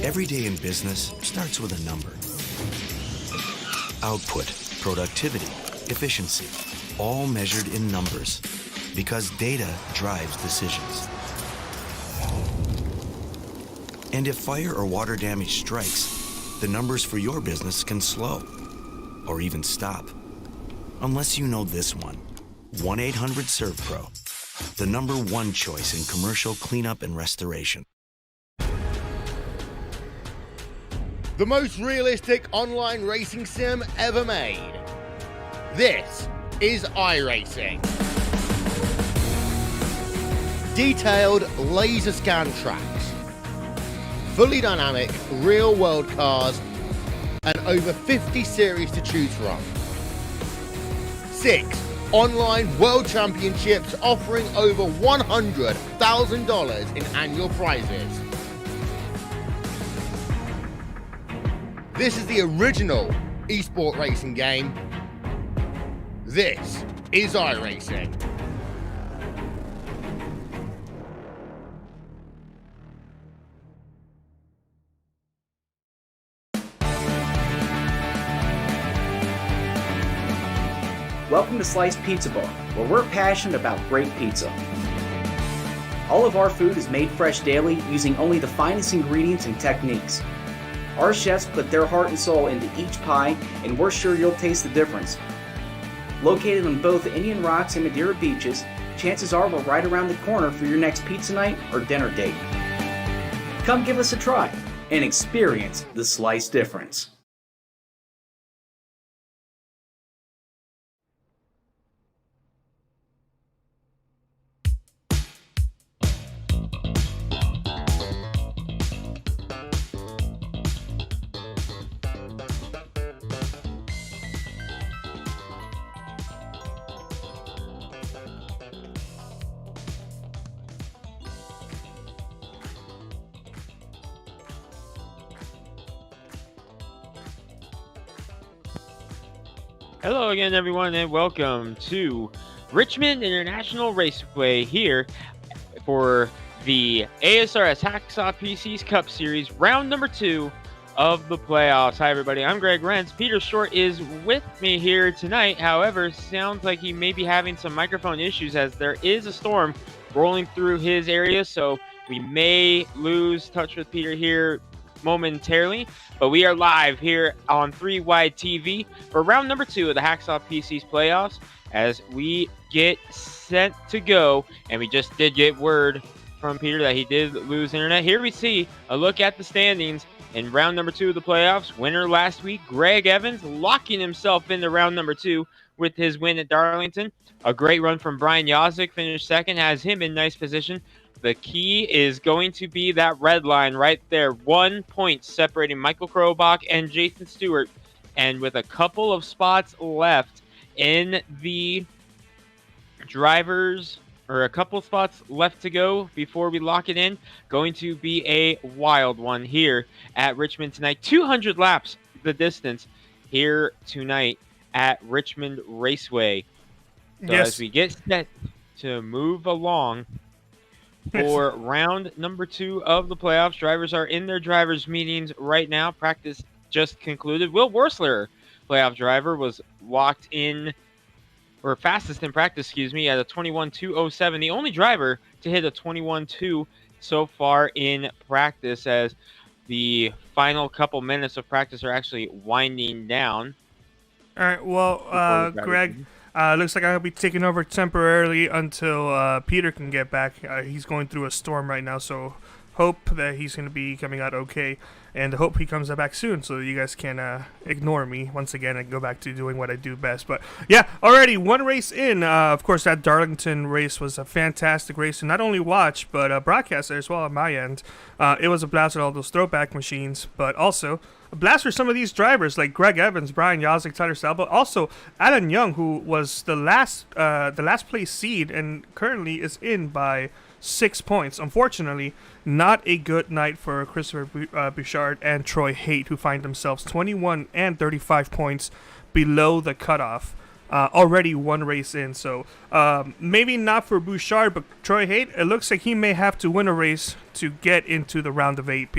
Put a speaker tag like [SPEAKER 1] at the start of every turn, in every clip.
[SPEAKER 1] Every day in business starts with a number. Output, productivity, efficiency, all measured in numbers, because data drives decisions. And if fire or water damage strikes, the numbers for your business can slow or even stop. Unless you know this one, 1-800-SERVPRO, the #1 choice in commercial cleanup and restoration.
[SPEAKER 2] The most realistic online racing sim ever made. This is iRacing. Detailed laser scan tracks, fully dynamic real-world cars, and over 50 series to choose from. 6 online world championships offering over $100,000 in annual prizes. This is the original esport racing game. This is iRacing.
[SPEAKER 3] Welcome to Slyce Pizza Bar, where we're passionate about great pizza. All of our food is made fresh daily using only the finest ingredients and techniques. Our chefs put their heart and soul into each pie, and we're sure you'll taste the difference. Located on both Indian Rocks and Madeira beaches, chances are we're right around the corner for your next pizza night or dinner date. Come give us a try and experience the Slyce difference.
[SPEAKER 4] Hello again, everyone, and welcome to Richmond International Raceway here for the ASRS Hacksaw PC's Cup Series, round number 2 of the playoffs. Hi, everybody. I'm Greg Rentz. Peter Short is with me here tonight. However, sounds like he may be having some microphone issues as there is a storm rolling through his area, so we may lose touch with Peter here momentarily, but we are live here on 3 Wide TV for round number 2 of the Hacksaw PC's playoffs as we get set to go. And we just did get word from Peter that he did lose internet. Here we see a look at the standings in round number 2 of the playoffs. Winner last week, Greg Evans, locking himself into round number 2 with his win at Darlington. A great run from Brian Yazik, finished second, has him in nice position. The key is going to be that red line right there. 1 point separating Michael Krobach and Jason Stewart. And with a couple of spots left in the drivers, or a couple of spots left to go before we lock it in, going to be a wild one here at Richmond tonight. 200 laps the distance here tonight at Richmond Raceway. So
[SPEAKER 5] yes,
[SPEAKER 4] as we get set to move along for round number 2 of the playoffs, drivers are in their drivers' meetings right now. Practice just concluded. Will Worsler, playoff driver, was locked in, or fastest in practice, at a 21.207. The only driver to hit a 21.2 so far in practice, as the final couple minutes of practice are actually winding down.
[SPEAKER 5] All right, well, Greg, looks like I'll be taking over temporarily until Peter can get back. He's going through a storm right now, so hope that he's going to be coming out okay, and hope he comes back soon so you guys can ignore me once again and go back to doing what I do best. But yeah, already one race in. Of course, that Darlington race was a fantastic race, and not only watch, but broadcast as well on my end. It was a blast with all those throwback machines, but also a blast for some of these drivers like Greg Evans, Brian Yazik, Tyler Sal, but also Alan Young, who was the last place seed and currently is in by 6 points. Unfortunately, not a good night for Christopher Bouchard and Troy Haight, who find themselves 21 and 35 points below the cutoff. already one race in. So maybe not for Bouchard, but Troy Haight, it looks like he may have to win a race to get into the round of 8.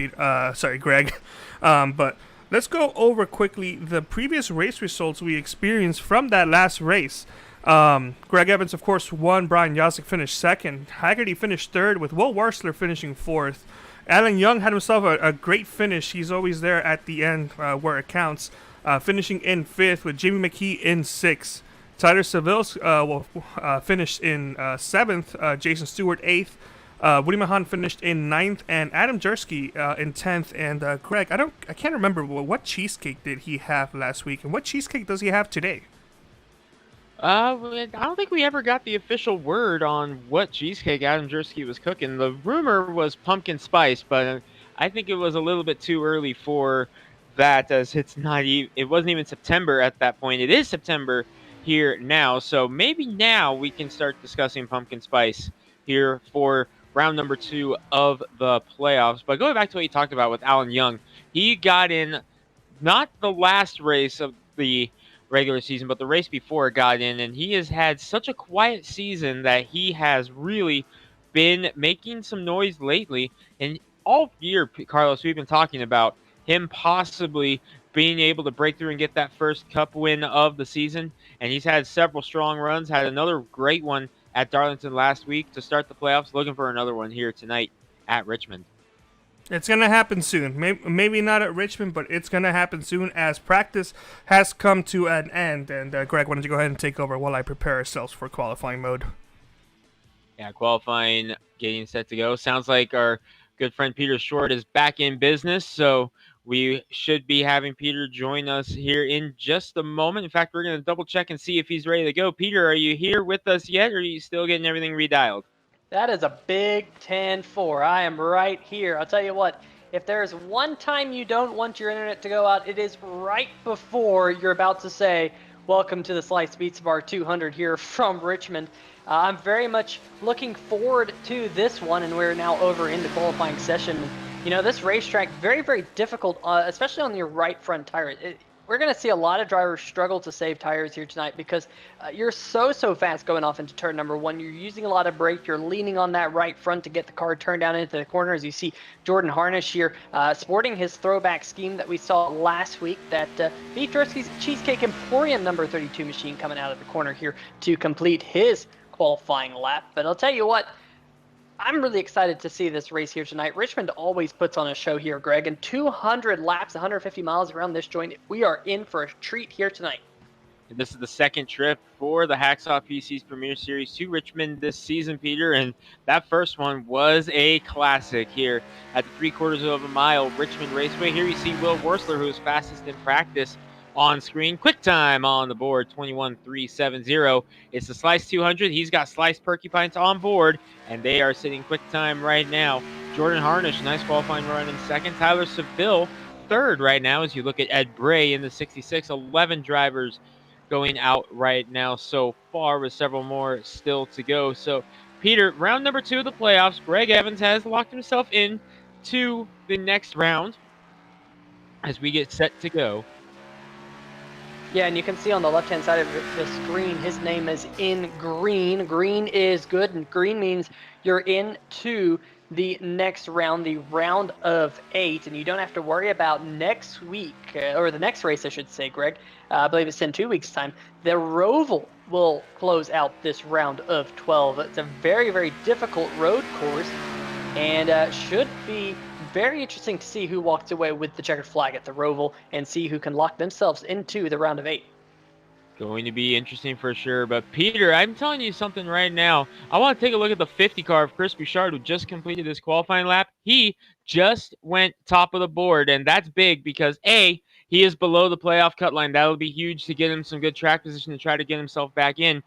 [SPEAKER 5] Sorry, Greg. But let's go over quickly the previous race results we experienced from that last race. Greg Evans, of course, won. Brian Yosick finished second. Haggerty finished third, with Will Warsler finishing fourth. Alan Young had himself a great finish. He's always there at the end where it counts, finishing in fifth, with Jimmy McKee in sixth. Tyler Seville finished in seventh. Jason Stewart eighth. Woody Mahan finished in ninth, and Adam Jersky in 10th. And Greg, I can't remember what cheesecake did he have last week, and what cheesecake does he have today?
[SPEAKER 4] I don't think we ever got the official word on what cheesecake Adam Jersky was cooking. The rumor was pumpkin spice, but I think it was a little bit too early for that, as it wasn't even September at that point. It is September here now, so maybe now we can start discussing pumpkin spice here for round number 2 of the playoffs. But going back to what you talked about with Alan Young, he got in not the last race of the regular season, but the race before got in, and he has had such a quiet season that he has really been making some noise lately. And all year, Carlos, we've been talking about him possibly being able to break through and get that first cup win of the season, and he's had several strong runs, had another great one at Darlington last week to start the playoffs, looking for another one here tonight at Richmond.
[SPEAKER 5] It's going to happen soon. Maybe not at Richmond, but it's going to happen soon, as practice has come to an end. And Greg, why don't you go ahead and take over while I prepare ourselves for qualifying mode?
[SPEAKER 4] Yeah, qualifying, getting set to go. Sounds like our good friend Peter Short is back in business, so we should be having Peter join us here in just a moment. In fact, we're going to double check and see if he's ready to go. Peter, are you here with us yet, or are you still getting everything redialed?
[SPEAKER 6] That is a big 10-4. I am right here. I'll tell you what, if there's one time you don't want your internet to go out, it is right before you're about to say, welcome to the Slyce Pizza Bar 200 here from Richmond. I'm very much looking forward to this one, and we're now over in the qualifying session. You know, this racetrack, very, very difficult, especially on your right front tire. We're going to see a lot of drivers struggle to save tires here tonight because you're so fast going off into turn number 1. You're using a lot of brake. You're leaning on that right front to get the car turned down into the corner. As you see Jordan Harnish here sporting his throwback scheme that we saw last week, that Beef Jerky's Cheesecake Emporium number 32 machine coming out of the corner here to complete his qualifying lap. But I'll tell you what, I'm really excited to see this race here tonight. Richmond always puts on a show here, Greg, and 200 laps, 150 miles around this joint. We are in for a treat here tonight.
[SPEAKER 4] And this is the second trip for the Hacksaw PC's Premier Series to Richmond this season, Peter, and that first one was a classic here at the 3/4 of a mile Richmond Raceway. Here you see Will Worsler, who is fastest in practice, on screen. Quick time on the board, 21.370. It's the Slyce 200. He's got Slyce Porcupines on board, and they are sitting quick time right now. Jordan Harnish, nice qualifying run in second. Tyler Seville, third right now, as you look at Ed Bray in the 66. 11 drivers going out right now so far, with several more still to go. So, Peter, round number 2 of the playoffs. Greg Evans has locked himself in to the next round as we get set to go.
[SPEAKER 6] Yeah, and you can see on the left-hand side of the screen, his name is in green. Green is good, and green means you're into the next round, the round of 8, and you don't have to worry about next week, or the next race, I should say, Greg. I believe it's in 2 weeks' time. The Roval will close out this round of 12. It's a very, very difficult road course, and should be very interesting to see who walks away with the checkered flag at the Roval and see who can lock themselves into the round of 8.
[SPEAKER 4] Going to be interesting for sure. But Peter, I'm telling you something right now. I want to take a look at the 50 car of Chris Bouchard, who just completed his qualifying lap. He just went top of the board, and that's big because A, he is below the playoff cut line. That'll be huge to get him some good track position to try to get himself back in.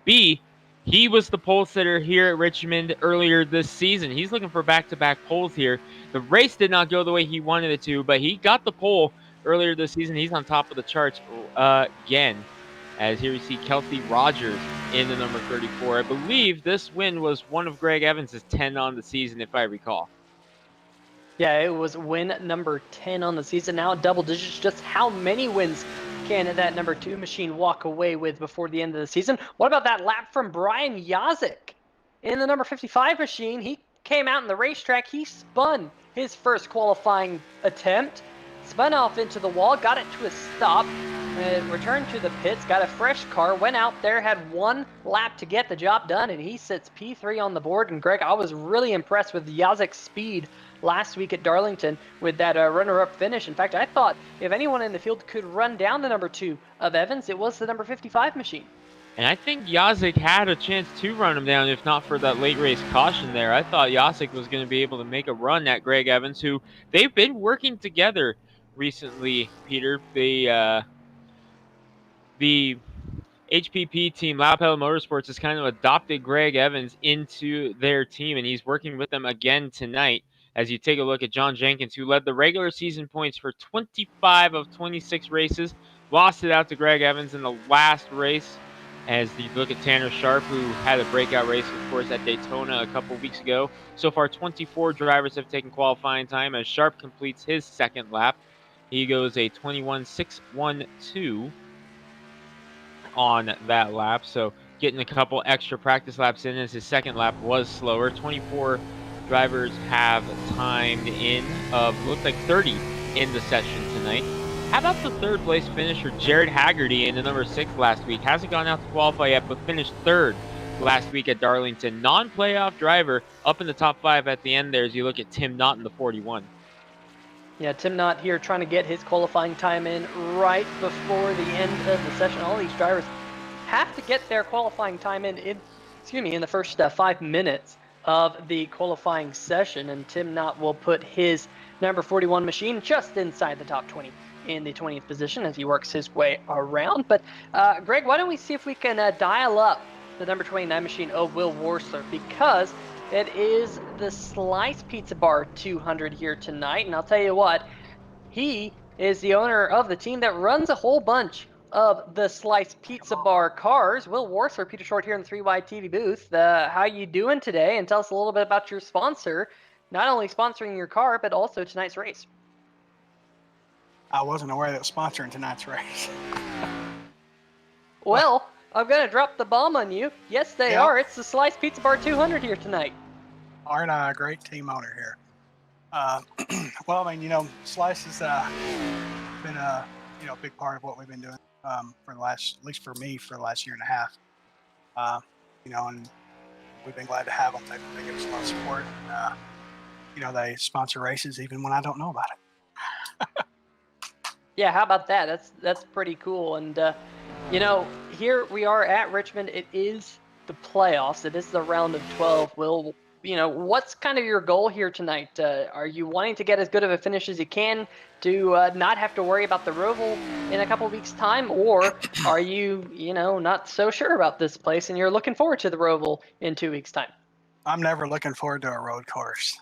[SPEAKER 4] B, he was the pole sitter here at Richmond earlier this season. He's looking for back-to-back poles here. The race did not go the way he wanted it to, but he got the pole earlier this season. He's on top of the charts again. As here we see Kelsey Rogers in the number 34. I believe this win was one of Greg Evans' 10 on the season, if I recall.
[SPEAKER 6] Yeah, it was win number 10 on the season. Now double digits. Just how many wins can that number 2 machine walk away with before the end of the season? What about that lap from Brian Yazik in the number 55 machine? He came out in the racetrack. He spun his first qualifying attempt, spun off into the wall, got it to a stop, returned to the pits, got a fresh car, went out there, had one lap to get the job done, and he sits P3 on the board. And Greg, I was really impressed with Yazik's speed last week at Darlington with that runner-up finish. In fact, I thought if anyone in the field could run down the number 2 of Evans, it was the number 55 machine.
[SPEAKER 4] And I think Yazik had a chance to run him down if not for that late race caution there. I thought Yazik was going to be able to make a run at Greg Evans, who they've been working together recently, Peter. The HPP team, Loud Pedal Motorsports, has kind of adopted Greg Evans into their team, and he's working with them again tonight. As you take a look at John Jenkins, who led the regular season points for 25 of 26 races, lost it out to Greg Evans in the last race. As you look at Tanner Sharp, who had a breakout race, of course, at Daytona a couple weeks ago. So far, 24 drivers have taken qualifying time as Sharp completes his second lap. He goes a 21.612 on that lap, so getting a couple extra practice laps in as his second lap was slower. 24 drivers have timed in of, looks like 30 in the session tonight. How about the third place finisher, Jared Haggerty, in the number 6 last week? Hasn't gone out to qualify yet, but finished 3rd last week at Darlington. Non-playoff driver up in the top 5 at the end there as you look at Tim Knott in the 41.
[SPEAKER 6] Yeah, Tim Knott here trying to get his qualifying time in right before the end of the session. All these drivers have to get their qualifying time in the first 5 minutes of the qualifying session, and Tim Knott will put his number 41 machine just inside the top 20 in the 20th position as he works his way around. But Greg, why don't we see if we can dial up the number 29 machine of Will Worsler, because it is the Slyce Pizza Bar 200 here tonight. And I'll tell you what, he is the owner of the team that runs a whole bunch of the Slyce Pizza Bar cars. Will Worsler, Peter Short here in the 3Y TV booth. How you doing today? And tell us a little bit about your sponsor, not only sponsoring your car, but also tonight's race.
[SPEAKER 7] I wasn't aware that was sponsoring tonight's race.
[SPEAKER 6] Well, I'm going to drop the bomb on you. Yes, they are. It's the Slyce Pizza Bar 200 here tonight.
[SPEAKER 7] Aren't I a great team owner here? Well, I mean, Slyce has been a big part of what we've been doing for the last, at least for me, for the last year and a half. And we've been glad to have them. They give us a lot of support. They sponsor races even when I don't know about it.
[SPEAKER 6] Yeah, how about that? That's pretty cool. And here we are at Richmond. It is the playoffs. It is the round of 12. Will, what's kind of your goal here tonight? Are you wanting to get as good of a finish as you can to not have to worry about the Roval in a couple weeks' time, or are you, not so sure about this place and you're looking forward to the Roval in 2 weeks' time?
[SPEAKER 7] I'm never looking forward to a road course.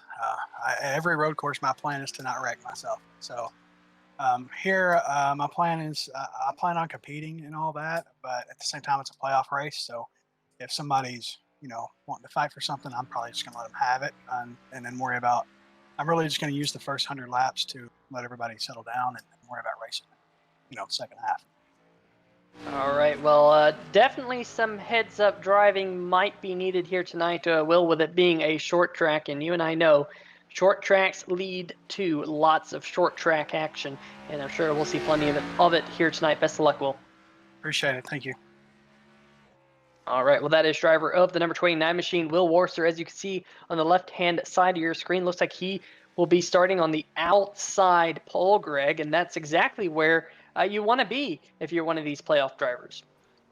[SPEAKER 7] Every road course, my plan is to not wreck myself. So. Here, my plan is I plan on competing and all that, but at the same time, it's a playoff race. So if somebody's, wanting to fight for something, I'm probably just going to let them have it and then worry about, I'm really just going to use the first 100 laps to let everybody settle down and worry about racing, the second half.
[SPEAKER 6] All right. Well, definitely some heads-up driving might be needed here tonight, Will, with it being a short track, and you and I know short tracks lead to lots of short track action, and I'm sure we'll see plenty of it here tonight. Best of luck, Will.
[SPEAKER 7] Appreciate it. Thank you.
[SPEAKER 6] All right. Well, that is driver of the number 29 machine, Will Worsler. As you can see on the left-hand side of your screen, looks like he will be starting on the outside pole, Greg, and that's exactly where you want to be if you're one of these playoff drivers.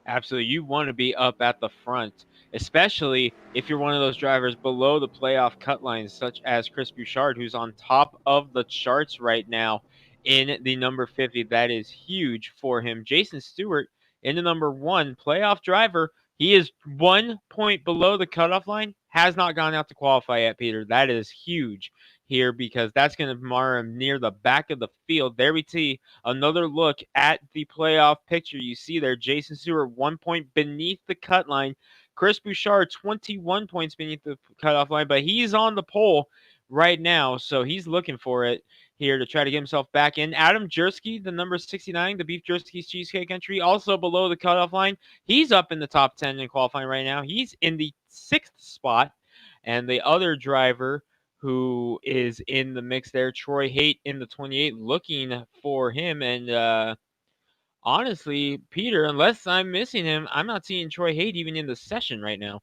[SPEAKER 4] Absolutely. You want to be up at the front, especially if you're one of those drivers below the playoff cut lines, such as Chris Bouchard, who's on top of the charts right now in the number 50. That is huge for him. Jason Stewart in the number 1 playoff driver. He is 1 point below the cutoff line, has not gone out to qualify yet, Peter. That is huge here because that's going to mar him near the back of the field. There we see another look at the playoff picture. You see there, Jason Stewart 1 point beneath the cut line. Chris Bouchard 21 points beneath the cutoff line, but he's on the pole right now, so he's looking for it. here to try to get himself back in. Adam Jersky, the number 69, the Beef Jersky's Cheesecake Entry, also below the cutoff line. He's up in the top 10 in qualifying right now. He's in the 6th spot. And the other driver who is in the mix there, Troy Haight in the 28, looking for him. And honestly, Peter, unless I'm missing him, I'm not seeing Troy Haight even in the session right now.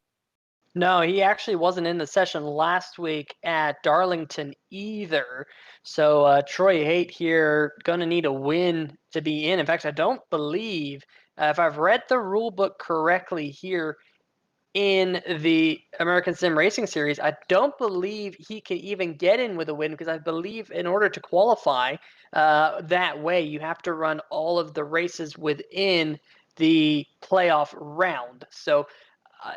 [SPEAKER 6] No, he actually wasn't in the session last week at Darlington either. So Troy Haight here going to need a win to be in. In fact, I don't believe, if I've read the rule book correctly here in the American Sim Racing Series, I don't believe he can even get in with a win, because I believe in order to qualify that way, you have to run all of the races within the playoff round. So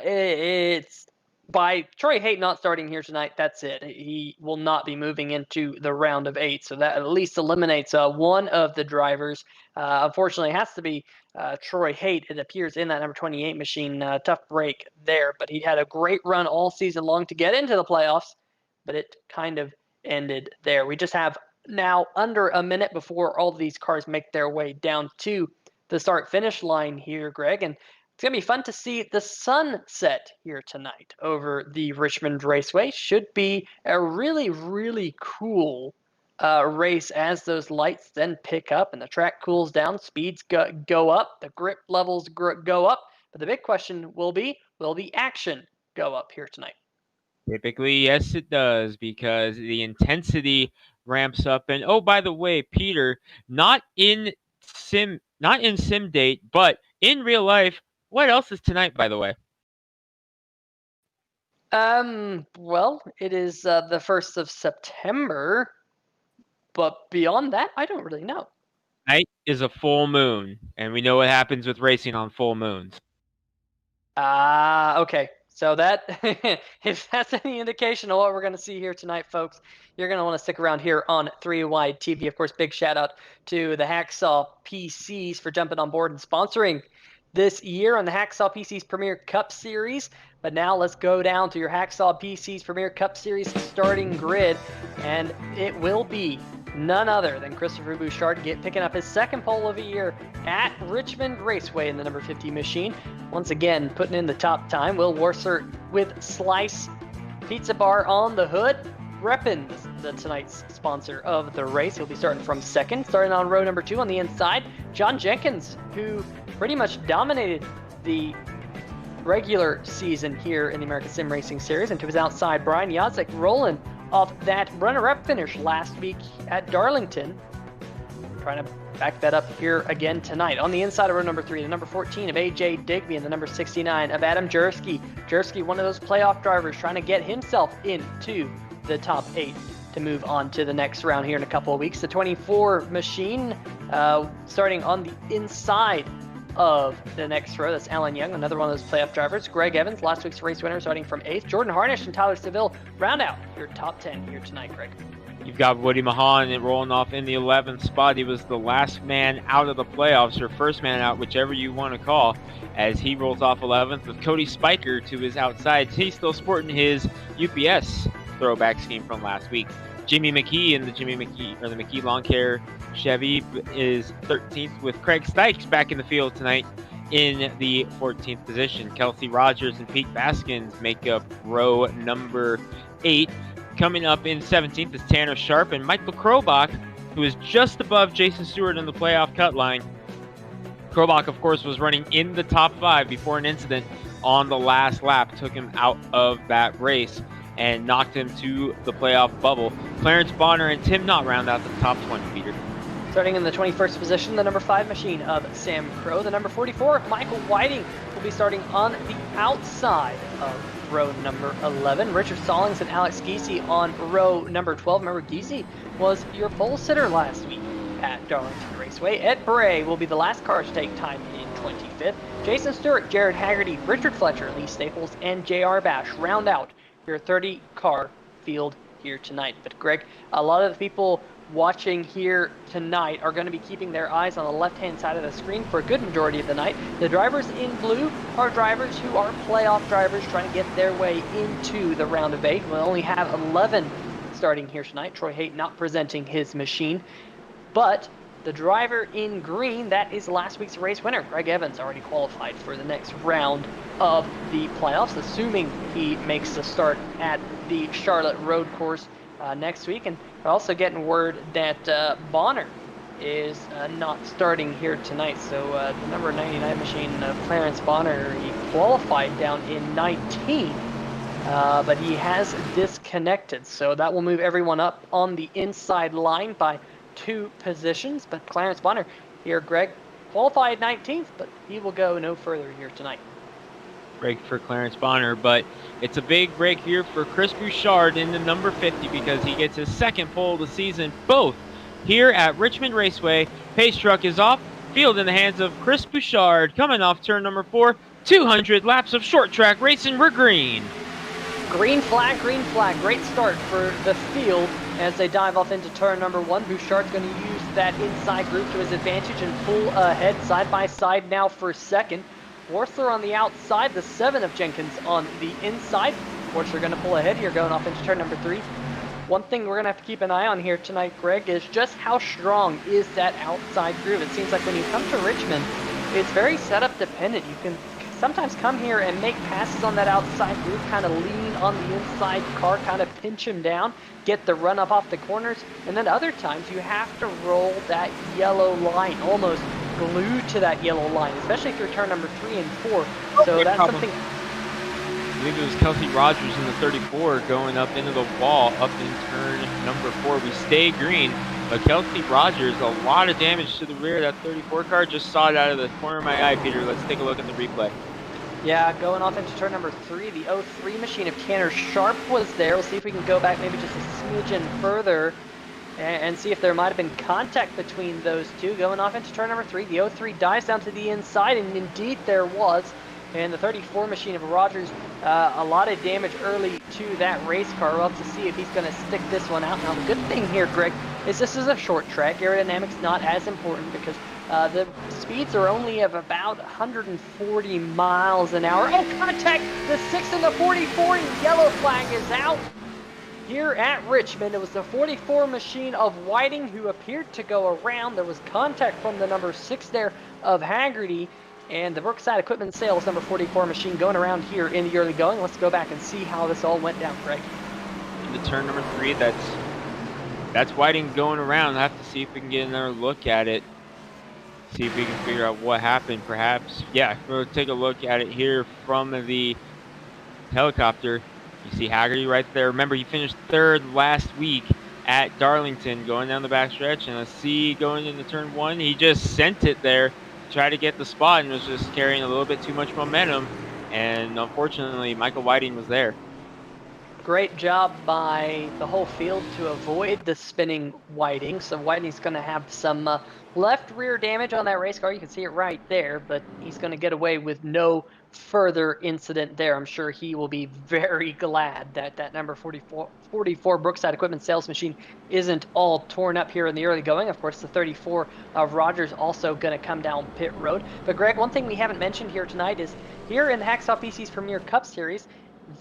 [SPEAKER 6] it's by Troy Haight not starting here tonight, that's it. He will not be moving into the round of 8. So that at least eliminates one of the drivers. Unfortunately, it has to be Troy Haight. It appears in that number 28 machine. Tough break there, but he had a great run all season long to get into the playoffs, but it kind of ended there. We just have now under a minute before all of these cars make their way down to the start-finish line here, Greg, and it's going to be fun to see the sunset here tonight over the Richmond Raceway. Should be a really, really cool race as those lights then pick up and the track cools down, speeds go up, the grip levels go up. But the big question will be, will the action go up here tonight?
[SPEAKER 4] Typically, yes, it does, because the intensity ramps up. And oh, by the way, Peter, not in sim date, but in real life, what else is tonight, by the way?
[SPEAKER 6] Well, it is the 1st of September, but beyond that, I don't really know.
[SPEAKER 4] Tonight is a full moon, and we know what happens with racing on full moons.
[SPEAKER 6] Okay. So that, if that's any indication of what we're going to see here tonight, folks, you're going to want to stick around here on 3 Wide TV. Of course, big shout out to the Hacksaw PCs for jumping on board and sponsoring this year on the Hacksaw PC's Premier Cup Series. But now let's go down to your Hacksaw PC's Premier Cup Series starting grid, and it will be none other than Christopher Bouchard picking up his 2nd pole of the year at Richmond Raceway in the number 50 machine. Once again, putting in the top time, Will Warser with Slyce Pizza Bar on the hood, repping the tonight's sponsor of the race. He'll be starting from 2nd, starting on row number 2 on the inside. John Jenkins, who pretty much dominated the regular season here in the American Sim Racing Series, and to his outside, Brian Jacek rolling off that runner-up finish last week at Darlington. Trying to back that up here again tonight. On the inside of row number 3, the number 14 of AJ Digby and the number 69 of Adam Jersky. Jersky, one of those playoff drivers, trying to get himself into the top 8 to move on to the next round here in a couple of weeks. The 24 machine starting on the inside of the next row. That's Alan Young, another one of those playoff drivers. Greg Evans, last week's race winner, starting from 8th. Jordan Harnish and Tyler Seville round out your top 10 here tonight, Greg.
[SPEAKER 4] You've got Woody Mahan rolling off in the 11th spot. He was the last man out of the playoffs, or first man out, whichever you want to call, as he rolls off 11th with Cody Spiker to his outside. He's still sporting his UPS throwback scheme from last week. Jimmy McKee in the McKee Lawn Care Chevy is 13th, with Craig Stykes back in the field tonight in the 14th position. Kelsey Rogers and Pete Baskins make up row number 8. Coming up in 17th is Tanner Sharp and Michael Krobach, who is just above Jason Stewart in the playoff cut line. Krobach, of course, was running in the top 5 before an incident on the last lap took him out of that race and knocked him to the playoff bubble. Clarence Bonner and Tim Knott round out the top 20, Peter.
[SPEAKER 6] Starting in the 21st position, the number 5 machine of Sam Crow. The number 44, Michael Whiting, will be starting on the outside of row number 11. Richard Stallings and Alex Giese on row number 12. Remember, Giese was your pole sitter last week at Darlington Raceway. Ed Bray will be the last car to take time in 25th. Jason Stewart, Jared Haggerty, Richard Fletcher, Lee Staples, and J.R. Bash round out your 30-car field here tonight. But Greg, a lot of the people watching here tonight are going to be keeping their eyes on the left-hand side of the screen for a good majority of the night. The drivers in blue are drivers who are playoff drivers trying to get their way into the round of 8. We'll only have 11 not starting here tonight. Troy Haight not presenting his machine. But the driver in green, that is last week's race winner. Greg Evans already qualified for the next round of the playoffs, assuming he makes the start at the Charlotte Road Course next week. And we're also getting word that Bonner is not starting here tonight. So the number 99 machine, Clarence Bonner, he qualified down in 19, but he has disconnected. So that will move everyone up on the inside line by 2 positions. But Clarence Bonner here, Greg, qualified 19th, but he will go no further here tonight.
[SPEAKER 4] Break for Clarence Bonner, but it's a big break here for Chris Bouchard in the number 50 because he gets his second pole of the season, both here at Richmond Raceway. Pace truck is off, field in the hands of Chris Bouchard, coming off turn number 4, 200 laps of short track racing. We're green.
[SPEAKER 6] Green flag, green flag. Great start for the field as they dive off into turn number 1. Bouchard's going to use that inside group to his advantage and pull ahead side by side now for second. Worcester on the outside, the 7 of Jenkins on the inside. Worcester going to pull ahead here going off into turn number 3. One thing we're going to have to keep an eye on here tonight, Greg, is just how strong is that outside groove. It seems like when you come to Richmond, it's very setup dependent. You can sometimes come here and make passes on that outside groove, kind of lean on the inside car, kind of pinch him down, get the run up off the corners, and then other times you have to roll that yellow line, almost glued to that yellow line, especially through turn number 3 and 4. So that's something.
[SPEAKER 4] I believe it was Kelsey Rogers in the 34 going up into the wall up in turn number 4. We stay green, but Kelsey Rogers, a lot of damage to the rear of that 34 car. Just saw it out of the corner of my eye, Peter. Let's take a look at the replay.
[SPEAKER 6] Yeah, going off into turn number 3, the 03 machine of Tanner Sharp was there. We'll see if we can go back maybe just a smidgen further and see if there might have been contact between those two. Going off into turn number 3, the 03 dives down to the inside, and indeed there was. And the 34 machine of Rogers, a lot of damage early to that race car. We'll have to see if he's going to stick this one out. Now, the good thing here, Greg, is this is a short track. Aerodynamics not as important because the speeds are only of about 140 miles an hour. Oh, contact! The 6 and the 44, and yellow flag is out. Here at Richmond, it was the 44 machine of Whiting who appeared to go around. There was contact from the number 6 there of Haggerty, and the Brookside Equipment Sales number 44 machine going around here in the early going. Let's go back and see how this all went down, Greg.
[SPEAKER 4] Into turn number 3, that's Whiting going around. I'll have to see if we can get another look at it. See if we can figure out what happened, perhaps. Yeah, we'll take a look at it here from the helicopter. You see Haggerty right there. Remember, he finished 3rd last week at Darlington going down the backstretch. And let's see, going into turn 1, he just sent it there, tried to get the spot, and was just carrying a little bit too much momentum. And unfortunately, Michael Whiting was there.
[SPEAKER 6] Great job by the whole field to avoid the spinning Whiting. So Whiting's going to have some left rear damage on that race car. You can see it right there, but he's going to get away with no further incident there. I'm sure he will be very glad that that number 44 Brookside Equipment Sales machine isn't all torn up here in the early going. Of course, the 34 of Rogers also going to come down pit road. But Greg, one thing we haven't mentioned here tonight is here in the Hacksaw PC's Premier Cup Series,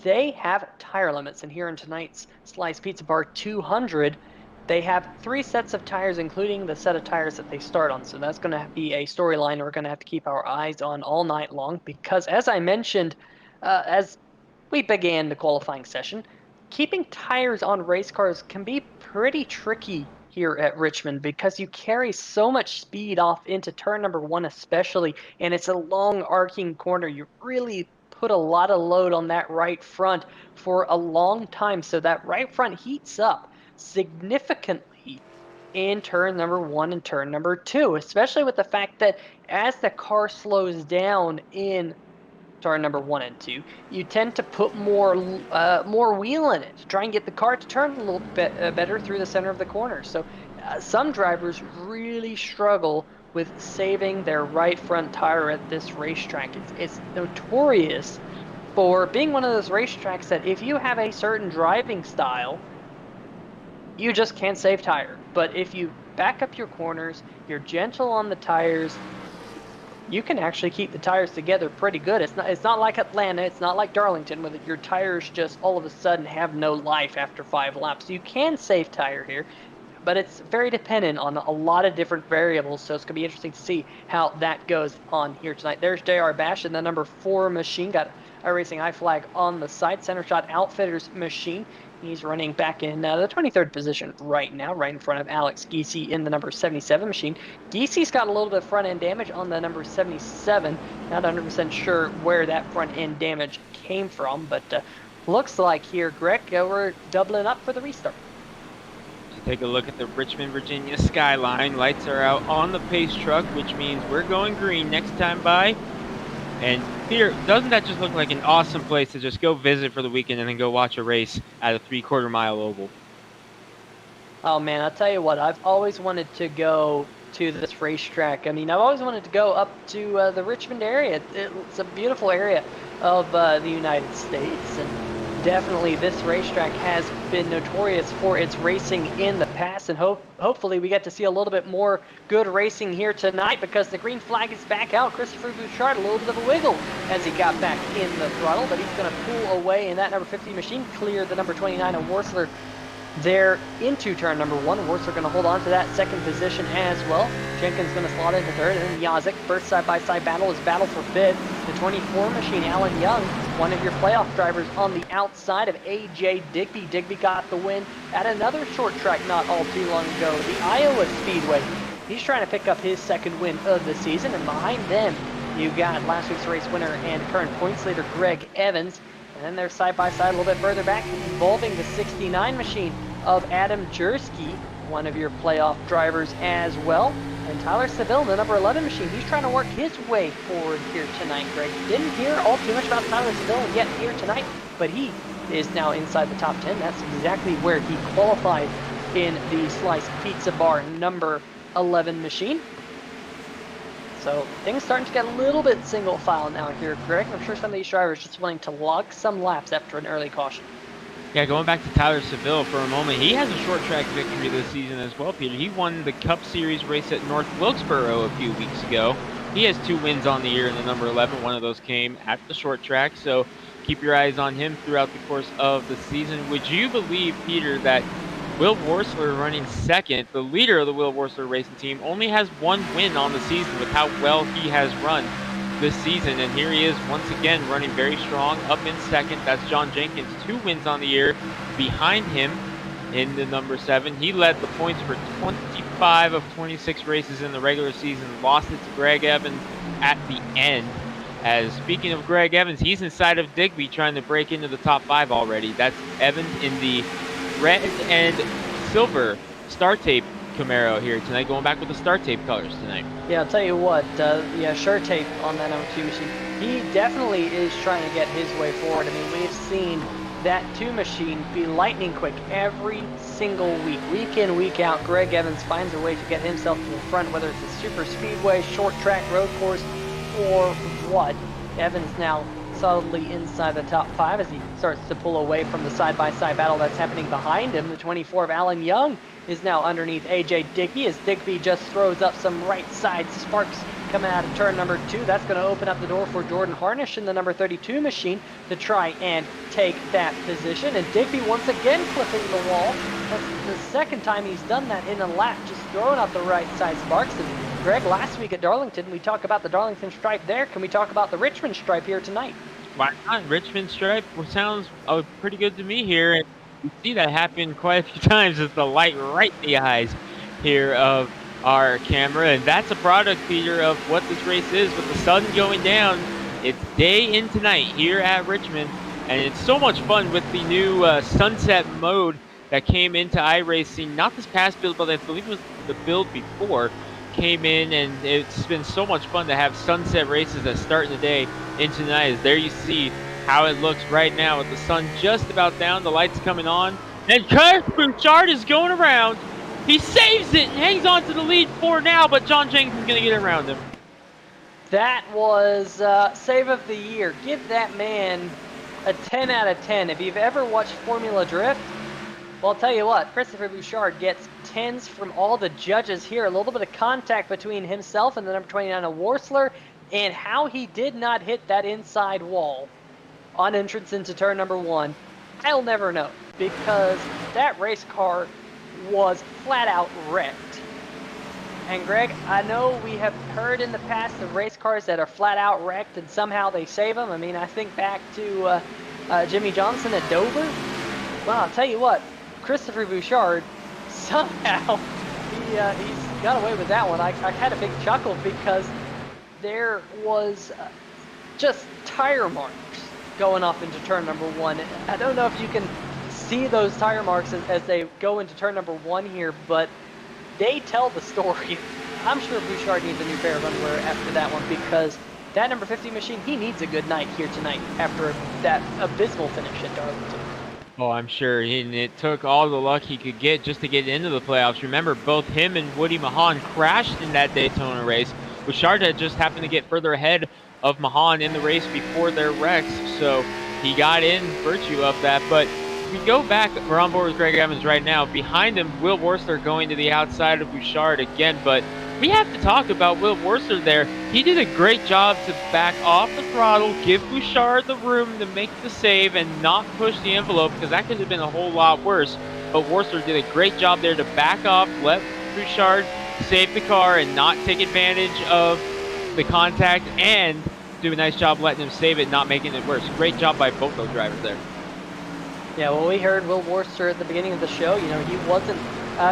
[SPEAKER 6] they have tire limits, and here in tonight's Slyce Pizza Bar 200, they have 3 sets of tires, including the set of tires that they start on. So that's going to be a storyline we're going to have to keep our eyes on all night long, because as I mentioned, as we began the qualifying session, keeping tires on race cars can be pretty tricky here at Richmond because you carry so much speed off into turn number 1 especially, and it's a long arcing corner. You really put a lot of load on that right front for a long time, so that right front heats up significantly in turn number 1 and turn number 2, especially with the fact that as the car slows down in turn number 1 and 2, you tend to put more wheel in it to try and get the car to turn a little bit better through the center of the corner. So some drivers really struggle with saving their right front tire at this racetrack. It's notorious for being one of those racetracks that if you have a certain driving style, you just can't save tire. But if you back up your corners, you're gentle on the tires, you can actually keep the tires together pretty good. It's not like Atlanta, it's not like Darlington, where your tires just all of a sudden have no life after 5 laps. You can save tire here, but it's very dependent on a lot of different variables, so it's going to be interesting to see how that goes on here tonight. There's JR Bash in the number 4 machine, got iRacing iFlag on the side, Center Shot Outfitters machine. He's running back in the 23rd position right now, right in front of Alex Giese in the number 77 machine. Giese's got a little bit of front-end damage on the number 77. Not 100% sure where that front-end damage came from, but looks like here, Greg, we're doubling up for the restart.
[SPEAKER 4] Take a look at the Richmond, Virginia skyline. Lights are out on the pace truck, which means we're going green next time by. And Peter, doesn't that just look like an awesome place to just go visit for the weekend and then go watch a race at a 3/4 mile oval?
[SPEAKER 6] Oh man, I'll tell you what, I've always wanted to go to this racetrack. I mean, I've always wanted to go up to the Richmond area. It's a beautiful area of the United States, and definitely this racetrack has been notorious for its racing in the past, and hopefully we get to see a little bit more good racing here tonight, because the green flag is back out. Christopher Bouchard, a little bit of a wiggle as he got back in the throttle, but he's going to pull away in that number 50 machine, clear the number 29 of Worsler there into turn number 1. Worsler going to hold on to that second position as well. Jenkins going to slot into third, and then Yazik. First side-by-side battle is battle for fifth. The 24 machine, Alan Young, one of your playoff drivers on the outside of A.J. Digby. Digby got the win at another short track not all too long ago, the Iowa Speedway. He's trying to pick up his second win of the season, and behind them, you got last week's race winner and current points leader Greg Evans. And then they're side-by-side a little bit further back, involving the 69 machine of Adam Jersky, one of your playoff drivers as well. And Tyler Seville, the number 11 machine, he's trying to work his way forward here tonight, Greg. Didn't hear all too much about Tyler Seville yet here tonight, but he is now inside the top 10. That's exactly where he qualified in the Slyce Pizza Bar number 11 machine. So things starting to get a little bit single file now here, Greg. I'm sure some of these drivers just wanting to log some laps after an early caution.
[SPEAKER 4] Yeah, going back to Tyler Seville for a moment, he has a short track victory this season as well, Peter. He won the Cup Series race at North Wilkesboro a few weeks ago. He has 2 wins on the year in the number 11. One of those came at the short track, so keep your eyes on him throughout the course of the season. Would you believe, Peter, that Will Worsler, running second, the leader of the Will Worsler racing team, only has 1 win on the season with how well he has run this season? And here he is once again running very strong up in second. That's John Jenkins, 2 wins on the year behind him in the number 7. He led the points for 25 of 26 races in the regular season, lost it to Greg Evans at the end. As speaking of Greg Evans, he's inside of Digby trying to break into the top 5 already. That's Evans in the red and silver Star Tape Camaro here tonight, going back with the Star Tape colors tonight.
[SPEAKER 6] Yeah, I'll tell you what, yeah, Sure Tape on that number 2 machine. He definitely is trying to get his way forward. I mean, we've seen that 2 machine be lightning quick every single week in, week out. Greg Evans finds a way to get himself to the front, whether it's a super speedway, short track, road course, or what. Evans now solidly inside the top 5 as he starts to pull away from the side-by-side battle that's happening behind him. The 24 of Alan Young is now underneath A.J. Digby as Digby just throws up some right side sparks coming out of turn number 2. That's going to open up the door for Jordan Harnish in the number 32 machine to try and take that position. And Digby once again clipping the wall. That's the second time he's done that in a lap, just throwing up the right side sparks. And Greg, last week at Darlington, we talked about the Darlington stripe there. Can we talk about the Richmond stripe here tonight?
[SPEAKER 4] Why not? Richmond stripe sounds pretty good to me here. And we see that happen quite a few times as the light right in the eyes here of our camera. And that's a product, Peter, of what this race is with the sun going down. It's day into night here at Richmond. And it's so much fun with the new sunset mode that came into iRacing, not this past build, but I believe it was the build before, came in, and it's been so much fun to have sunset races that start in the day into the night. As there you see how it looks right now with the sun just about down, the lights coming on, and Kurt Bouchard is going around. He saves it and hangs on to the lead for now, but John Jenkins is going to get around him.
[SPEAKER 6] That was save of the year. Give that man a 10 out of 10. If you've ever watched Formula Drift, well, I'll tell you what, Christopher Bouchard gets 10s from all the judges here. A little bit of contact between himself and the number 29 of Worsler. And how he did not hit that inside wall on entrance into turn number 1, I'll never know, because that race car was flat out wrecked. And Greg, I know we have heard in the past of race cars that are flat out wrecked and somehow they save them. I mean, I think back to Jimmy Johnson at Dover. Well, I'll tell you what, Christopher Bouchard, somehow he's got away with that one. I had a big chuckle because there was just tire marks going off into turn number 1. I don't know if you can see those tire marks as they go into turn number 1 here, but they tell the story. I'm sure Bouchard needs a new pair of underwear after that one, because that number 50 machine, he needs a good night here tonight after that abysmal finish at Darlington.
[SPEAKER 4] Oh, I'm sure. And it took all the luck he could get just to get into the playoffs. Remember, both him and Woody Mahan crashed in that Daytona race. Bouchard had just happened to get further ahead of Mahan in the race before their wrecks, so he got in virtue of that. But we go back, we're on board with Greg Evans right now. Behind him, Will Worcester going to the outside of Bouchard again, but we have to talk about Will Worcester there. He did a great job to back off the throttle, give Bouchard the room to make the save and not push the envelope, because that could have been a whole lot worse. But Worcester did a great job there to back off, let Bouchard save the car and not take advantage of the contact, and do a nice job letting him save it, not making it worse. Great job by both those drivers there.
[SPEAKER 6] Yeah, well, we heard Will Worcester at the beginning of the show. You know, he wasn't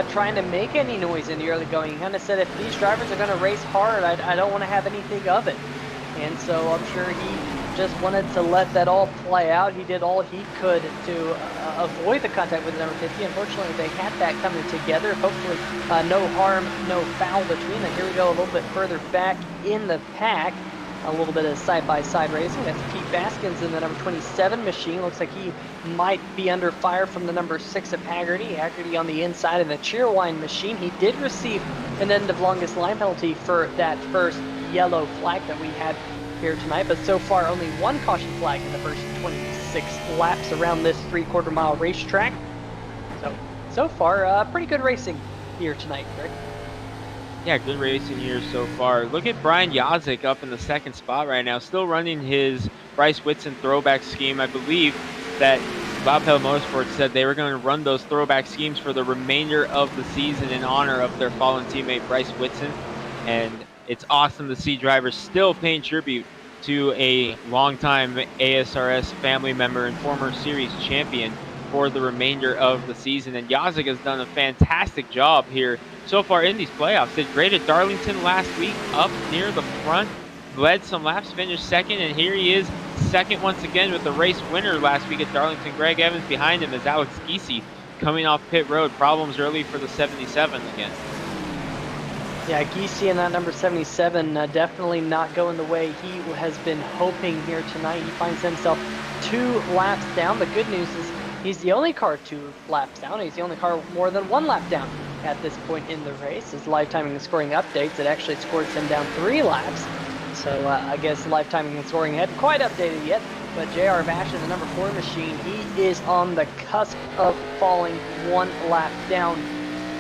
[SPEAKER 6] trying to make any noise in the early going. He kind of said, if these drivers are going to race hard, I don't want to have anything of it. And so I'm sure he just wanted to let that all play out. He did all he could to avoid the contact with the number 50. Unfortunately, they had that coming together. Hopefully, no harm, no foul between them. Here we go a little bit further back in the pack. A little bit of side-by-side racing. That's Pete Baskins in the number 27 machine. Looks like he might be under fire from the number 6 of Haggerty. Haggerty on the inside of the Cheerwine machine. He did receive an end of longest line penalty for that first yellow flag that we had here tonight, but so far only one caution flag in the first 26 laps around this 3/4 mile racetrack. So far, pretty good racing here tonight, Greg.
[SPEAKER 4] Yeah, good racing here so far. Look at Brian Yazik up in the second spot right now, still running his Bryce Whitson throwback scheme. I believe that Bob Pell Motorsports said they were going to run those throwback schemes for the remainder of the season in honor of their fallen teammate Bryce Whitson. And it's awesome to see drivers still paying tribute to a longtime ASRS family member and former series champion for the remainder of the season. And Yazik has done a fantastic job here so far in these playoffs. Did great at Darlington last week, up near the front, led some laps, finished second, and here he is second once again with the race winner last week at Darlington. Greg Evans behind him is Alex Giese coming off pit road. Problems early for the 77 again.
[SPEAKER 6] Yeah, Giese in that number 77 definitely not going the way he has been hoping here tonight. He finds himself 2 laps down. The good news is he's the only car 2 laps down. He's the only car more than 1 lap down at this point in the race. His lifetiming and scoring updates, it actually scores him down 3 laps. So I guess lifetiming and scoring hadn't quite updated yet. But J.R. Bash in the number 4 machine, he is on the cusp of falling 1 lap down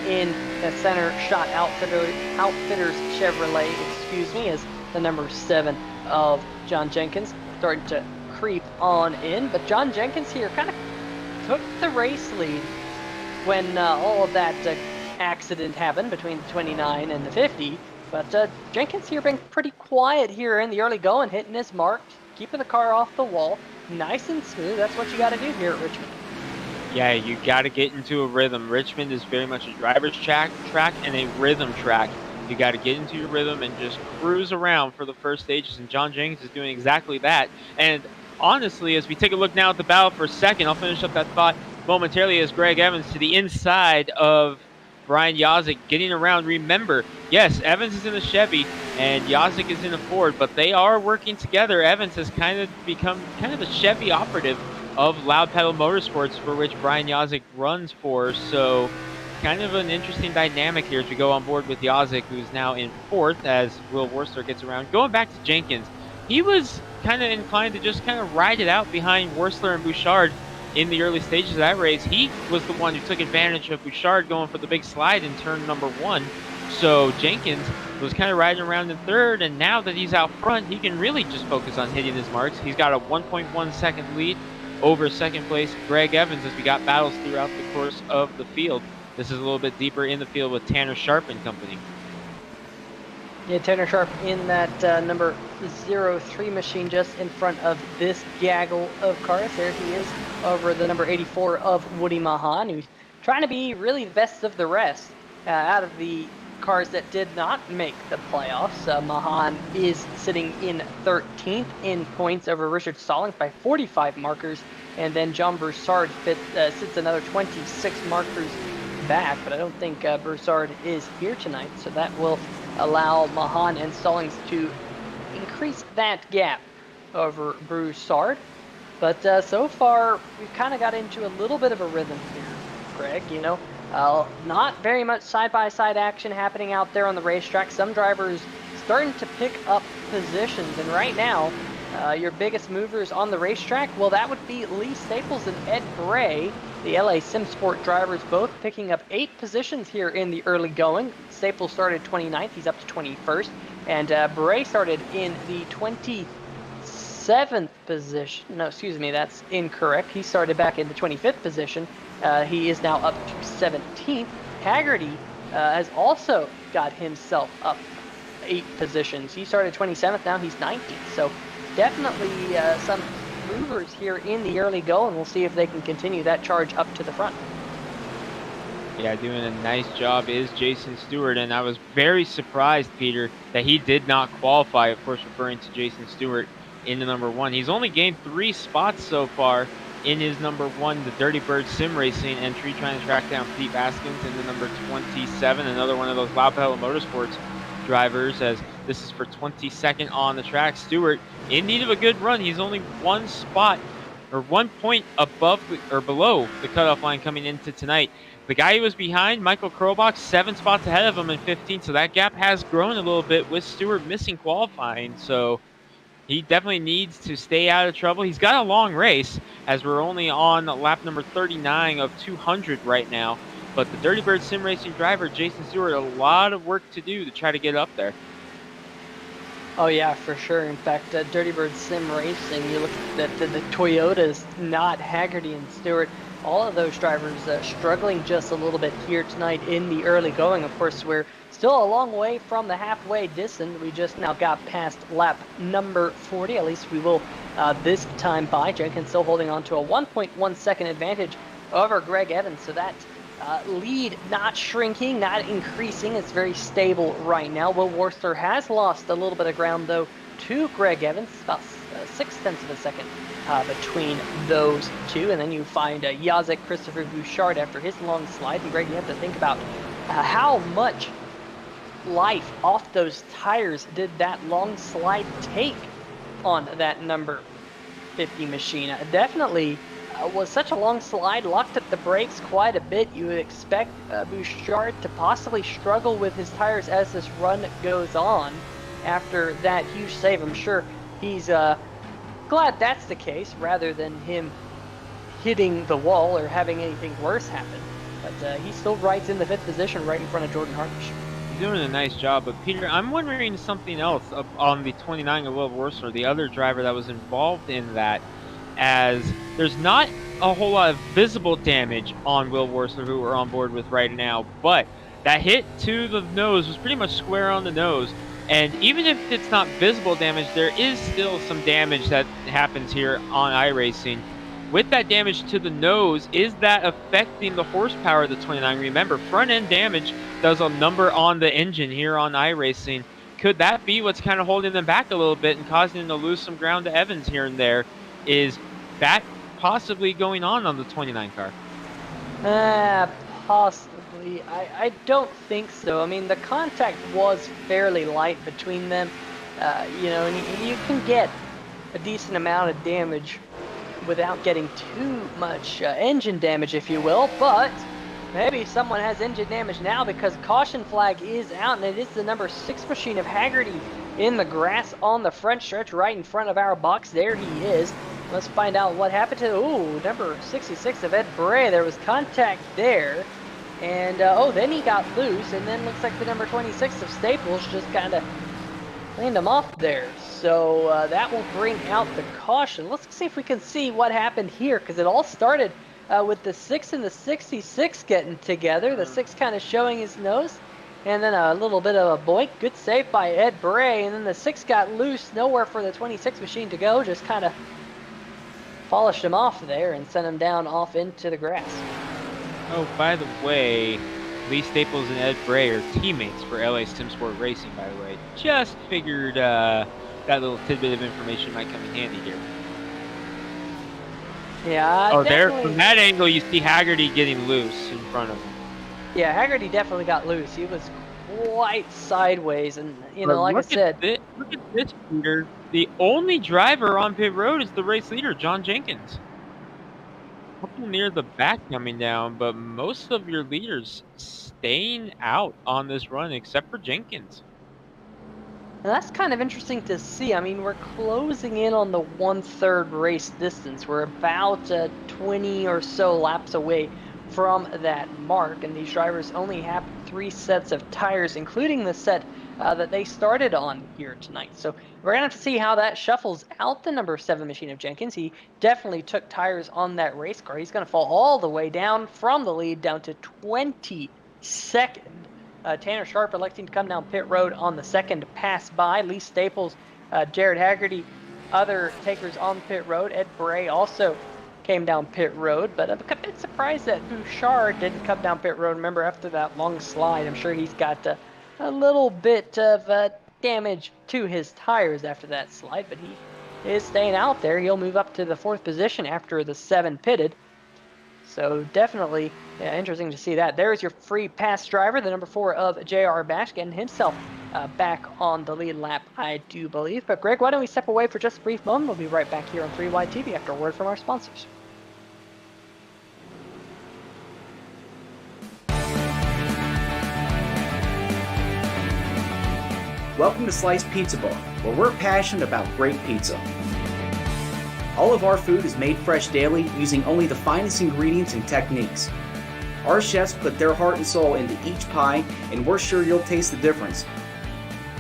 [SPEAKER 6] in the Center Shot Outfitters Chevrolet, as the number 7 of John Jenkins starting to creep on in. But John Jenkins here kind of took the race lead when all of that accident happened between the 29 and the 50. But Jenkins here been pretty quiet here in the early going, hitting his mark, keeping the car off the wall, nice and smooth. That's what you got to do here at Richmond.
[SPEAKER 4] Yeah, you got to get into a rhythm. Richmond is very much a driver's track and a rhythm track. You got to get into your rhythm and just cruise around for the first stages, and John Jenkins is doing exactly that. And honestly, as we take a look now at the battle for second, I'll finish up that thought momentarily as Greg Evans to the inside of Brian Yazik getting around. Remember, yes, Evans is in a Chevy and Yazik is in a Ford, but they are working together. Evans has kind of become kind of the Chevy operative of Loud Pedal Motorsports, for which Brian Yazik runs for. So kind of an interesting dynamic here as we go on board with Yazik, who's now in 4th as Will Worcester gets around. Going back to Jenkins, he was kind of inclined to just kind of ride it out behind Worcester and Bouchard in the early stages of that race. He was the one who took advantage of Bouchard going for the big slide in turn number 1 So Jenkins was kind of riding around in third, and now that he's out front, he can really just focus on hitting his marks. He's got a 1.1 second lead over second place Greg Evans as we got battles throughout the course of the field. This is a little bit deeper in the field with Tanner Sharp and company.
[SPEAKER 6] Yeah, Tanner Sharp in that number 03 machine just in front of this gaggle of cars. There he is over the number 84 of Woody Mahan, who's trying to be really the best of the rest out of the cars that did not make the playoffs. Mahan is sitting in 13th in points over Richard Stallings by 45 markers, and then John Broussard sits another 26 markers back, but I don't think Broussard is here tonight, so that will allow Mahan and Stallings to increase that gap over Broussard. But so far, we've kind of got into a little bit of a rhythm here, Greg. You know, not very much side-by-side action happening out there on the racetrack. Some drivers starting to pick up positions, and right now, your biggest movers on the racetrack, well, that would be Lee Staples and Ed Bray, the LA SimSport drivers, both picking up 8 positions here in the early going. Staples started 29th, he's up to 21st, and Bray started in the 27th position. No, excuse me, that's incorrect. He started back in the 25th position. He is now up to 17th. Haggerty has also got himself up 8 positions. He started 27th, now he's 19th. So definitely some movers here in the early go, and we'll see if they can continue that charge up to the front.
[SPEAKER 4] Yeah, doing a nice job is Jason Stewart, and I was very surprised, Peter, that he did not qualify, of course referring to Jason Stewart in the number 1. He's only gained 3 spots so far in his number 1, the Dirty Bird Sim Racing entry, trying to track down Pete Baskins in the number 27, another one of those Loud Pedal Motorsports drivers, as this is for 22nd on the track. Stewart in need of a good run. He's only 1 spot or 1 point above or below the cutoff line coming into tonight. The guy who was behind, Michael Krobach, 7 spots ahead of him in 15th, so that gap has grown a little bit with Stewart missing qualifying. So he definitely needs to stay out of trouble. He's got a long race, as we're only on lap number 39 of 200 right now. But the Dirty Bird Sim Racing driver, Jason Stewart, a lot of work to do to try to get up there.
[SPEAKER 6] Oh yeah, for sure. In fact, Dirty Bird Sim Racing, you look at the Toyotas, not Haggerty and Stewart, all of those drivers struggling just a little bit here tonight in the early going. Of course, we're still a long way from the halfway distance. We just now got past lap number 40. At least we will this time by. Jenkins still holding on to a 1.1 second advantage over Greg Evans. So that lead not shrinking, not increasing. It's very stable right now. Will Worcester has lost a little bit of ground, though, to Greg Evans. About 0.6 of a second between those two. And then you find Jacek Christopher Bouchard after his long slide. And Greg, you have to think about how much life off those tires did that long slide take on that number 50 machine. Definitely was such a long slide, locked at the brakes quite a bit. You would expect Bouchard to possibly struggle with his tires as this run goes on after that huge save. I'm sure he's glad that's the case, rather than him hitting the wall or having anything worse happen. But he still rides in the 5th position right in front of Jordan Harnish.
[SPEAKER 4] He's doing a nice job. But Peter, I'm wondering something else on the 29 of Will Worcester, the other driver that was involved in that, as there's not a whole lot of visible damage on Will Worcester, who we're on board with right now, but that hit to the nose was pretty much square on the nose. And even if it's not visible damage, there is still some damage that happens here on iRacing. With that damage to the nose, is that affecting the horsepower of the 29? Remember, front-end damage does a number on the engine here on iRacing. Could that be what's kind of holding them back a little bit and causing them to lose some ground to Evans here and there? Is that possibly going on the 29 car?
[SPEAKER 6] Possibly. I don't think so. I mean, the contact was fairly light between them, you know, and you can get a decent amount of damage without getting too much engine damage, if you will. But maybe someone has engine damage now, because caution flag is out, and it is the number 6 machine of Haggerty in the grass on the front stretch right in front of our box. There he is. Let's find out what happened to, number 66 of Ed Bray. There was contact there, And, then he got loose, and then looks like the number 26 of Staples just kind of cleaned him off there. So that will bring out the caution. Let's see if we can see what happened here, because it all started with the 6 and the 66 getting together. The 6 kind of showing his nose, and then a little bit of a boink. Good save by Ed Bray, and then the 6 got loose. Nowhere for the 26 machine to go. Just kind of polished him off there and sent him down off into the grass.
[SPEAKER 4] Oh, by the way, Lee Staples and Ed Bray are teammates for LA SimSport Racing, by the way. Just figured that little tidbit of information might come in handy here.
[SPEAKER 6] Yeah,
[SPEAKER 4] oh,
[SPEAKER 6] definitely.
[SPEAKER 4] there, from that angle, you see Haggerty getting loose in front of him.
[SPEAKER 6] Yeah, Haggerty definitely got loose. He was quite sideways, and, like I said.
[SPEAKER 4] Look at this, Peter. The only driver on pit road is the race leader, John Jenkins. Couple near the back coming down, but most of your leaders staying out on this run except for Jenkins.
[SPEAKER 6] Now that's kind of interesting to see. I mean, we're closing in on the 1/3 race distance. We're about 20 or so laps away from that mark, and these drivers only have 3 sets of tires, including the set that they started on here tonight. So we're gonna have to see how that shuffles out the number 7 machine of Jenkins. He definitely took tires on that race car. He's gonna fall all the way down from the lead down to 22nd. Tanner Sharp electing to come down pit road on the second pass by. Lee Staples, Jared Haggerty, other takers on pit road. Ed Bray also came down pit road, but I'm a bit surprised that Bouchard didn't come down pit road. Remember, after that long slide, I'm sure he's got a little bit of damage to his tires after that slide, but he is staying out there. He'll move up to the 4th position after the 7 pitted. So definitely interesting to see that. There's your free pass driver, the number 4 of J.R. Bash, getting himself back on the lead lap, I do believe. But Greg, why don't we step away for just a brief moment? We'll be right back here on 3Wide TV after a word from our sponsors.
[SPEAKER 3] Welcome to Slyce Pizza Bar, where we're passionate about great pizza. All of our food is made fresh daily using only the finest ingredients and techniques. Our chefs put their heart and soul into each pie, and we're sure you'll taste the difference.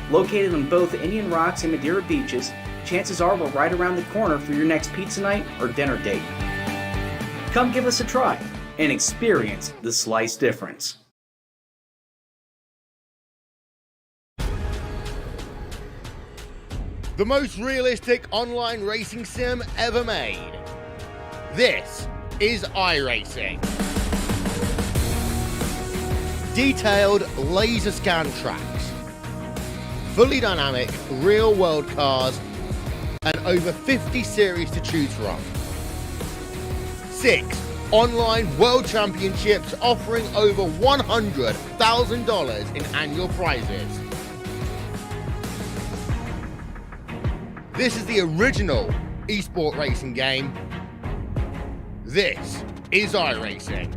[SPEAKER 3] Located on both Indian Rocks and Madeira beaches, chances are we're right around the corner for your next pizza night or dinner date. Come give us a try and experience the Slyce difference.
[SPEAKER 2] The most realistic online racing sim ever made. This is iRacing. Detailed laser scan tracks, fully dynamic real world cars, and over 50 series to choose from. 6 online world championships offering over $100,000 in annual prizes. This is the original esport racing game. This is iRacing.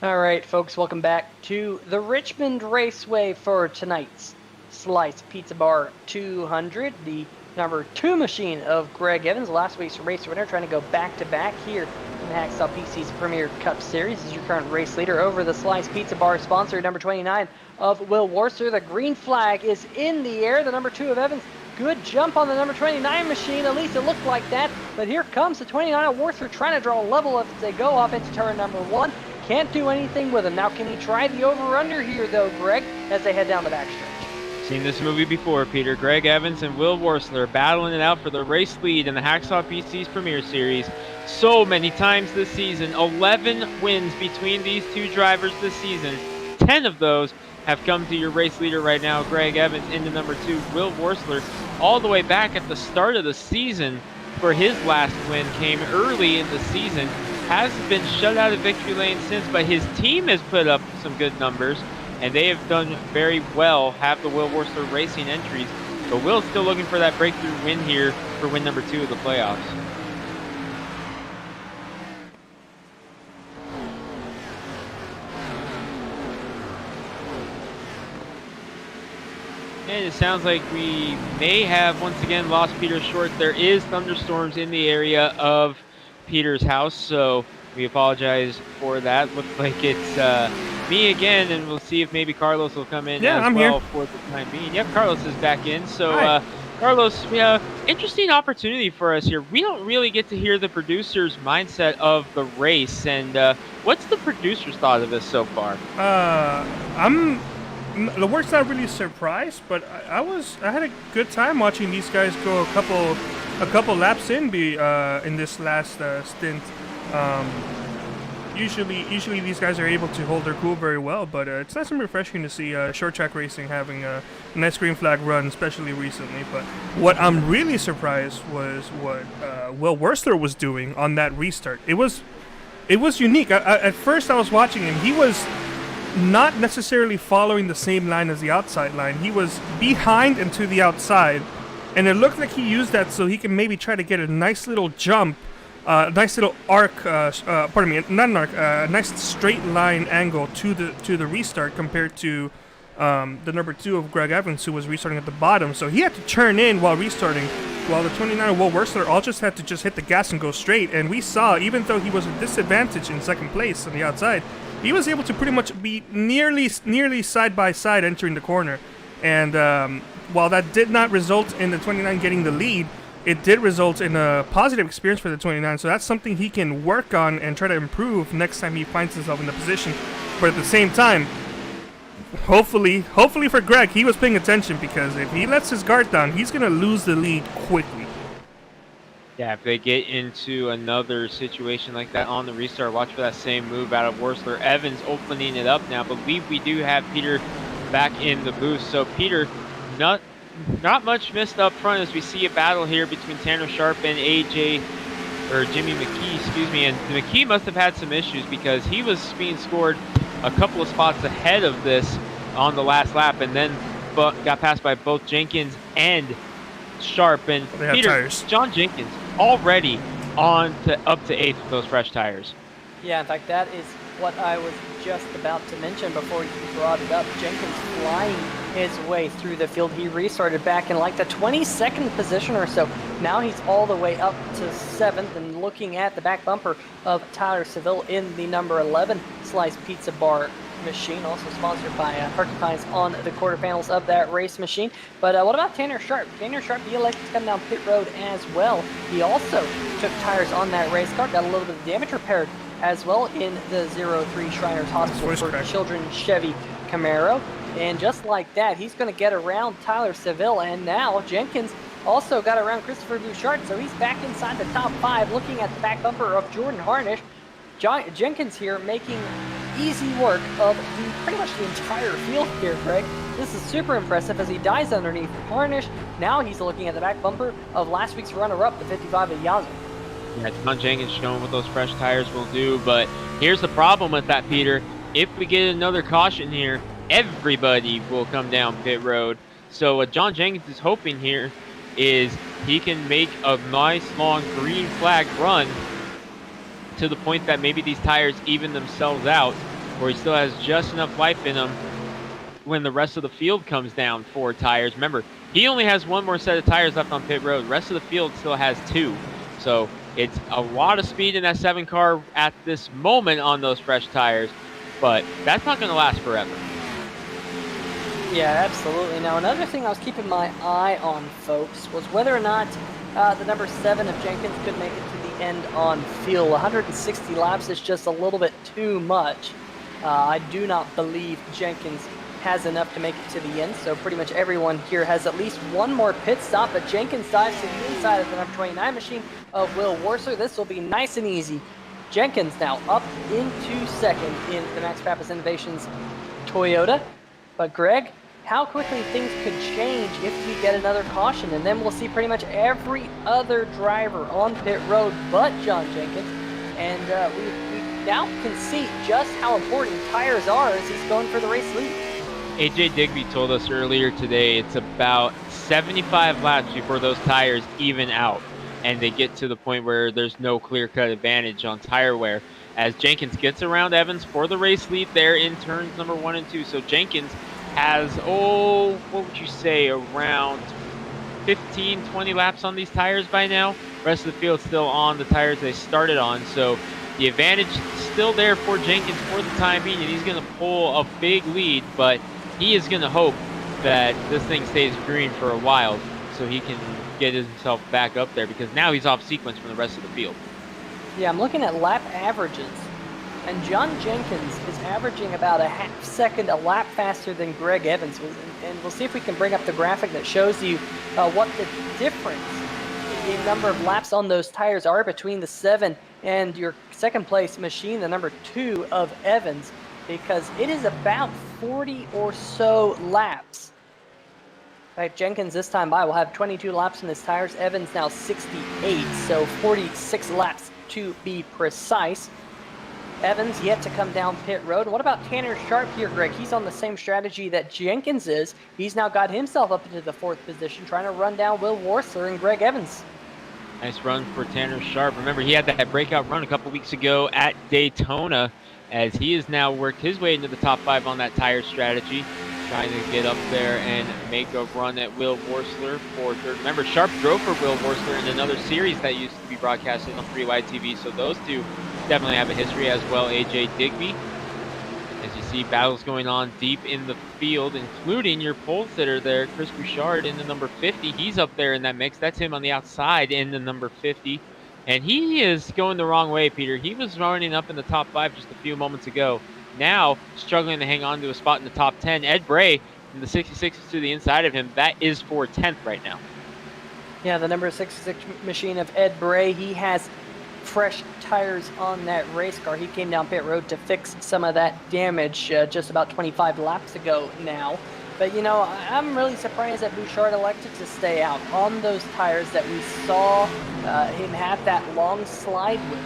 [SPEAKER 6] All right, folks, welcome back to the Richmond Raceway for tonight's Slyce Pizza Bar 200. The number 2 machine of Greg Evans, last week's race winner, trying to go back-to-back here in the Hacksaw PC's Premier Cup Series. This is your current race leader over the Slyce Pizza Bar sponsor, number 29 of Will Worcester. The green flag is in the air. The number 2 of Evans, good jump on the number 29 machine. At least it looked like that. But here comes the 29 of Worcester trying to draw a level as they go off into turn number 1. Can't do anything with him. Now, can he try the over-under here, though, Greg, as they head down the backstretch?
[SPEAKER 4] Seen this movie before, Peter. Greg Evans and Will Worcester battling it out for the race lead in the Hacksaw PC's Premier Series so many times this season. 11 wins between these two drivers this season. 10 of those have come to your race leader right now, Greg Evans, into number 2, Will Worcester, all the way back at the start of the season for his last win came early in the season. Has been shut out of victory lane since, but his team has put up some good numbers, and they have done very well, have the Will Worcester Racing entries. But Will's still looking for that breakthrough win here for win number 2 of the playoffs. And it sounds like we may have once again lost Peter short. There is thunderstorms in the area of Peter's house, so we apologize for that. Looks like it's me again, and we'll see if maybe Carlos will come in
[SPEAKER 5] I'm
[SPEAKER 4] well
[SPEAKER 5] here.
[SPEAKER 4] for the time being. Yep, Carlos is back in. So,
[SPEAKER 5] Hi.
[SPEAKER 4] Carlos, we have interesting opportunity for us here. We don't really get to hear the producer's mindset of the race, and what's the producer's thought of this so far?
[SPEAKER 5] The work's not really surprised, but I had a good time watching these guys go a couple laps in this last stint. Usually these guys are able to hold their cool very well, but it's nice and refreshing to see short track racing having a nice green flag run, especially recently. But what I'm really surprised was what Will Wursler was doing on that restart. It was unique. At first I was watching him. He was not necessarily following the same line as the outside line. He was behind and to the outside, and it looked like he used that so he can maybe try to get a nice little jump, nice little arc. Pardon me, not an arc. A nice straight line angle to the restart compared to the number 2 of Greg Evans, who was restarting at the bottom. So he had to turn in while restarting, while the 29 Will Wursler all just had to just hit the gas and go straight. And we saw, even though he was a disadvantage in second place on the outside, he was able to pretty much be nearly side by side entering the corner. And while that did not result in the 29 getting the lead, it did result in a positive experience for the 29. So that's something he can work on and try to improve next time he finds himself in the position. But at the same time, hopefully for Greg, he was paying attention, because if he lets his guard down, he's going to lose the lead quickly.
[SPEAKER 4] Yeah, if they get into another situation like that on the restart, watch for that same move out of Wursler. Evans opening it up now. I believe we do have Peter back in the boost. So Peter, not much missed up front as we see a battle here between Tanner Sharp and Jimmy McKee, excuse me. And McKee must have had some issues, because he was being scored a couple of spots ahead of this on the last lap, and then got passed by both Jenkins and Sharp. And Peter, John Jenkins already up to 8th with those fresh tires.
[SPEAKER 6] Yeah, in fact, that is what I was just about to mention before you brought it up. Jenkins flying his way through the field. He restarted back in like the 22nd position or so. Now he's all the way up to 7th, and looking at the back bumper of Tyler Seville in the number 11 Slyce Pizza Bar machine, also sponsored by Porcupines on the quarter panels of that race machine. But what about Tanner Sharp? Tanner Sharp, he elected to come down pit road as well. He also took tires on that race car, got a little bit of damage repaired as well in the 03 Shriners Hospital for Children's Chevy Camaro. And just like that, he's going to get around Tyler Seville, and now Jenkins also got around Christopher Bouchard, so he's back inside the top 5, looking at the back bumper of Jordan Harnish. Jenkins here making easy work of pretty much the entire field here, Greg. This is super impressive as he dies underneath Harnish. Now he's looking at the back bumper of last week's runner-up, the 55 of Yazoo.
[SPEAKER 4] Yeah, John Jenkins showing what those fresh tires will do, but here's the problem with that, Peter. If we get another caution here, everybody will come down pit road. So what John Jenkins is hoping here is he can make a nice long green flag run to the point that maybe these tires even themselves out, where he still has just enough life in them when the rest of the field comes down 4 tires. Remember, he only has 1 more set of tires left on pit road. The rest of the field still has 2. So it's a lot of speed in that 7 car at this moment on those fresh tires, but that's not going to last forever.
[SPEAKER 6] Yeah, absolutely. Now, another thing I was keeping my eye on, folks, was whether or not the number 7 of Jenkins could make it to the end on field. 160 laps is just a little bit too much. I do not believe Jenkins has enough to make it to the end, so pretty much everyone here has at least 1 more pit stop, but Jenkins dives to the inside of the number 29 machine of Will Wursler. This will be nice and easy. Jenkins now up into 2nd in the Max Pappas Innovations Toyota. But Greg, how quickly things could change if we get another caution, and then we'll see pretty much every other driver on pit road but John Jenkins, and we now can see just how important tires are as he's going for the race lead.
[SPEAKER 4] AJ Digby told us earlier today it's about 75 laps before those tires even out, and they get to the point where there's no clear-cut advantage on tire wear, as Jenkins gets around Evans for the race lead there in turns number 1 and 2. So Jenkins has, what would you say, around 15, 20 laps on these tires by now. Rest of the field still on the tires they started on, so the advantage is still there for Jenkins for the time being, and he's going to pull a big lead, but he is going to hope that this thing stays green for a while so he can get himself back up there, because now he's off sequence from the rest of the field.
[SPEAKER 6] Yeah, I'm looking at lap averages, and John Jenkins is averaging about a half second a lap faster than Greg Evans. And we'll see if we can bring up the graphic that shows you what the difference in the number of laps on those tires are between the 7 and your second place machine, the number 2 of Evans, because it is about 40 or so laps. In fact, Jenkins this time by will have 22 laps on his tires. Evans now 68, so 46 laps to be precise. Evans yet to come down pit road. What about Tanner Sharp here, Greg? He's on the same strategy that Jenkins is. He's now got himself up into the 4th position, trying to run down Will Worsler and Greg Evans.
[SPEAKER 4] Nice run for Tanner Sharp. Remember, he had that breakout run a couple weeks ago at Daytona, as he has now worked his way into the top 5 on that tire strategy, trying to get up there and make a run at Will Worsler for 3rd. Remember, Sharp drove for Will Worsler in another series that used to be broadcasted on 3Wide TV, so those two definitely have a history as well. AJ Digby, as you see battles going on deep in the field, including your pole sitter there, Chris Bouchard in the number 50. He's up there in that mix. That's him on the outside in the number 50. And he is going the wrong way, Peter. He was running up in the top 5 just a few moments ago. Now struggling to hang on to a spot in the top 10. Ed Bray in the 66 is to the inside of him. That is for 10th right now.
[SPEAKER 6] Yeah, the number 66 machine of Ed Bray. He has fresh tires on that race car. He came down pit road to fix some of that damage just about 25 laps ago now. But, you know, I'm really surprised that Bouchard elected to stay out on those tires that we saw him have that long slide with.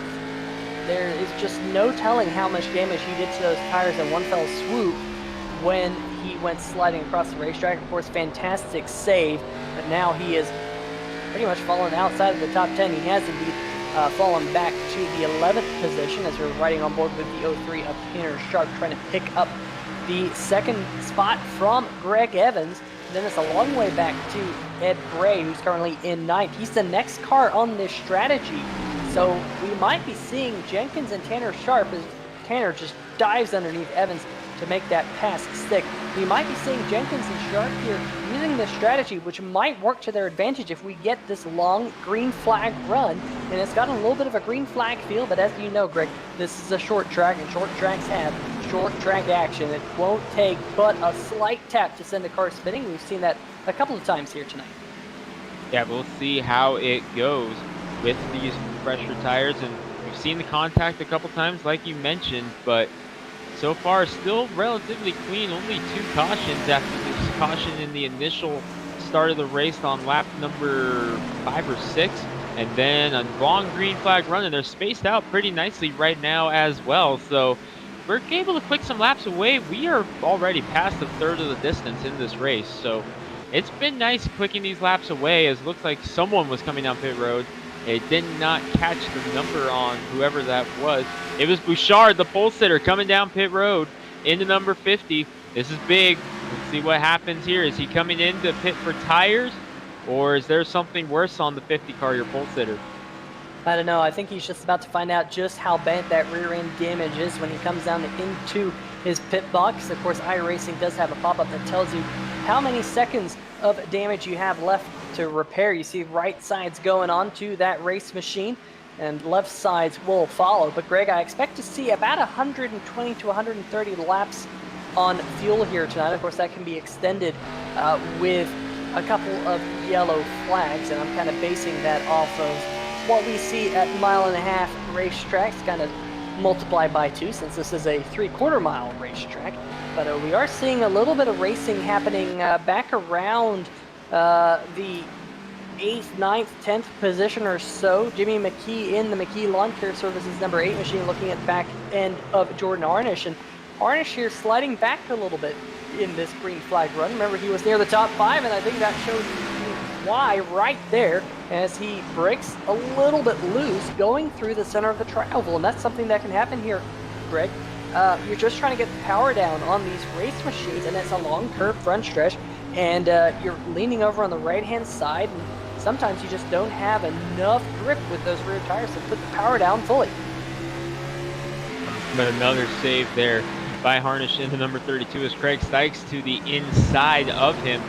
[SPEAKER 6] There is just no telling how much damage he did to those tires in one fell swoop when he went sliding across the racetrack. Of course, fantastic save, but now he is pretty much fallen outside of the top 10. He has indeed fallen back to the 11th position as we're riding on board with the 03 of Tanner Sharp, trying to pick up the 2nd spot from Greg Evans. Then it's a long way back to Ed Bray, who's currently in 9th. He's the next car on this strategy. So we might be seeing Jenkins and Tanner Sharp as Tanner just dives underneath Evans to make that pass stick. We might be seeing Jenkins and Sharp here using this strategy, which might work to their advantage if we get this long green flag run. And it's got a little bit of a green flag feel, but as you know, Greg, this is a short track, and short tracks have short track action. It won't take but a slight tap to send a car spinning. We've seen that a couple of times here tonight.
[SPEAKER 4] Yeah, we'll see how it goes with these fresher tires, and we've seen the contact a couple times like you mentioned, but so far still relatively clean. Only 2 cautions after this caution in the initial start of the race on lap number 5 or 6, and then a long green flag run, and they're spaced out pretty nicely right now as well. So we're able to click some laps away. We are already past a third of the distance in this race, so it's been nice clicking these laps away, as it looks like someone was coming down pit road. It did not catch the number on whoever that was. It was Bouchard, the pole sitter, coming down pit road into number 50. This is big. Let's see what happens here. Is he coming in to pit for tires, or is there something worse on the 50 car, your pole sitter?
[SPEAKER 6] I don't know. I think he's just about to find out just how bad that rear end damage is when he comes down into his pit box. Of course, iRacing does have a pop-up that tells you how many seconds of damage you have left to repair. You see right sides going on to that race machine, and left sides will follow. But Greg, I expect to see about 120 to 130 laps on fuel here tonight. Of course, that can be extended with a couple of yellow flags, and I'm kind of basing that off of what we see at 1.5 racetracks, kind of multiplied by 2 since this is a 3/4 mile racetrack. But we are seeing a little bit of racing happening back around the 8th, 9th, 10th position or so. Jimmy McKee in the McKee Lawn Care Services number 8 machine, looking at the back end of Jordan Harnish. And Harnish here sliding back a little bit in this green flag run. Remember, he was near the top 5, and I think that shows why right there, as he breaks a little bit loose going through the center of the tri-oval. And that's something that can happen here, Greg. you're just trying to get the power down on these race machines, and it's a long curved front stretch, and you're leaning over on the right-hand side, and sometimes you just don't have enough grip with those rear tires to put the power down fully.
[SPEAKER 4] But another save there by Harnish into number 32 as Craig Sykes to the inside of him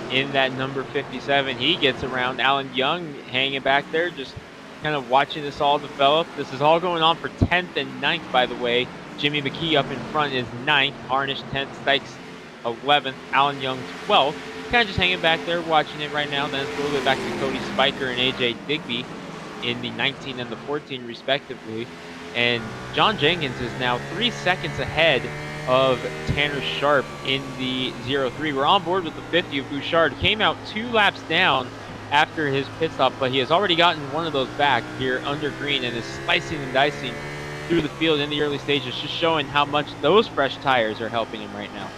[SPEAKER 4] in that number 57. He gets around. Alan Young hanging back there, just kind of watching this all develop. This is all going on for 10th and 9th, by the way. Jimmy McKee up in front is 9th. Harnish 10th. Sykes 11th. Alan Young 12th. Kind of just hanging back there, watching it right now. Then it's a little bit back to Cody Spiker and AJ Digby in the 19 and the 14, respectively. And John Jenkins is now 3 seconds ahead of Tanner Sharp in the 03. We're on board with the 50 of Bouchard. Came out 2 laps down after his pit stop, but he has already gotten one of those back here under green and is slicing and dicing through the field in the early stages, just showing how much those fresh tires are helping him right now.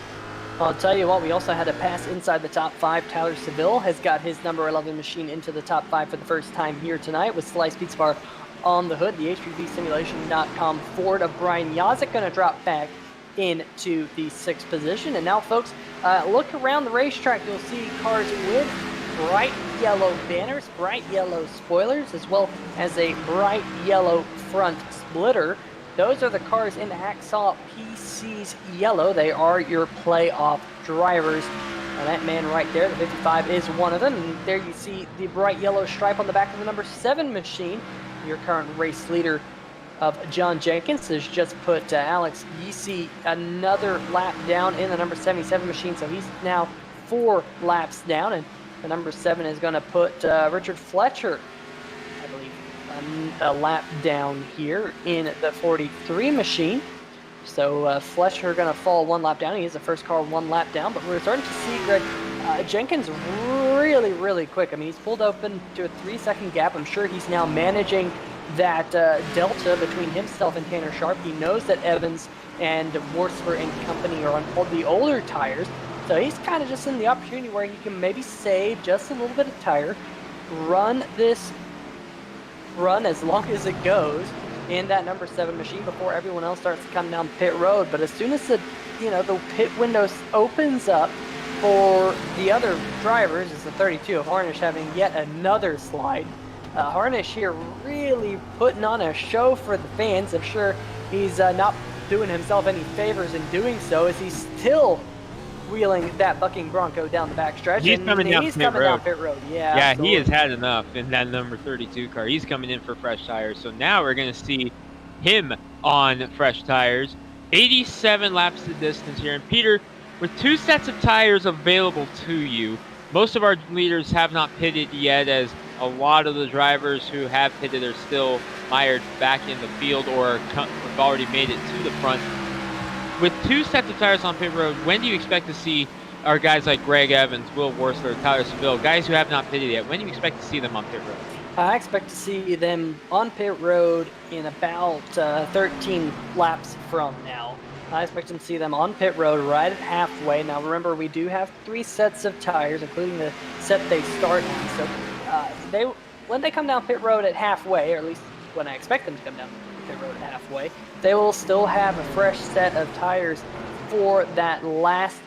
[SPEAKER 6] I'll tell you what, we also had a pass inside the top 5. Tyler Seville has got his number 11 machine into the top 5 for the first time here tonight with Slyce Pizza Bar on the hood. The HPVsimulation.com Ford of Brian Yazik going to drop back into the 6th position. And now, folks, look around the racetrack. You'll see cars with bright yellow banners, bright yellow spoilers, as well as a bright yellow front splitter. Those are the cars in Hacksaw PC's yellow. They are your playoff drivers. And that man right there, the 55, is one of them. And there you see the bright yellow stripe on the back of the number 7 machine. Your current race leader of John Jenkins has just put Alex Yeasey another lap down in the number 77 machine. So he's now 4 laps down. And the number 7 is going to put Richard Fletcher, I believe, a lap down here in the 43 machine. So Fletcher going to fall 1 lap down. He is the first car 1 lap down, but we're starting to see Greg Jenkins really quick. I mean, he's pulled open to a 3-second gap. I'm sure he's now managing that delta between himself and Tanner Sharp. He knows that Evans and Wurzler and company are on the older tires, so he's kind of just in the opportunity where he can maybe save just a little bit of tire, run this run as long as it goes in that number 7 machine before everyone else starts to come down pit road. But as soon as the pit window opens up for the other drivers, is the 32 of Harnish having yet another slide. Harnish here really putting on a show for the fans. I'm sure he's not doing himself any favors in doing so, as he's still wheeling that bucking Bronco down the backstretch.
[SPEAKER 4] He's coming down pit road.
[SPEAKER 6] Yeah,
[SPEAKER 4] yeah,
[SPEAKER 6] absolutely.
[SPEAKER 4] He has had enough in that number 32 car. He's coming in for fresh tires. So now we're going to see him on fresh tires. 87 laps the distance here. And Peter, with 2 sets of tires available to you, most of our leaders have not pitted yet, as a lot of the drivers who have pitted are still mired back in the field or have already made it to the front. With 2 sets of tires on pit road, when do you expect to see our guys like Greg Evans, Will Wurzler, Tyler Seville, guys who have not pitted yet? When do you expect to see them on pit road?
[SPEAKER 6] I expect to see them on pit road in about 13 laps from now. I expect to see them on pit road right at halfway. Now remember, we do have 3 sets of tires, including the set they start on. So when they come down pit road at halfway, or at least when I expect them to come down pit road halfway, they will still have a fresh set of tires for that last,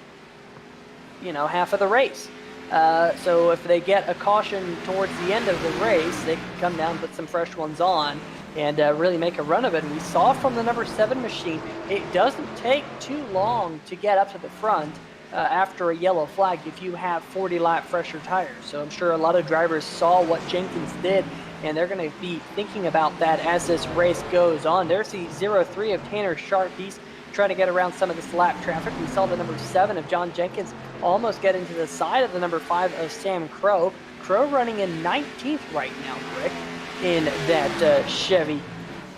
[SPEAKER 6] half of the race. So if they get a caution towards the end of the race, they can come down, put some fresh ones on, and really make a run of it. And we saw from the number 7 machine, it doesn't take too long to get up to the front after a yellow flag if you have 40-lap fresher tires. So I'm sure a lot of drivers saw what Jenkins did, and they're going to be thinking about that as this race goes on. There's the 03 of Tanner Sharp. He's trying to get around some of this lap traffic. We saw the number 7 of John Jenkins almost get into the side of the number 5 of Sam Crow. Crow running in 19th right now, Rick, in that Chevy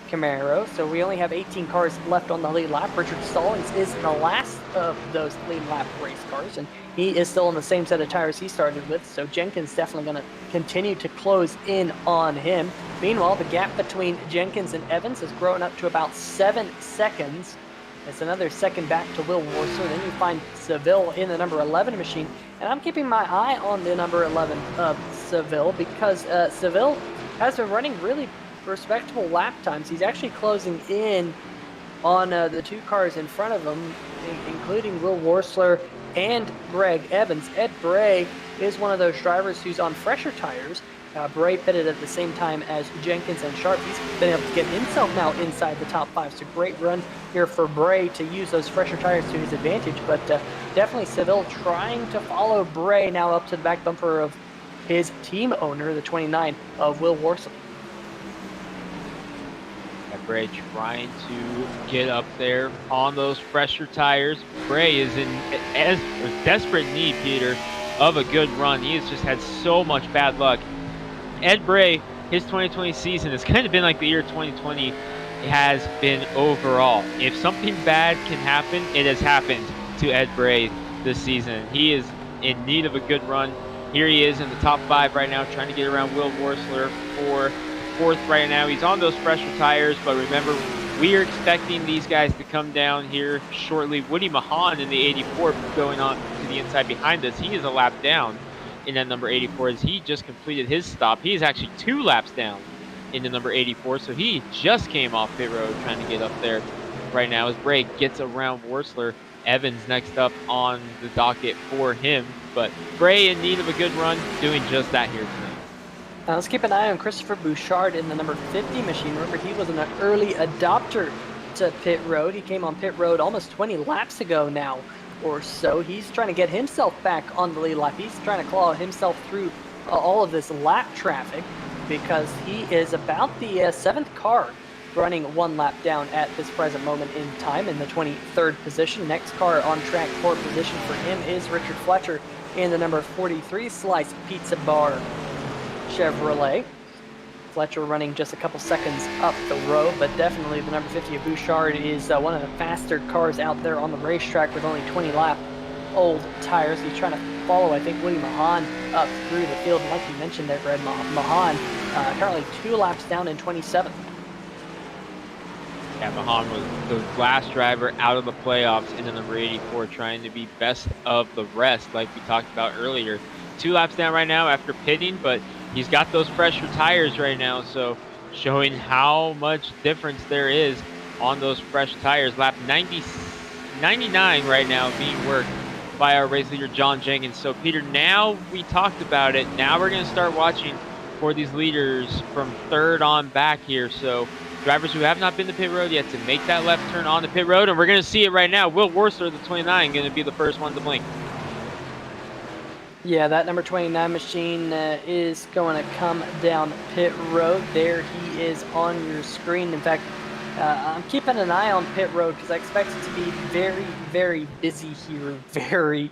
[SPEAKER 6] Camaro. So we only have 18 cars left on the lead lap. Richard Stallings is the last of those lead lap race cars, and he is still in the same set of tires he started with. So Jenkins definitely going to continue to close in on him. Meanwhile, the gap between Jenkins and Evans has grown up to about 7 seconds. It's another second back to Will Wurzler. Then you find Seville in the number 11 machine. And I'm keeping my eye on the number 11 of Seville, because Seville has been running really respectable lap times. He's actually closing in on the 2 cars in front of him, including Will Worsler and Greg Evans. Ed Bray is one of those drivers who's on fresher tires. Bray pitted at the same time as Jenkins and Sharp. He's been able to get himself now inside the top 5. So great run here for Bray to use those fresher tires to his advantage. But definitely Seville trying to follow Bray now up to the back bumper of his team owner, the 29 of Will Worsler.
[SPEAKER 4] Bray trying to get up there on those fresher tires. Bray is in desperate need, Peter, of a good run. He has just had so much bad luck. Ed Bray, his 2020 season has kind of been like the year 2020 has been overall. If something bad can happen, it has happened to Ed Bray this season. He is in need of a good run. Here he is in the top 5 right now, trying to get around Will Worsler for 4th right now. He's on those fresher tires, but remember, we are expecting these guys to come down here shortly. Woody Mahan in the 84 going on to the inside behind us. He is a lap down in that number 84 as he just completed his stop. He is actually 2 laps down in the number 84, so he just came off pit road trying to get up there right now as Bray gets around Worsler. Evans next up on the docket for him, but Bray in need of a good run, doing just that here tonight.
[SPEAKER 6] Let's keep an eye on Christopher Bouchard in the number 50 machine. Remember, he was an early adopter to pit road. He came on pit road almost 20 laps ago now or so. He's trying to get himself back on the lead lap. He's trying to claw himself through all of this lap traffic because he is about the 7th car running 1 lap down at this present moment in time in the 23rd position. Next car on track for position for him is Richard Fletcher in the number 43 Slyce Pizza Bar Chevrolet. Fletcher running just a couple seconds up the road, but definitely the number 50 of Bouchard is one of the faster cars out there on the racetrack with only 20 lap old tires. He's trying to follow, I think, William Mahan up through the field. Like you mentioned there, Fred, Mahan currently 2 laps down in 27th.
[SPEAKER 4] Yeah, Mahan was the last driver out of the playoffs in the number 84, trying to be best of the rest, like we talked about earlier. 2 laps down right now after pitting, but he's got those fresher tires right now, so showing how much difference there is on those fresh tires. Lap 99 right now being worked by our race leader, John Jenkins. So, Peter, now we talked about it. Now we're going to start watching for these leaders from 3rd on back here. So, drivers who have not been to pit road yet to make that left turn on the pit road, and we're going to see it right now. Will Worsler, the 29, going to be the first one to blink.
[SPEAKER 6] Yeah, that number 29 machine is going to come down pit road. There he is on your screen. In fact, I'm keeping an eye on pit road because I expect it to be very, very busy here very,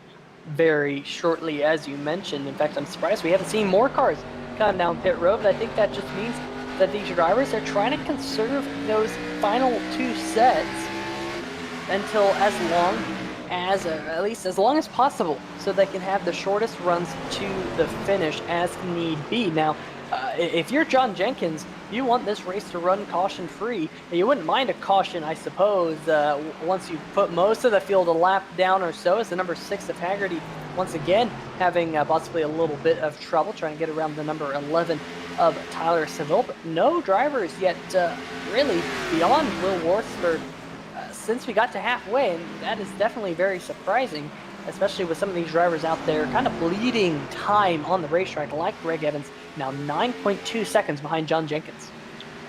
[SPEAKER 6] very shortly, as you mentioned. In fact, I'm surprised we haven't seen more cars come down pit road, but I think that just means that these drivers are trying to conserve those final 2 sets until as long as, at least as long as possible, so they can have the shortest runs to the finish as need be. Now, if you're John Jenkins, you want this race to run caution-free. You wouldn't mind a caution, I suppose, once you put most of the field a lap down or so, as the number 6 of Haggerty once again having possibly a little bit of trouble trying to get around the number 11 of Tyler Seville. But no drivers yet really beyond Will Worsler since we got to halfway, and that is definitely very surprising, especially with some of these drivers out there kind of bleeding time on the racetrack, like Greg Evans, now 9.2 seconds behind John Jenkins.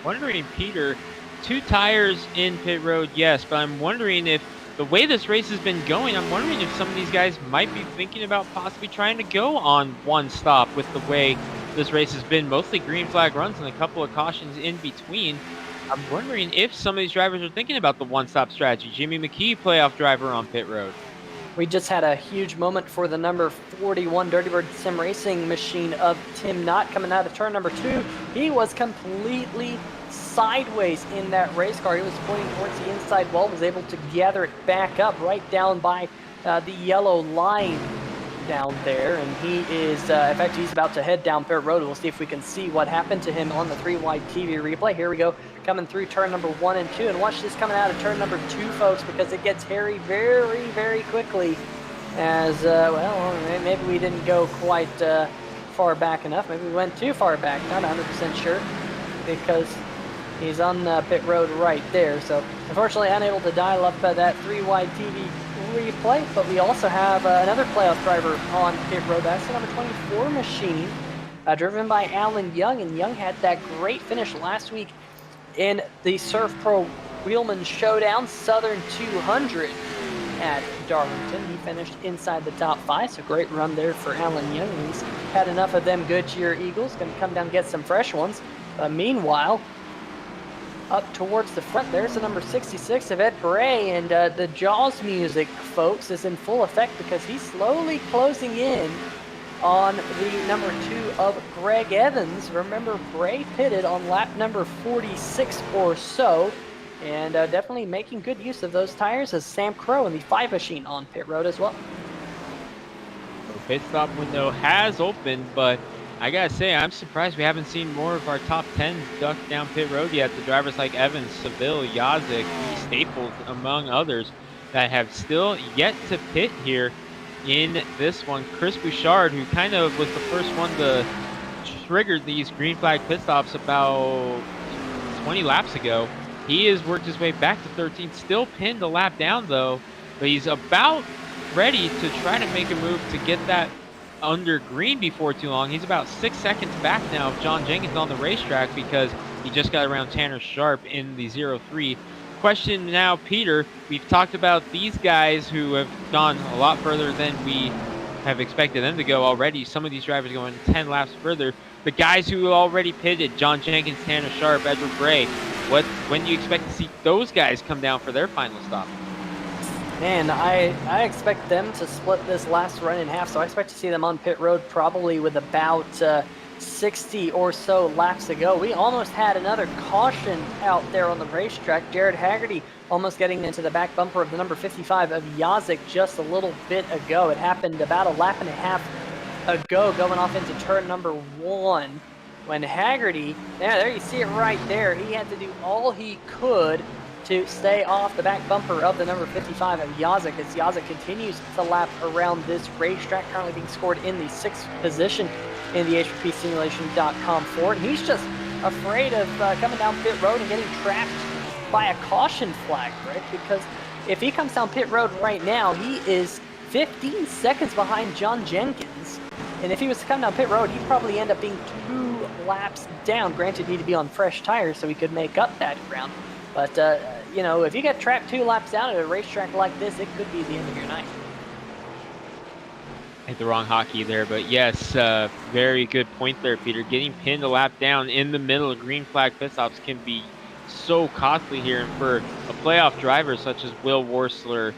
[SPEAKER 4] Wondering, Peter, 2 tires in pit road, yes, but I'm wondering if the way this race has been going, I'm wondering if some of these guys might be thinking about possibly trying to go on 1 stop with the way this race has been, mostly green flag runs and a couple of cautions in between. I'm wondering if some of these drivers are thinking about the 1-stop strategy. Jimmy McKee, playoff driver on pit road.
[SPEAKER 6] We just had a huge moment for the number 41 Dirty Bird Sim Racing machine of Tim Knott coming out of turn number 2. He was completely sideways in that race car. He was pointing towards the inside wall, was able to gather it back up right down by the yellow line down there, and he is, in fact, he's about to head down pit road. We'll see if we can see what happened to him on the 3-wide TV replay. Here we go, coming through turn number 1 and 2, and watch this coming out of turn number 2, folks, because it gets hairy very, very quickly as, well, maybe we didn't go quite far back enough. Maybe we went too far back, not 100% sure, because He's on pit road right there. So unfortunately unable to dial up that 3-wide TV replay, but we also have another playoff driver on pit road. That's the number 24 machine, driven by Alan Young, and Young had that great finish last week in the Surf Pro Wheelman Showdown Southern 200 at Darlington. He finished inside the top 5, so great run there for Alan Young. He's had enough of them Goodyear Eagles, going to come down and get some fresh ones. Meanwhile, up towards the front, there's the number 66 of Ed Bray, and the Jaws music, folks, is in full effect because he's slowly closing in on the number 2 of Greg Evans. Remember, Bray pitted on lap number 46 or so, and definitely making good use of those tires as Sam Crow in the 5 machine on pit road as well.
[SPEAKER 4] The pit stop window has opened, but I gotta say, I'm surprised we haven't seen more of our top 10 duck down pit road yet. The drivers like Evans, Seville, Yazik, Staples, among others, that have still yet to pit here in this one. Chris Bouchard, who kind of was the first one to trigger these green flag pit stops about 20 laps ago. He has worked his way back to 13th, still pinned a lap down though, but he's about ready to try to make a move to get that under green before too long. He's about 6 seconds back now of John Jenkins on the racetrack because he just got around Tanner Sharp in the 0-3. Question now, Peter, we've talked about these guys who have gone a lot further than we have expected them to go already. Some of these drivers going 10 laps further. The guys who already pitted, John Jenkins, Tanner Sharp, Edward Bray, when do you expect to see those guys come down for their final stop?
[SPEAKER 6] Man, I expect them to split this last run in half, so I expect to see them on pit road probably with about 60 or so laps to go. We almost had another caution out there on the racetrack. Jared Haggerty almost getting into the back bumper of the number 55 of Yazik just a little bit ago. It happened about a lap and a half ago, going off into turn number 1. When Haggerty, there you see it right there, he had to do all he could to stay off the back bumper of the number 55 of Yazik as Yazik continues to lap around this racetrack, currently being scored in the 6th position in the HPPsimulation.com for it. He's just afraid of coming down pit road and getting trapped by a caution flag, Rick, because if he comes down pit road right now, he is 15 seconds behind John Jenkins. And if he was to come down pit road, he'd probably end up being 2 laps down. Granted, he'd be on fresh tires, so he could make up that ground. But, you know, if you get trapped 2 laps down at a racetrack like this, it could be the end of your night.
[SPEAKER 4] Hit the wrong hockey there, but yes, very good point there, Peter. Getting pinned a lap down in the middle of green flag pit stops can be so costly here. And for a playoff driver such as Will Worsler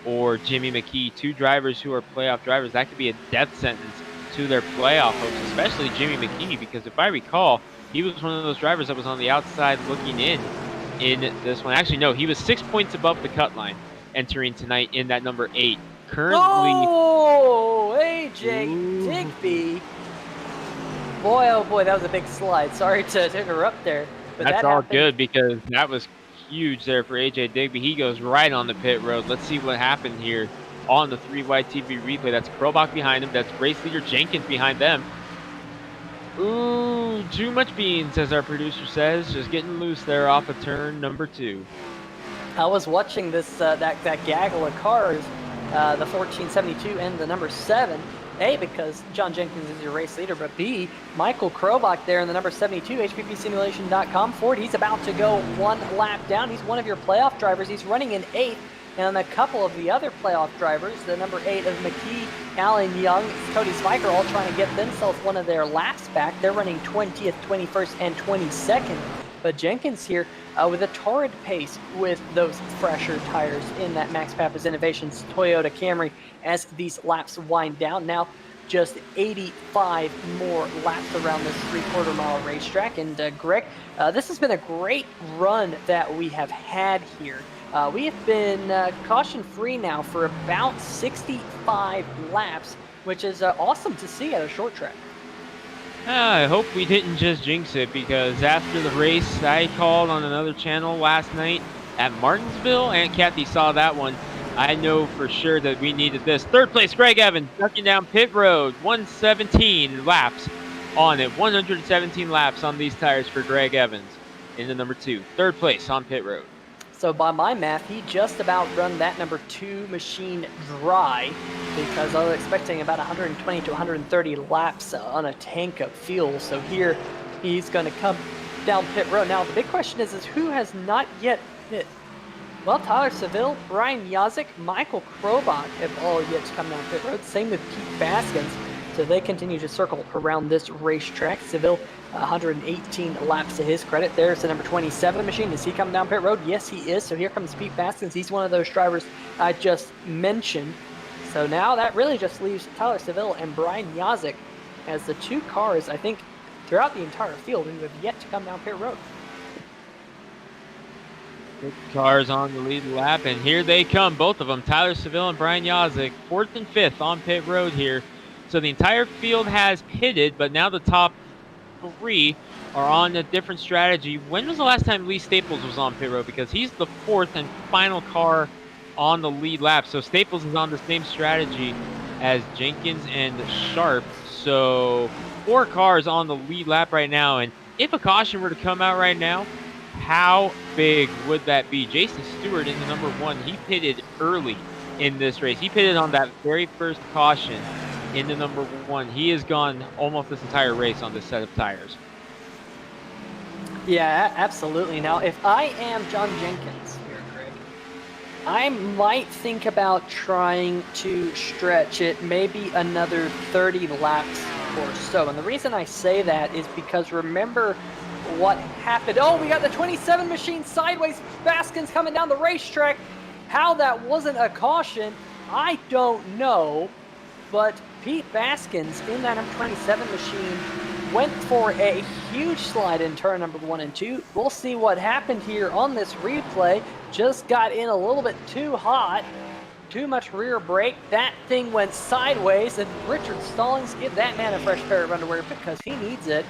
[SPEAKER 4] or Jimmy McKee, 2 drivers who are playoff drivers, that could be a death sentence to their playoff hopes, especially Jimmy McKee, because if I recall, he was one of those drivers that was on the outside looking in this one. Actually, no, he was 6 points above the cut line entering tonight in that number 8. Currently,
[SPEAKER 6] oh, AJ Digby. Boy, oh boy, that was a big slide. Sorry to interrupt there. But
[SPEAKER 4] that's
[SPEAKER 6] that
[SPEAKER 4] all
[SPEAKER 6] happened.
[SPEAKER 4] good because that was huge there for AJ Digby. He goes right on the pit road. Let's see what happened here on the 3-wide TV replay. That's Krobach behind him. That's race leader Jenkins behind them. Ooh, too much beans, as our producer says. Just getting loose there off of turn number 2.
[SPEAKER 6] I was watching this that gaggle of cars, the 1472 and the number 7. A, because John Jenkins is your race leader, but B, Michael Krobach there in the number 72, HPPsimulation.com Ford. He's about to go 1 lap down. He's one of your playoff drivers. He's running in 8th. And a couple of the other playoff drivers, the number 8 of McKee, Alan Young, Cody Spiker, all trying to get themselves one of their laps back. They're running 20th, 21st, and 22nd. But Jenkins here with a torrid pace with those fresher tires in that Max Pappas Innovations Toyota Camry as these laps wind down. Now just 85 more laps around this 3/4 mile racetrack. And Greg, this has been a great run that we have had here. We have been caution-free now for about 65 laps, which is awesome to see at a short track.
[SPEAKER 4] I hope we didn't just jinx it, because after the race, I called on another channel last night at Martinsville. Aunt Kathy saw that one. I know for sure that we needed this. 3rd place, Greg Evans, ducking down pit road. 117 laps on it. 117 laps on these tires for Greg Evans. into number 2. Third place on pit road.
[SPEAKER 6] So by my math, he just about run that number 2 machine dry, because I was expecting about 120 to 130 laps on a tank of fuel. So here he's going to come down pit road. Now the big question is who has not yet pit? Well, Tyler Seville, Brian Yazik, Michael Krobach have all yet to come down pit road. Same with Pete Baskins. So they continue to circle around this racetrack. Seville, 118 laps to his credit. There's the number 27 machine. Is he coming down pit road? Yes, he is. So here comes Pete Baskins. He's one of those drivers I just mentioned. So now that really just leaves Tyler Seville and Brian Yazik as the 2 cars, I think, throughout the entire field who have yet to come down pit road.
[SPEAKER 4] Cars on the lead lap, and here they come, both of them, Tyler Seville and Brian Yazik, 4th and 5th on pit road here. So the entire field has pitted, but now the top 3 are on a different strategy. When was the last time Lee Staples was on pit road? Because he's the 4th and final car on the lead lap. So Staples is on the same strategy as Jenkins and Sharp. So 4 cars on the lead lap right now, and if a caution were to come out right now, how big would that be? Jason Stewart in the number 1, he pitted early in this race. He pitted on that very first caution in the number 1. He has gone almost this entire race on this set of tires.
[SPEAKER 6] Yeah, absolutely. Now, if I am John Jenkins here, Greg, I might think about trying to stretch it maybe another 30 laps or so. And the reason I say that is because remember what happened. Oh, we got the 27 machine sideways. Baskins coming down the racetrack. How that wasn't a caution, I don't know. But Pete Baskins in that number 27 machine went for a huge slide in turn number 1 and 2. We'll see what happened here on this replay. Just got in a little bit too hot. Too much rear brake. That thing went sideways, and Richard Stallings, give that man a fresh pair of underwear because he needs it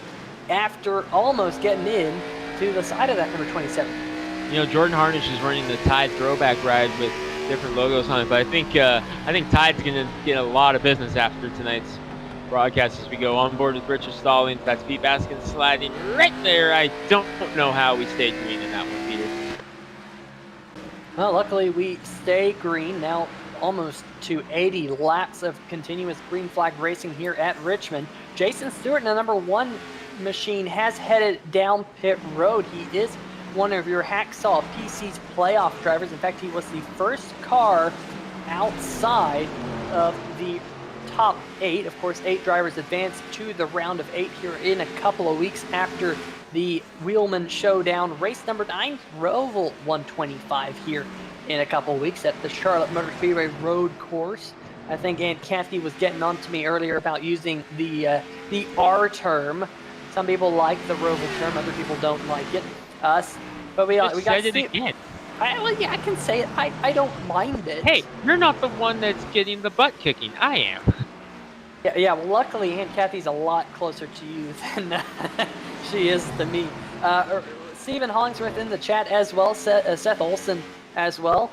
[SPEAKER 6] after almost getting in to the side of that number 27.
[SPEAKER 4] You know, Jordan Harnish is running the Tide throwback ride with different logos on it, but I think Tide's going to get a lot of business after tonight's broadcast as we go on board with Richard Stallings. That's Pete Baskins sliding right there. I don't know how we stayed green in that one, Peter.
[SPEAKER 6] Well, luckily we stay green now, almost to 80 laps of continuous green flag racing here at Richmond. Jason Stewart in the number 1 machine has headed down pit road. He is one of your Hacksaw PC's playoff drivers. In fact, he was the first car outside of the top 8. Of course, 8 drivers advance to the round of 8 here in a couple of weeks after the Wheelman Showdown. Race number 9, Roval 125 here in a couple of weeks at the Charlotte Motor Speedway road course. I think Aunt Kathy was getting on to me earlier about using the R term. Some people like the Roval term, other people don't like it. But we got
[SPEAKER 4] it again.
[SPEAKER 6] I can say it. I don't mind it.
[SPEAKER 4] Hey, you're not the one that's getting the butt kicking. I am.
[SPEAKER 6] Yeah. Well, luckily, Aunt Kathy's a lot closer to you than she is to me. Stephen Hollingsworth in the chat as well. Seth Olson as well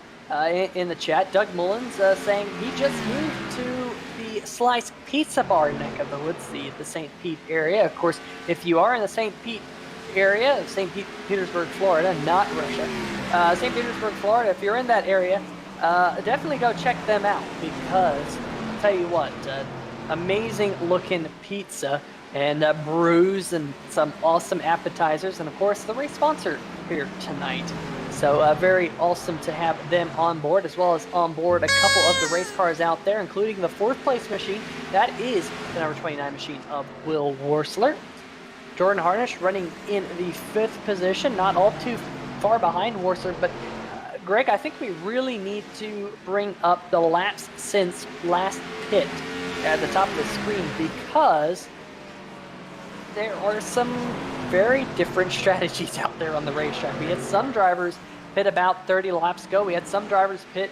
[SPEAKER 6] in the chat. Doug Mullins saying he just moved to the Slyce Pizza Bar neck of the woods, the St. Pete area. Of course, if you are in the St. Pete area, St. Petersburg, Florida, not Russia. St. Petersburg, Florida, if you're in that area, definitely go check them out because, I'll tell you what, amazing looking pizza and brews and some awesome appetizers, and of course the race sponsor here tonight. So very awesome to have them on board, as well as on board a couple of the race cars out there, including the 4th place machine. That is the number 29 machine of Will Worsler. Jordan Harnish running in the 5th position, not all too far behind Worsler, but Greg, I think we really need to bring up the laps since last pit at the top of the screen, because there are some very different strategies out there on the racetrack. We had some drivers pit about 30 laps ago. We had some drivers pit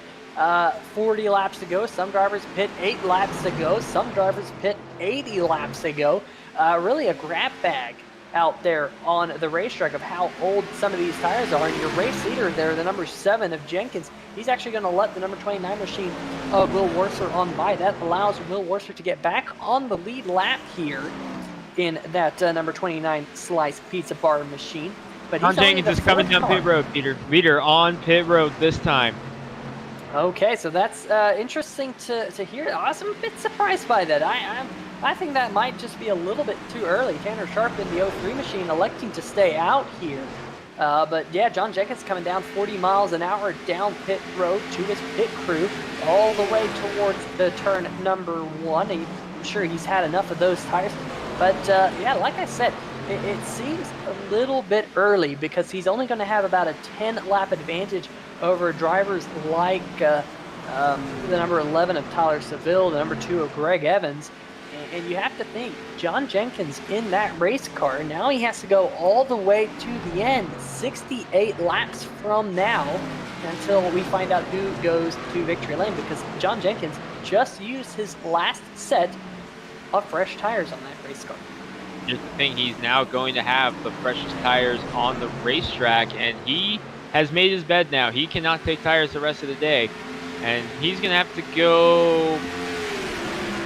[SPEAKER 6] 40 laps ago. Some drivers pit 8 laps ago. Some drivers pit 80 laps ago. Really a grab bag out there on the racetrack of how old some of these tires are. And your race leader there, the number 7 of Jenkins, he's actually going to let the number 29 machine of Will Worsler on by. That allows Will Worsler to get back on the lead lap here in that number 29 Slyce Pizza Bar machine. But
[SPEAKER 4] John
[SPEAKER 6] he's only
[SPEAKER 4] Jenkins
[SPEAKER 6] the
[SPEAKER 4] is coming
[SPEAKER 6] fourth
[SPEAKER 4] down
[SPEAKER 6] car.
[SPEAKER 4] pit road, Peter. Leader on pit road this time.
[SPEAKER 6] Okay, so that's interesting to hear. I was a bit surprised by that. I think that might just be a little bit too early. Tanner Sharp in the 03 machine electing to stay out here. But yeah, John Jenkins coming down 40 miles an hour down pit road to his pit crew all the way towards the turn number 1. I'm sure he's had enough of those tires. But yeah, like I said, it seems a little bit early because he's only going to have about a 10-lap advantage over drivers like the number 11 of Tyler Seville, the number 2 of Greg Evans. And you have to think, John Jenkins in that race car, now he has to go all the way to the end, 68 laps from now, until we find out who goes to victory lane, because John Jenkins just used his last set of fresh tires on that race car.
[SPEAKER 4] Just think he's now going to have the freshest tires on the racetrack, and he has made his bed now. He cannot take tires the rest of the day, and he's going to have to go,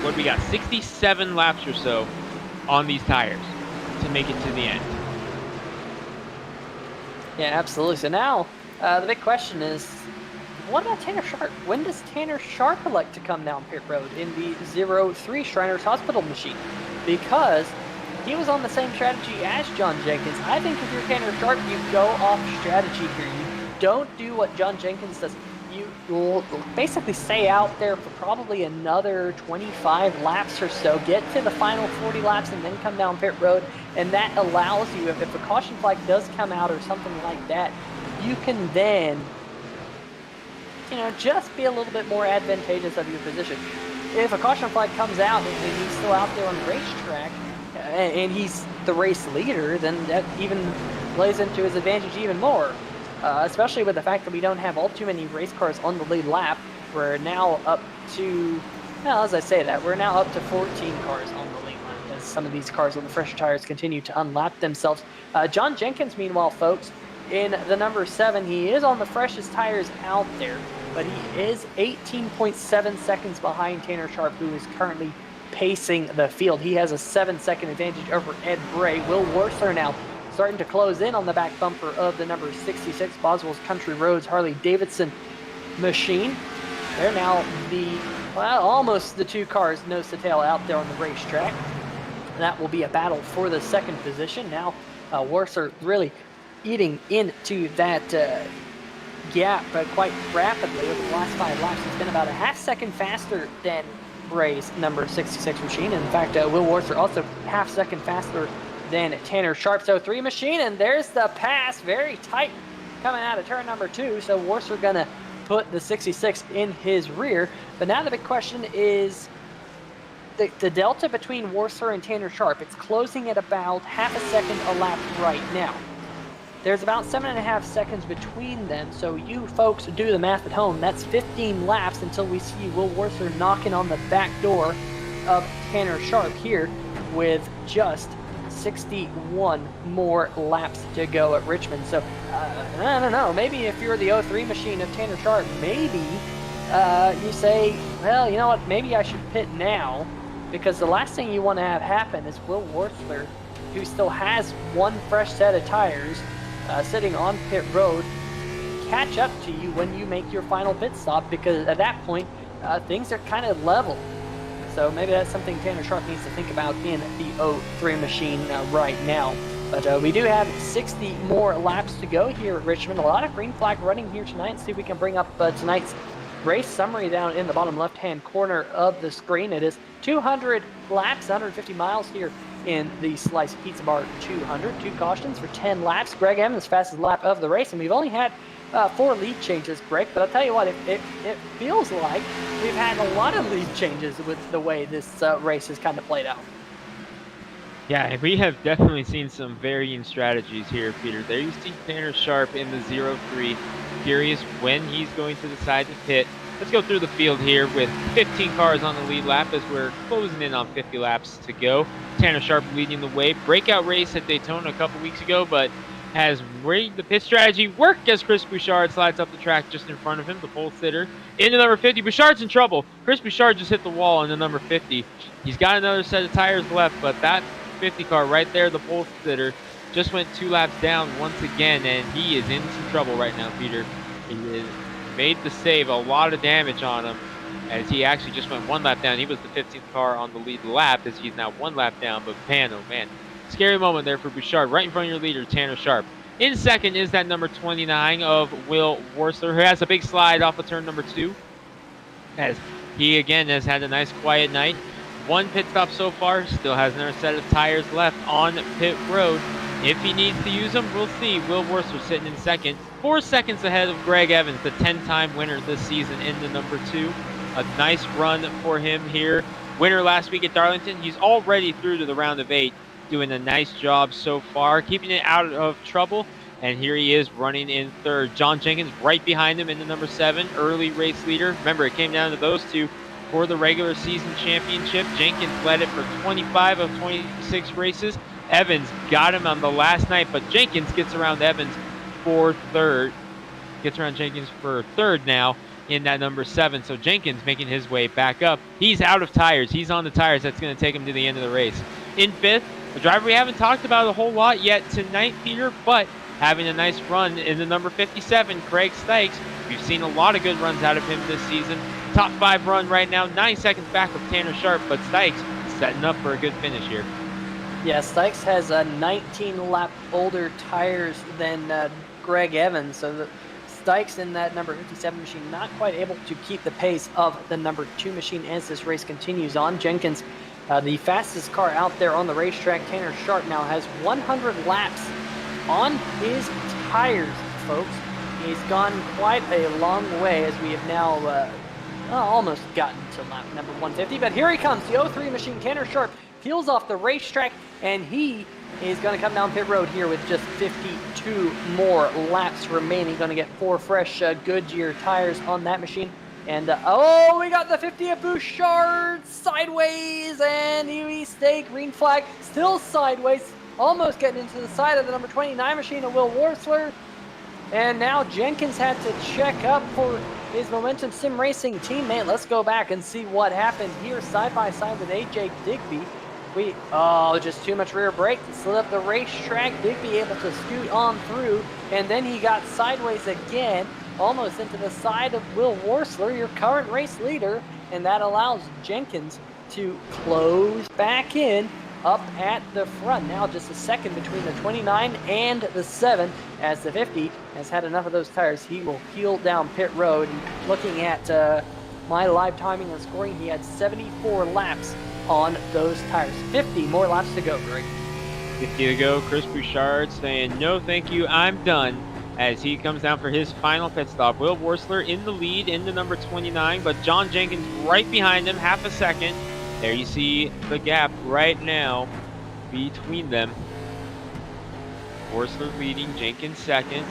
[SPEAKER 4] what do we got, 67 laps or so on these tires to make it to the end.
[SPEAKER 6] Yeah, absolutely. So now the big question is, what about Tanner Sharp? When does Tanner Sharp elect to come down pit road in the 03 Shriners Hospital machine? Because he was on the same strategy as John Jenkins. I think if you're Tanner Sharp, you go off strategy here. You don't do what John Jenkins does. You will basically stay out there for probably another 25 laps or so, get to the final 40 laps, and then come down pit road. And that allows you, if a caution flag does come out or something like that, you can then, just be a little bit more advantageous of your position. If a caution flag comes out and he's still out there on the racetrack, and he's the race leader, then that even plays into his advantage even more. Especially with the fact that we don't have all too many race cars on the lead lap. We're now up to, as I say that, we're now up to 14 cars on the lead lap as some of these cars with the fresher tires continue to unlap themselves. John Jenkins, meanwhile, folks, in the number 7, he is on the freshest tires out there, but he is 18.7 seconds behind Tanner Sharp, who is currently pacing the field. He has a 7-second advantage over Ed Bray. Will Worcester now starting to close in on the back bumper of the number 66 Boswell's Country Roads Harley Davidson machine. They're now almost the 2 cars nose to tail out there on the racetrack. That will be a battle for the second position. Now Worcester really eating into that gap quite rapidly over the last 5 laps. It's been about a half-second faster than Bray's number 66 machine. In fact, Will Worcester also half-second faster than Tanner Sharp's 03 machine, and there's the pass, very tight coming out of turn number 2, so Worcester gonna put the 66 in his rear. But now the big question is the delta between Worcester and Tanner Sharp. It's closing at about half a second a lap right now. There's about 7.5 seconds between them, so you folks do the math at home. That's 15 laps until we see Will Worcester knocking on the back door of Tanner Sharp here with just 61 more laps to go at Richmond. So I don't know, maybe if you're the 03 machine of Tanner Sharp, maybe you say, well, you know what, maybe I should pit now, because the last thing you want to have happen is Will Worcester, who still has 1 fresh set of tires sitting on pit road, catch up to you when you make your final pit stop, because at that point things are kind of level. So maybe that's something Tanner Sharp needs to think about in the 03 machine right now. But we do have 60 more laps to go here at Richmond. A lot of green flag running here tonight. See if we can bring up tonight's race summary down in the bottom left-hand corner of the screen. It is 200 laps, 150 miles here in the Slyce Pizza Bar 200. 2 cautions for 10 laps. Greg Evans, fastest lap of the race, and we've only had 4 lead changes, Greg, but I'll tell you what, it feels like we've had a lot of lead changes with the way this race has kind of played out.
[SPEAKER 4] Yeah, we have definitely seen some varying strategies here, Peter. There you see Tanner Sharp in the 03. Curious when he's going to decide to pit. Let's go through the field here with 15 cars on the lead lap as we're closing in on 50 laps to go. Tanner Sharp leading the way. Breakout race at Daytona a couple weeks ago, but has made the pit strategy work as Chris Bouchard slides up the track just in front of him, the pole sitter. Into number 50, Bouchard's in trouble. Chris Bouchard just hit the wall in the number 50. He's got another set of tires left, but that 50 car right there, the pole sitter, just went 2 laps down once again, and he is in some trouble right now, Peter. He has made the save, a lot of damage on him, as he actually just went 1 lap down. He was the 15th car on the lead lap, as he's now 1 lap down, but man, oh man. Scary moment there for Bouchard, right in front of your leader, Tanner Sharp. In second is that number 29 of Will Worsler, who has a big slide off of turn number 2, as he again has had a nice quiet night. 1 pit stop so far, still has another set of tires left on pit road. If he needs to use them, we'll see. Will Worsler sitting in second, 4 seconds ahead of Greg Evans, the 10-time winner this season in the number 2. A nice run for him here. Winner last week at Darlington. He's already through to the round of 8, doing a nice job so far, keeping it out of trouble. And here he is running in third. John Jenkins right behind him in the number 7, early race leader. Remember, it came down to those two for the regular season championship. Jenkins led it for 25 of 26 races. Evans got him on the last night, but Jenkins gets around Evans for third. Gets around Jenkins for third now in that number 7. So Jenkins making his way back up. He's out of tires. He's on the tires. That's going to take him to the end of the race. In 5th, a driver we haven't talked about a whole lot yet tonight, Peter, but having a nice run in the number 57, Craig Sykes. We've seen a lot of good runs out of him this season. Top 5 run right now, 9 seconds back of Tanner Sharp, but Sykes setting up for a good finish here.
[SPEAKER 6] Yeah, Sykes has 19 lap older tires than Greg Evans, so the Sykes in that number 57 machine not quite able to keep the pace of the number 2 machine as this race continues on. Jenkins, the fastest car out there on the racetrack, Tanner Sharp now has 100 laps on his tires, folks. He's gone quite a long way as we have now almost gotten to lap number 150. But here he comes, the 03 machine, Tanner Sharp, peels off the racetrack, and he is going to come down pit road here with just 52 more laps remaining. Going to get 4 fresh Goodyear tires on that machine. And, we got the 50 of Bouchard sideways, and we stay green flag, still sideways. Almost getting into the side of the number 29 machine of Will Worsler. And now Jenkins had to check up for his Momentum Sim Racing teammate. Let's go back and see what happened here side by side with AJ Digby. Just too much rear brake to slid up the racetrack. Digby able to scoot on through, and then he got sideways again, almost into the side of Will Worsler, your current race leader, and that allows Jenkins to close back in up at the front. Now just a second between the 29 and the 7, as the 50 has had enough of those tires. He will peel down pit road. And looking at my live timing and scoring, he had 74 laps on those tires. 50 more laps to go, Greg.
[SPEAKER 4] 50 to go. Chris Bouchard saying, no thank you, I'm done, as he comes down for his final pit stop. Will Worsler in the lead in the number 29, but John Jenkins right behind him, half a second. There you see the gap right now between them. Worsler leading, Jenkins second.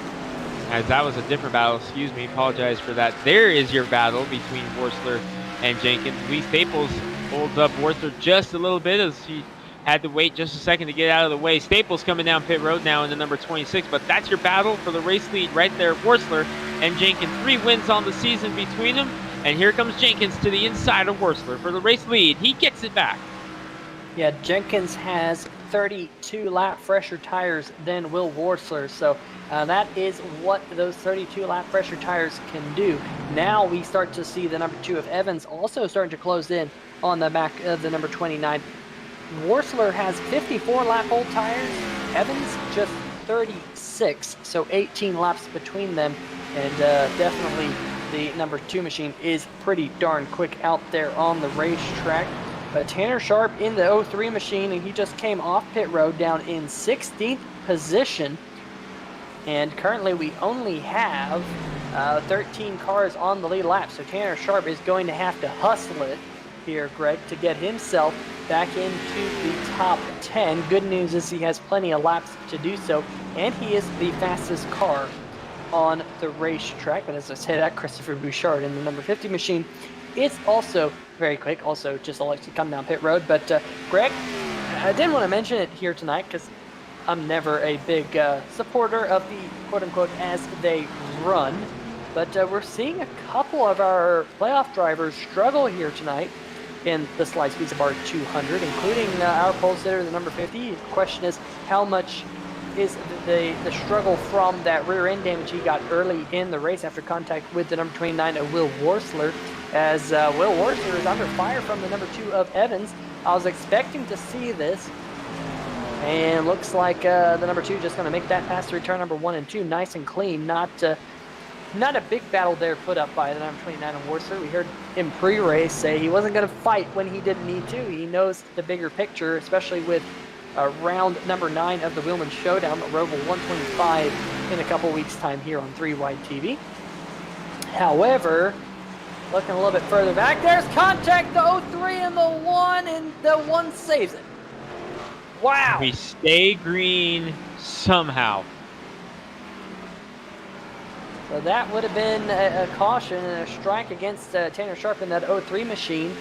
[SPEAKER 4] As that was a different battle, excuse me, apologize for that. There is your battle between Worsler and Jenkins. Lee Staples holds up Worsler just a little bit as he had to wait just a second to get out of the way. Staples coming down pit road now in the number 26, but that's your battle for the race lead right there. Worsler and Jenkins, 3 wins on the season between them. And here comes Jenkins to the inside of Worsler for the race lead. He gets it back.
[SPEAKER 6] Yeah, Jenkins has 32 lap fresher tires than Will Worsler. So that is what those 32 lap fresher tires can do. Now we start to see the number 2 of Evans also starting to close in on the back of the number 29. Worsler has 54 lap old tires. Evans just 36. So 18 laps between them. And definitely the number 2 machine is pretty darn quick out there on the racetrack. But Tanner Sharp in the 03 machine, and he just came off pit road down in 16th position. And currently we only have 13 cars on the lead lap. So Tanner Sharp is going to have to hustle it here, Greg, to get himself back into the top 10. Good news is he has plenty of laps to do so, and he is the fastest car on the racetrack. But as I said, that Christopher Bouchard in the number 50 machine, it's also very quick, also just likes to come down pit road. But Greg, I didn't want to mention it here tonight because I'm never a big supporter of the quote-unquote as they run, but we're seeing a couple of our playoff drivers struggle here tonight in the Slyce Pizza Bar 200, including our pole sitter, the number 50. The question is, how much is the struggle from that rear end damage he got early in the race after contact with the number 29 of Will Worsler, as Will Worsler is under fire from the number 2 of Evans. I was expecting to see this, and looks like the number 2 just going to make that pass through turn number 1 and 2 nice and clean. Not a big battle there put up by the number 29 of Worsler. We heard him pre-race say he wasn't going to fight when he didn't need to. He knows the bigger picture, especially with round number 9 of the Wheelman Showdown, Roval 125, in a couple weeks' time here on 3 Wide TV. However, looking a little bit further back, there's contact, the 03 and the 1, and the 1 saves it. Wow.
[SPEAKER 4] We stay green somehow.
[SPEAKER 6] So that would have been a caution and a strike against Tanner Sharp in that 03 machine.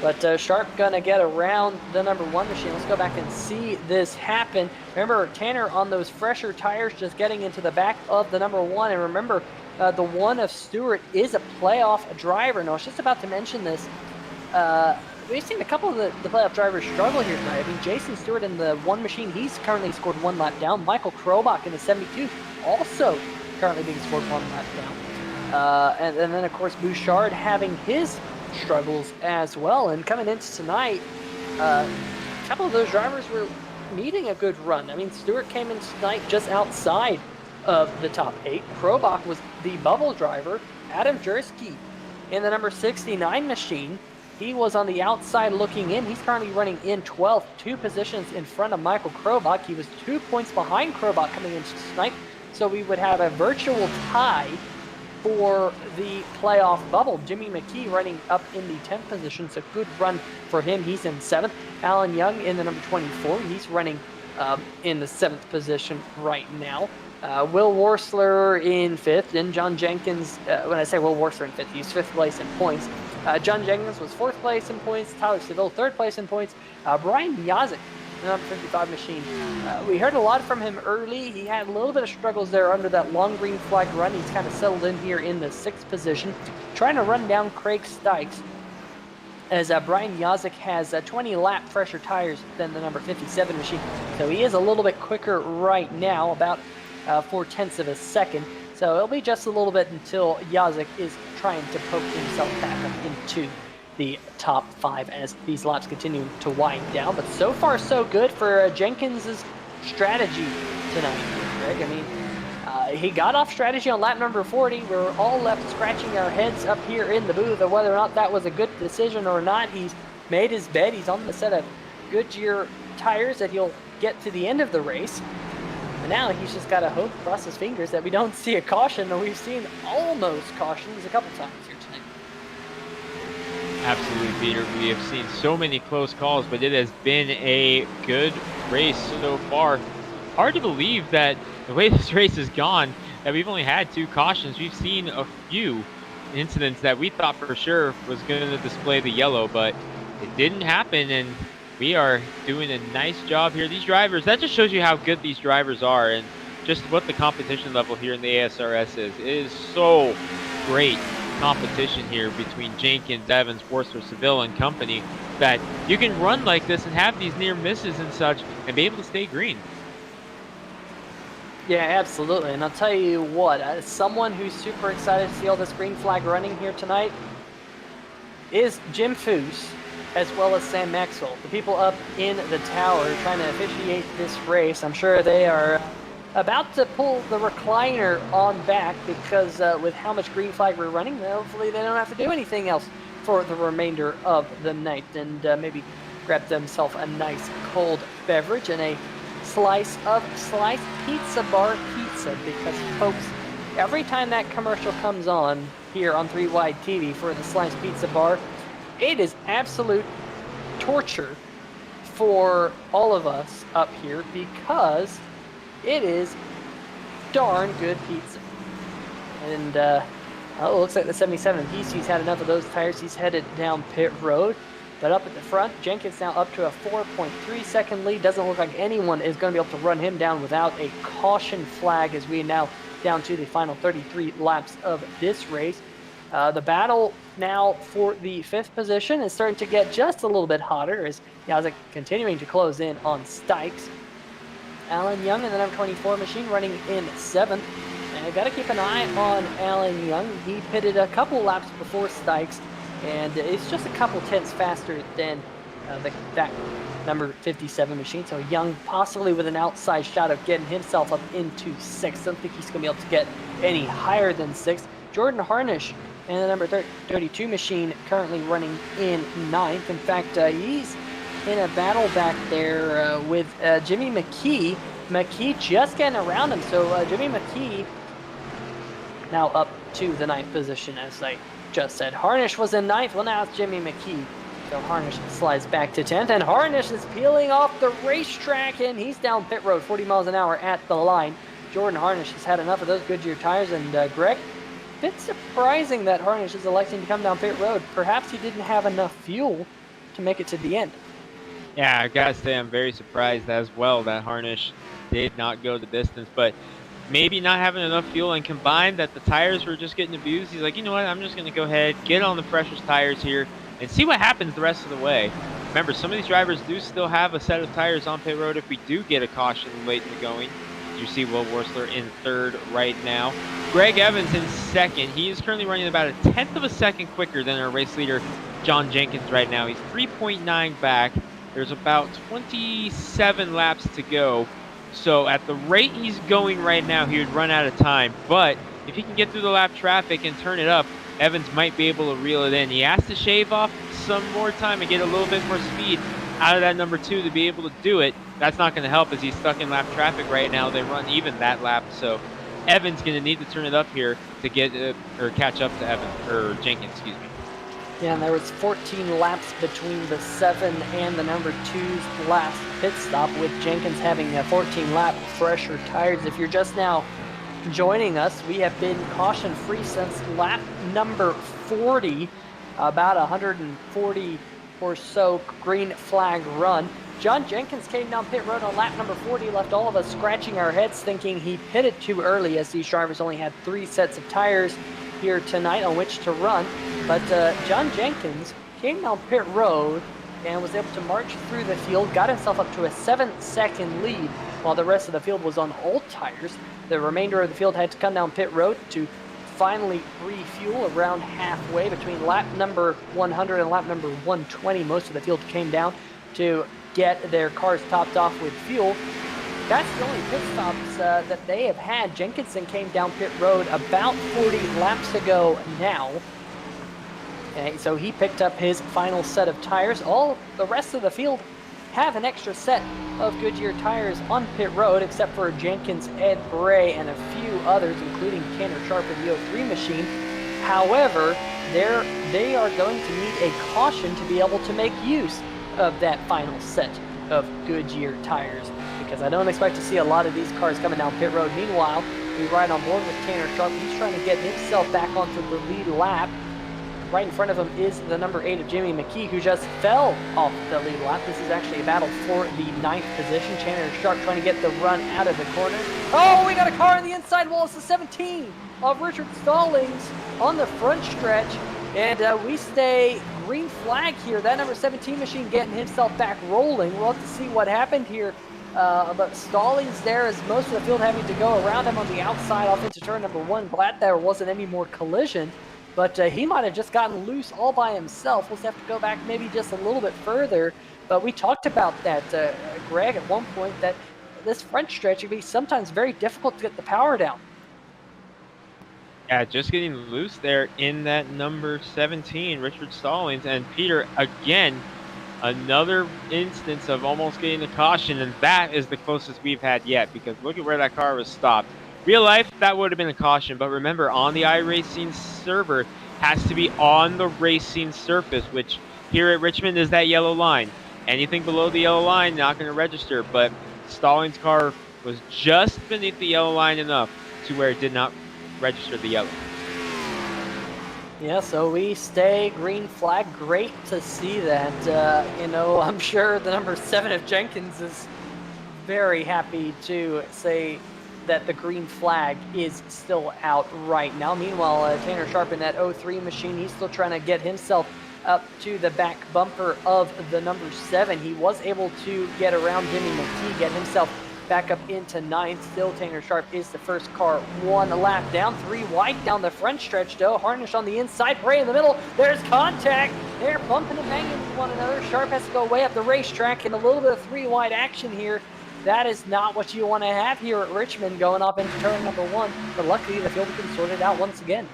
[SPEAKER 6] But Sharp going to get around the number 1 machine. Let's go back and see this happen. Remember, Tanner on those fresher tires just getting into the back of the number 1. And remember, the 1 of Stewart is a playoff driver. And I was just about to mention this. We've seen a couple of the playoff drivers struggle here tonight. I mean, Jason Stewart in the 1 machine, he's currently scored 1 lap down. Michael Krobach in the 72, also currently being scored 1 lap down. And then, of course, Bouchard having his struggles as well. And coming into tonight, a couple of those drivers were needing a good run. I mean, Stewart came in tonight just outside of the top 8. Krobach was the bubble driver. Adam Jersky in the number 69 machine, he was on the outside looking in. He's currently running in 12th, 2 positions in front of Michael Krobach. He was 2 points behind Krobach coming into tonight. So we would have a virtual tie for the playoff bubble. Jimmy McKee running up in the 10th position. So good run for him. He's in 7th. Alan Young in the number 24. He's running in the 7th position right now. Will Worsler in 5th. And John Jenkins, when I say Will Worsler in 5th, he's 5th place in points. John Jenkins was 4th place in points. Tyler Seville, 3rd place in points. Brian Yazik, the number 55 machine. We heard a lot from him early. He had a little bit of struggles there under that long green flag run. He's kind of settled in here in the 6th position, trying to run down Craig Stykes, as Brian Yazik has 20 lap fresher tires than the number 57 machine. So he is a little bit quicker right now, about 0.4 of a second. So it'll be just a little bit until Yazik is trying to poke himself back up into the top 5 as these laps continue to wind down. But so far, so good for Jenkins' strategy tonight, Greg. I mean, he got off strategy on lap number 40. We're all left scratching our heads up here in the booth of whether or not that was a good decision or not. He's made his bet. He's on the set of Goodyear tires that he'll get to the end of the race. And now he's just got to hope, cross his fingers, that we don't see a caution. And we've seen almost cautions a couple times here tonight.
[SPEAKER 4] Absolutely, Peter. We have seen so many close calls, but it has been a good race so far. Hard to believe that the way this race has gone, that we've only had 2 cautions. We've seen a few incidents that we thought for sure was going to display the yellow, but it didn't happen, and we are doing a nice job here. These drivers, that just shows you how good these drivers are and just what the competition level here in the ASRS is. It is so great competition here between Jenkins, Evans, Worsler, Seville, and company, that you can run like this and have these near misses and such and be able to stay green.
[SPEAKER 6] Yeah, absolutely. And I'll tell you what, as someone who's super excited to see all this green flag running here tonight is Jim Foose, as well as Sam Maxwell, the people up in the tower trying to officiate this race. I'm sure they are about to pull the recliner on back because with how much green flag we're running, hopefully they don't have to do anything else for the remainder of the night, and maybe grab themselves a nice cold beverage and a slice of Slyce Pizza Bar pizza, because folks, every time that commercial comes on here on 3 Wide TV for the Slyce Pizza Bar, it is absolute torture for all of us up here because it is darn good pizza. And it looks like the 77 PC's had enough of those tires. He's headed down pit road. But up at the front, Jenkins now up to a 4.3 second lead. Doesn't look like anyone is going to be able to run him down without a caution flag, as we are now down to the final 33 laps of this race. The battle now for the 5th position is starting to get just a little bit hotter as Yazik continuing to close in on Stykes. Alan Young in the number 24 machine running in 7th. And I got to keep an eye on Alan Young. He pitted a couple laps before Slyce, and it's just a couple tenths faster than that number 57 machine. So Young possibly with an outside shot of getting himself up into 6th. Don't think he's going to be able to get any higher than 6th. Jordan Harnish and the number 32 machine currently running in 9th. In fact, he's in a battle back there with Jimmy McKee. McKee just getting around him. So Jimmy McKee now up to the 9th position, as I just said. Harnish was in 9th. Well, now it's Jimmy McKee. So Harnish slides back to 10th, and Harnish is peeling off the racetrack, and he's down pit road 40 miles an hour at the line. Jordan Harnish has had enough of those Goodyear tires, and Greg, a bit surprising that Harnish is electing to come down pit road. Perhaps he didn't have enough fuel to make it to the end.
[SPEAKER 4] Yeah, I gotta say I'm very surprised as well that Harnish did not go the distance, but maybe not having enough fuel and combined that the tires were just getting abused. He's like, you know what, I'm just gonna go ahead, get on the freshest tires here, and see what happens the rest of the way. Remember, some of these drivers do still have a set of tires on pit road if we do get a caution late in the going. You see Will Worsler in 3rd right now. Greg Evans in 2nd. He is currently running about a 1/10 of a second quicker than our race leader, John Jenkins, right now. He's 3.9 back. There's about 27 laps to go. So at the rate he's going right now, he would run out of time. But if he can get through the lap traffic and turn it up, Evans might be able to reel it in. He has to shave off some more time and get a little bit more speed out of that number 2 to be able to do it. That's not going to help as he's stuck in lap traffic right now. They run even that lap, so Evans going to need to turn it up here to get or catch up to Evans or Jenkins, excuse me.
[SPEAKER 6] Yeah, and there was 14 laps between the 7 and the number 2's last pit stop, with Jenkins having 14 lap fresher tires. If you're just now joining us, we have been caution-free since lap number 40, about 140 or so green flag run. John Jenkins came down pit road on lap number 40, left all of us scratching our heads thinking he pitted too early, as these drivers only had 3 sets of tires here tonight on which to run. But John Jenkins came down pit road and was able to march through the field, got himself up to a 7-second lead while the rest of the field was on old tires. The remainder of the field had to come down pit road to finally refuel around halfway between lap number 100 and lap number 120. Most of the field came down to get their cars topped off with fuel. That's the only pit stops that they have had. Jenkinson came down pit road about 40 laps ago now. Okay, so he picked up his final set of tires. All the rest of the field have an extra set of Goodyear tires on pit road, except for Jenkins, Ed Bray, and a few others, including Tanner Sharp and the 03 machine. However, they are going to need a caution to be able to make use of that final set of Goodyear tires, because I don't expect to see a lot of these cars coming down pit road. Meanwhile, we ride on board with Tanner Sharp. He's trying to get himself back onto the lead lap. Right in front of him is the number 8 of Jimmy McKee, who just fell off the lead lap. This is actually a battle for the 9th position. Tanner Sharp trying to get the run out of the corner. Oh, we got a car on the inside wall. It's the 17 of Richard Stallings on the front stretch. And we stay green flag here. That number 17 machine getting himself back rolling. We'll have to see what happened here. But Stallings there, as most of the field having to go around him on the outside off into turn number 1. Glad there wasn't any more collision. But he might have just gotten loose all by himself. We'll just have to go back maybe just a little bit further. But we talked about that, Greg, at one point, that this front stretch would be sometimes very difficult to get the power down.
[SPEAKER 4] Yeah, just getting loose there in that number 17, Richard Stallings. And Peter, again, another instance of almost getting a caution, and that is the closest we've had yet, because look at where that car was stopped. Real life, that would have been a caution, but remember, on the iRacing server, has to be on the racing surface, which here at Richmond is that yellow line. Anything below the yellow line, not going to register, but Stallings' car was just beneath the yellow line enough to where it did not register the yellow.
[SPEAKER 6] Yeah, so we stay green flag. Great to see that. I'm sure the number 7 of Jenkins is very happy to say that the green flag is still out right now. Meanwhile, Tanner Sharp in that 03 machine, he's still trying to get himself up to the back bumper of the number 7. He was able to get around Jimmy McKee, get himself back up into 9th. Still Tanner Sharp is the first car, 1 lap down, 3 wide down the front stretch though. Harnish on the inside, Bray in the middle. There's contact. They're bumping and banging into one another. Sharp has to go way up the racetrack and a little bit of 3 wide action here. That is not what you want to have here at Richmond going off into turn number 1. But luckily the field can sort it out once again.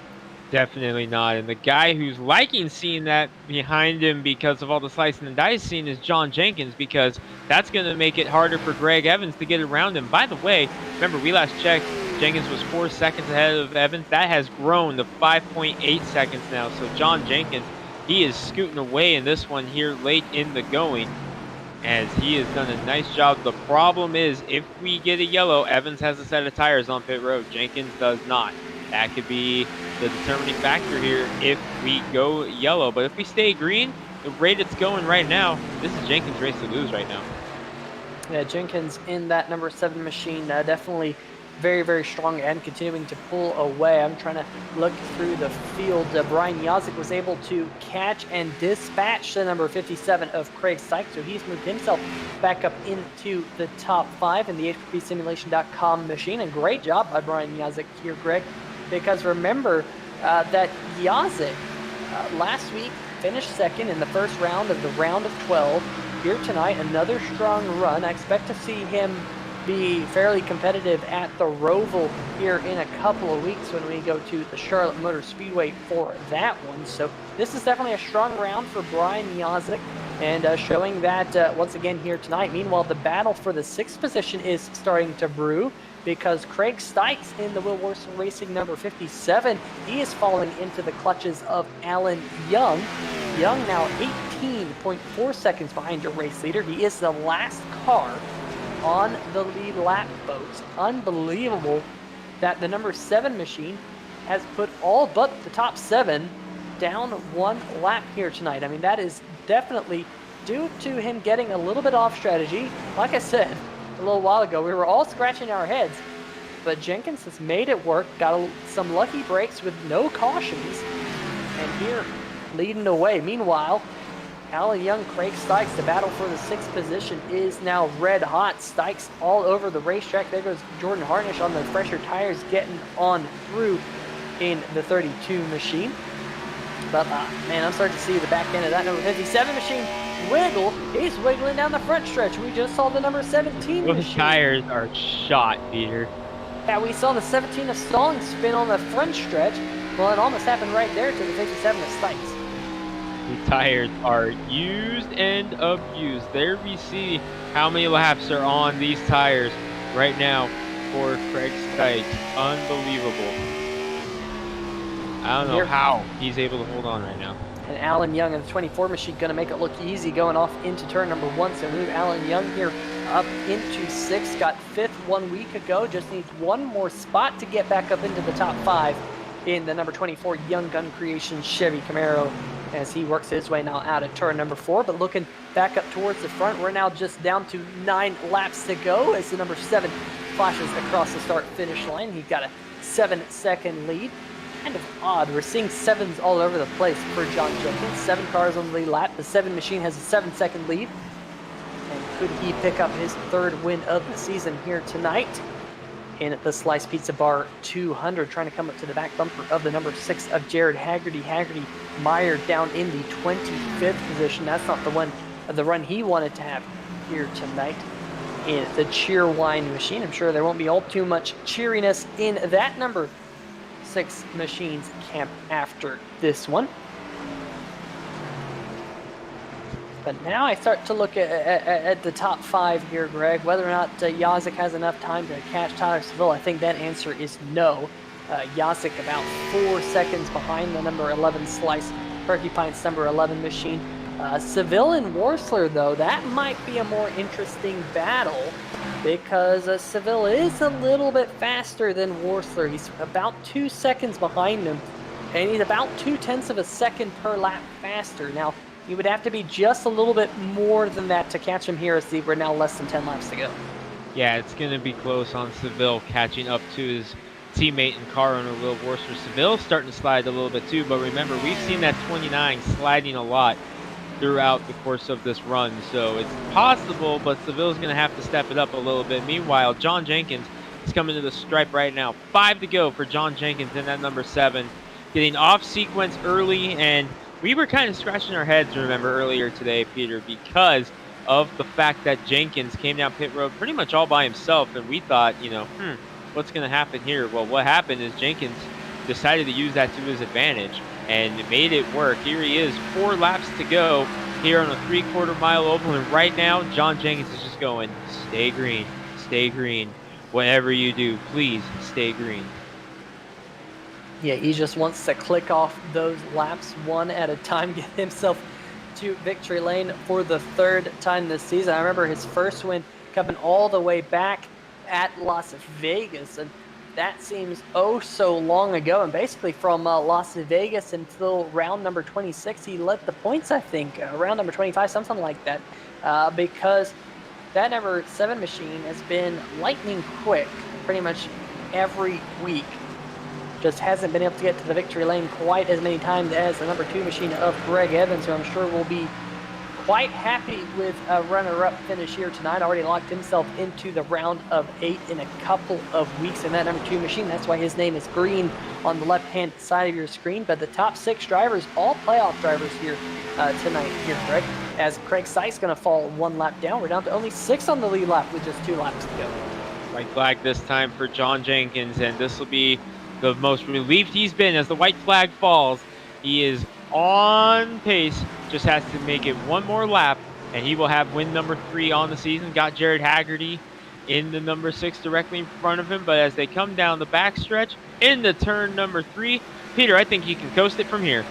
[SPEAKER 4] Definitely not. And the guy who's liking seeing that behind him because of all the slicing and dicing is John Jenkins, because that's going to make it harder for Greg Evans to get around him. By the way, remember we last checked, Jenkins was 4 seconds ahead of Evans. That has grown to 5.8 seconds now. So John Jenkins, he is scooting away in this one here late in the going, as he has done a nice job. The problem is, if we get a yellow, Evans has a set of tires on pit road. Jenkins does not. That could be the determining factor here if we go yellow. But if we stay green, the rate it's going right now, this is Jenkins' race to lose right now.
[SPEAKER 6] Yeah, Jenkins in that number 7 machine, definitely very, very strong and continuing to pull away. I'm trying to look through the field. Brian Yazik was able to catch and dispatch the number 57 of Craig Sykes, so he's moved himself back up into the top 5 in the HPPsimulation.com machine. And great job by Brian Yazik here, Greg, because remember that Yazik last week finished 2nd in the first round of the round of 12. Here tonight, another strong run. I expect to see him be fairly competitive at the Roval here in a couple of weeks when we go to the Charlotte Motor Speedway for that one. So this is definitely a strong round for Brian Yazik, and showing that once again here tonight. Meanwhile, the battle for the 6th position is starting to brew, because Craig Stikes in the Will Worcester Racing number 57, he is falling into the clutches of Alan Young. Young now 18.4 seconds behind your race leader. He is the last car on the lead lap, folks. Unbelievable that the number 7 machine has put all but the top 7 down 1 lap here tonight. I mean, that is definitely due to him getting a little bit off strategy. Like I said a little while ago, we were all scratching our heads, but Jenkins has made it work, got some lucky breaks with no cautions, and here leading the way. Meanwhile, Alan Young, Craig Stikes, the battle for the 6th position is now red hot. Stikes all over the racetrack. There goes Jordan Harnish on the fresher tires, getting on through in the 32 machine. But man, I'm starting to see the back end of that number 57 machine wiggle. He's wiggling down the front stretch. We just saw the number 17
[SPEAKER 4] Those
[SPEAKER 6] machine.
[SPEAKER 4] tires are shot, Peter.
[SPEAKER 6] Yeah, we saw the 17 of Stalling spin on the front stretch. Well, it almost happened right there to the 57 of Stikes.
[SPEAKER 4] The tires are used and abused. There we see how many laps are on these tires right now for Craig Stikes. Unbelievable. I don't know how he's able to hold on right now.
[SPEAKER 6] And Alan Young in the 24 machine going to make it look easy going off into turn number 1. So move Alan Young here up into 6th. Got 5th 1 week ago. Just needs one more spot to get back up into the top 5 in the number 24 Young Gun Creations Chevy Camaro, as he works his way now out of turn number 4. But looking back up towards the front, we're now just down to 9 laps to go as the number 7 flashes across the start-finish line. He's got a 7-second lead. Kind of odd. We're seeing 7s all over the place for John Jenkins. 7 cars on the lead lap. The 7 machine has a 7-second lead. And could he pick up his 3rd win of the season here tonight in the Slyce Pizza Bar 200, trying to come up to the back bumper of the number 6 of Jared Haggerty. Haggerty mired down in the 25th position. That's not the run he wanted to have here tonight in the cheer wine machine. I'm sure there won't be all too much cheeriness in that number 6 machines camp after this one. But now I start to look at the top 5 here, Greg. Whether or not Yazik has enough time to catch Tyler Seville, I think that answer is no. Yazik about 4 seconds behind the number 11 Slyce, Porcupine's number 11 machine. Seville and Worsler, though, that might be a more interesting battle, because Seville is a little bit faster than Worsler. He's about 2 seconds behind him, and he's about 0.2 of a second per lap faster. Now, you would have to be just a little bit more than that to catch him here, as we're now less than 10 laps to go.
[SPEAKER 4] Yeah, it's going to be close on Seville catching up to his teammate and car owner Will Worcester. Seville's starting to slide a little bit too, but remember, we've seen that 29 sliding a lot. throughout the course of this run. So it's possible, but Seville's going to have to step it up a little bit. Meanwhile, John Jenkins is coming to the stripe right now. 5 to go for John Jenkins in that number 7. Getting off sequence early, and we were kind of scratching our heads, remember, earlier today, Peter, because of the fact that Jenkins came down pit road pretty much all by himself, and we thought, what's going to happen here? Well, what happened is Jenkins decided to use that to his advantage and made it work. Here he is, 4 laps to go here on a 3/4 mile oval, and right now John Jenkins is just going, stay green, whatever you do, please stay green.
[SPEAKER 6] Yeah, he just wants to click off those laps one at a time, get himself to victory lane for the 3rd time this season. I remember his first win coming all the way back at Las Vegas, and that seems oh so long ago. And basically from Las Vegas until round number 26, he led the points, I think, round number 25, something like that, because that number 7 machine has been lightning quick pretty much every week. Just hasn't been able to get to the victory lane quite as many times as the number 2 machine of Greg Evans, who I'm sure will be quite happy with a runner-up finish here tonight. Already locked himself into the round of 8 in a couple of weeks in that number 2 machine. That's why his name is green on the left-hand side of your screen. But the top 6 drivers, all playoff drivers here tonight here, Greg. As Craig Slyce going to fall 1 lap down. We're down to only 6 on the lead lap with just 2 laps to go.
[SPEAKER 4] White flag this time for John Jenkins, and this will be the most relieved he's been as the white flag falls. He is on pace, just has to make it 1 more lap, and he will have win number 3 on the season. Got Jared Haggerty in the number 6 directly in front of him, but as they come down the backstretch into turn number 3, Peter, I think he can coast it from here.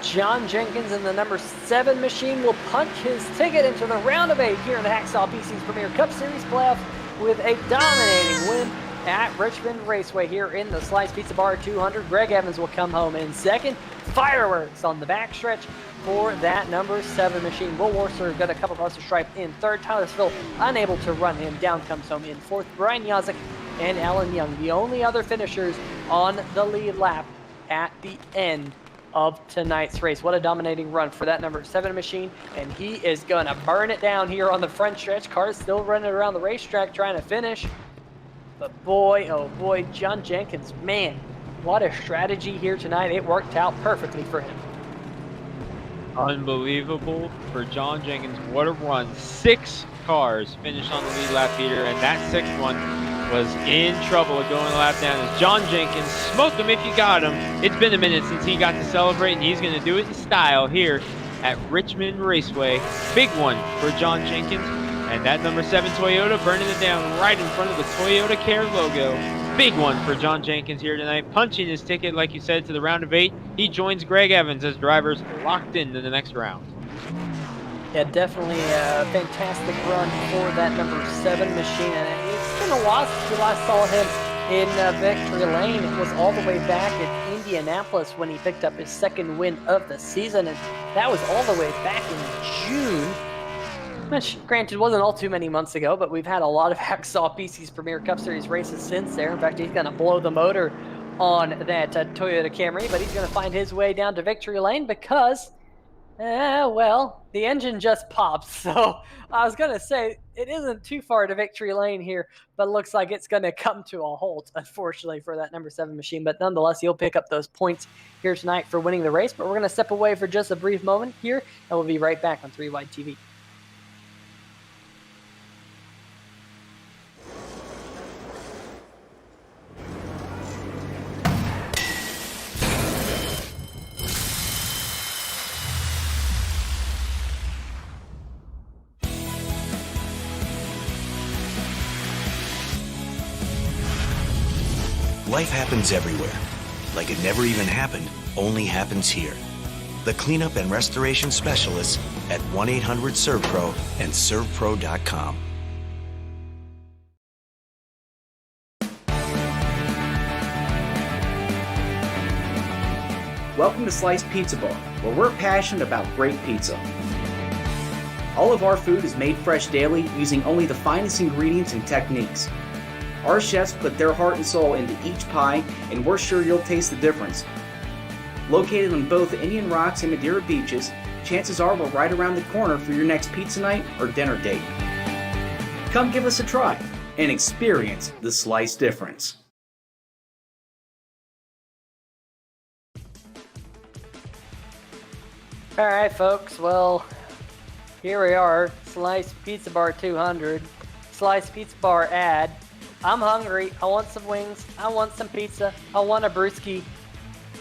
[SPEAKER 6] John Jenkins in the number 7 machine will punch his ticket into the round of 8 here in the Hacksaw PC's Premier Cup Series playoff with a dominating win at Richmond Raceway here in the Slyce Pizza Bar 200. Greg Evans will come home in 2nd. Fireworks on the backstretch for that number 7 machine. Will Warser got a couple across the stripe in 3rd. Tyler Seville unable to run him down, comes home in 4th. Brian Yazik and Alan Young, the only other finishers on the lead lap at the end of tonight's race. What a dominating run for that number 7 machine, and he is going to burn it down here on the front stretch. Cars still running around the racetrack trying to finish. But boy, oh boy, John Jenkins, man, what a strategy here tonight. It worked out perfectly for him.
[SPEAKER 4] Unbelievable for John Jenkins. What a run. 6 cars finished on the lead lap, Peter, and that 6th one was in trouble of going a lap down as John Jenkins smoked him if you got him. It's been a minute since he got to celebrate, and he's going to do it in style here at Richmond Raceway. Big one for John Jenkins. And that number 7 Toyota burning it down right in front of the Toyota Care logo. Big one for John Jenkins here tonight, punching his ticket, like you said, to the round of 8. He joins Greg Evans as drivers locked into the next round.
[SPEAKER 6] Yeah, definitely a fantastic run for that number 7 machine. And it's been a while since we last saw him in victory lane. It was all the way back at Indianapolis when he picked up his 2nd win of the season. And that was all the way back in June. Which, granted, wasn't all too many months ago, but we've had a lot of Hacksaw PC's Premier Cup Series races since there. In fact, he's going to blow the motor on that Toyota Camry, but he's going to find his way down to victory lane because, well, the engine just popped. So I was going to say it isn't too far to victory lane here, but it looks like it's going to come to a halt, unfortunately, for that number 7 machine. But nonetheless, he'll pick up those points here tonight for winning the race. But we're going to step away for just a brief moment here, and we'll be right back on 3 Wide TV.
[SPEAKER 1] Life happens everywhere. Like it never even happened, only happens here. The cleanup and restoration specialists at 1-800-SERVPRO and ServPro.com.
[SPEAKER 3] Welcome to Slyce Pizza Bar, where we're passionate about great pizza. All of our food is made fresh daily using only the finest ingredients and techniques. Our chefs put their heart and soul into each pie, and we're sure you'll taste the difference. Located on both the Indian Rocks and Madeira beaches, chances are we're right around the corner for your next pizza night or dinner date. Come give us a try and experience the Slyce difference.
[SPEAKER 6] All right, folks. Well, here we are. Slyce Pizza Bar 200. Slyce Pizza Bar ad. I'm hungry. I want some wings. I want some pizza. I want a brewski.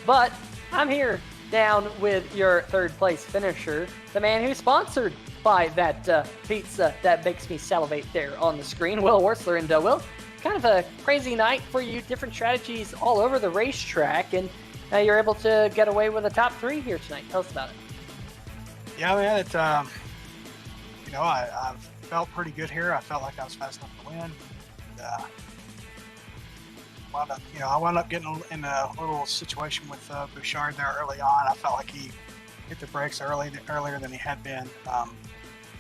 [SPEAKER 6] But I'm here down with your third place finisher, the man who's sponsored by that pizza that makes me salivate there on the screen, Will Wurzler. And Will, kind of a crazy night for you, different strategies all over the racetrack, and you're able to get away with a top 3 here tonight. Tell us about it.
[SPEAKER 7] Yeah, man, it, I felt pretty good here. I felt like I was fast enough to win. And, I wound up getting in a little situation with Bouchard there early on. I felt like he hit the brakes earlier than he had been, or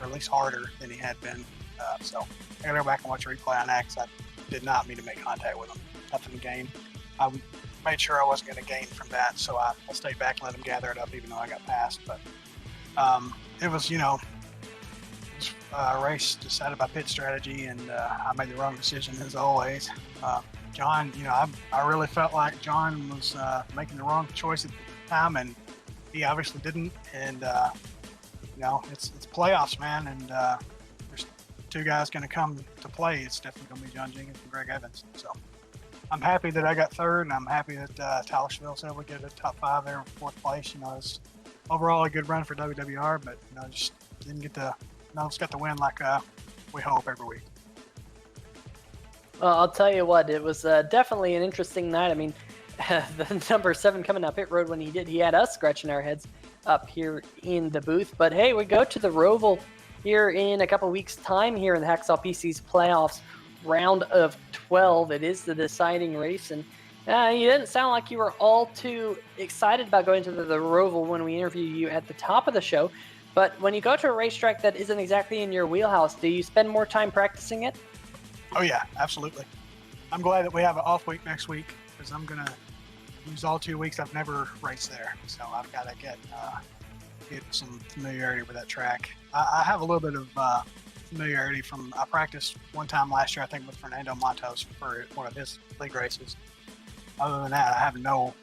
[SPEAKER 7] at least harder than he had been. So I gotta go back and watch a replay on that because I did not mean to make contact with him. Nothing to gain. I made sure I wasn't going to gain from that, so I stayed back and let him gather it up, even though I got passed. But it was, a race decided by pit strategy, and I made the wrong decision as always. John, I really felt like John was making the wrong choice at the time, and he obviously didn't. And it's playoffs, man, and there's 2 guys going to come to play. It's definitely going to be John Jenkins and Greg Evans. So I'm happy that I got third, and I'm happy that Tyler Seville was able to get a top 5 there in 4th place. It's overall a good run for WWR, but just didn't get the got the win like we hope every week.
[SPEAKER 6] Well, I'll tell you what, it was definitely an interesting night. I mean, the number 7 coming up pit road when he had us scratching our heads up here in the booth. But hey, we go to the Roval here in a couple weeks' time here in the Hacksaw PC's playoffs, round of 12. It is the deciding race, and you didn't sound like you were all too excited about going to the Roval when we interviewed you at the top of the show. But when you go to a racetrack that isn't exactly in your wheelhouse, do you spend more time practicing it?
[SPEAKER 7] Oh yeah, absolutely. I'm glad that we have an off week next week because I'm gonna use all 2 weeks. I've never raced there, so I've got to get some familiarity with that track. I have a little bit of familiarity from I practiced one time last year, I think, with Fernando Matos for one of his league races. Other than that, I have no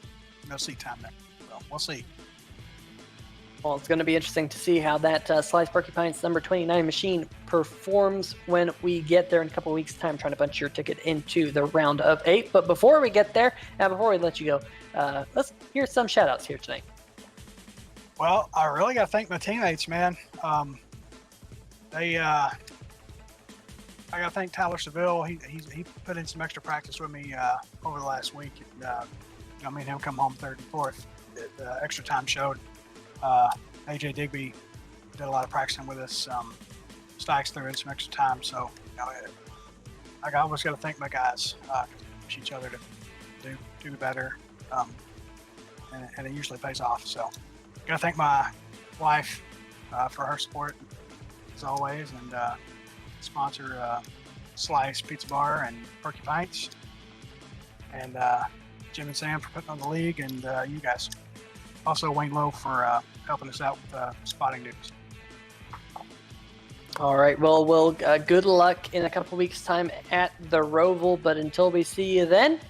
[SPEAKER 7] seat time there. So we'll see.
[SPEAKER 6] Well, it's going to be interesting to see how that Slyce Porcupines number 29 machine performs when we get there in a couple weeks' time, trying to punch your ticket into the round of 8. But before we get there, and before we let you go, let's hear some shout-outs here tonight.
[SPEAKER 7] Well, I really got to thank my teammates, man. I got to thank Tyler Seville. He put in some extra practice with me over the last week. And, me and him come home 3rd and 4th. The extra time showed. AJ Digby did a lot of practicing with us. Slyce threw in some extra time, so I always got to thank my guys. Push each other to do better, and it usually pays off. So, got to thank my wife for her support as always, and sponsor Slyce Pizza Bar and Porcupines, and Jim and Sam for putting on the league, and you guys. Also, Wayne Lowe for helping us out with spotting duties.
[SPEAKER 6] All right. Well, good luck in a couple weeks' time at the Roval. But until we see you then,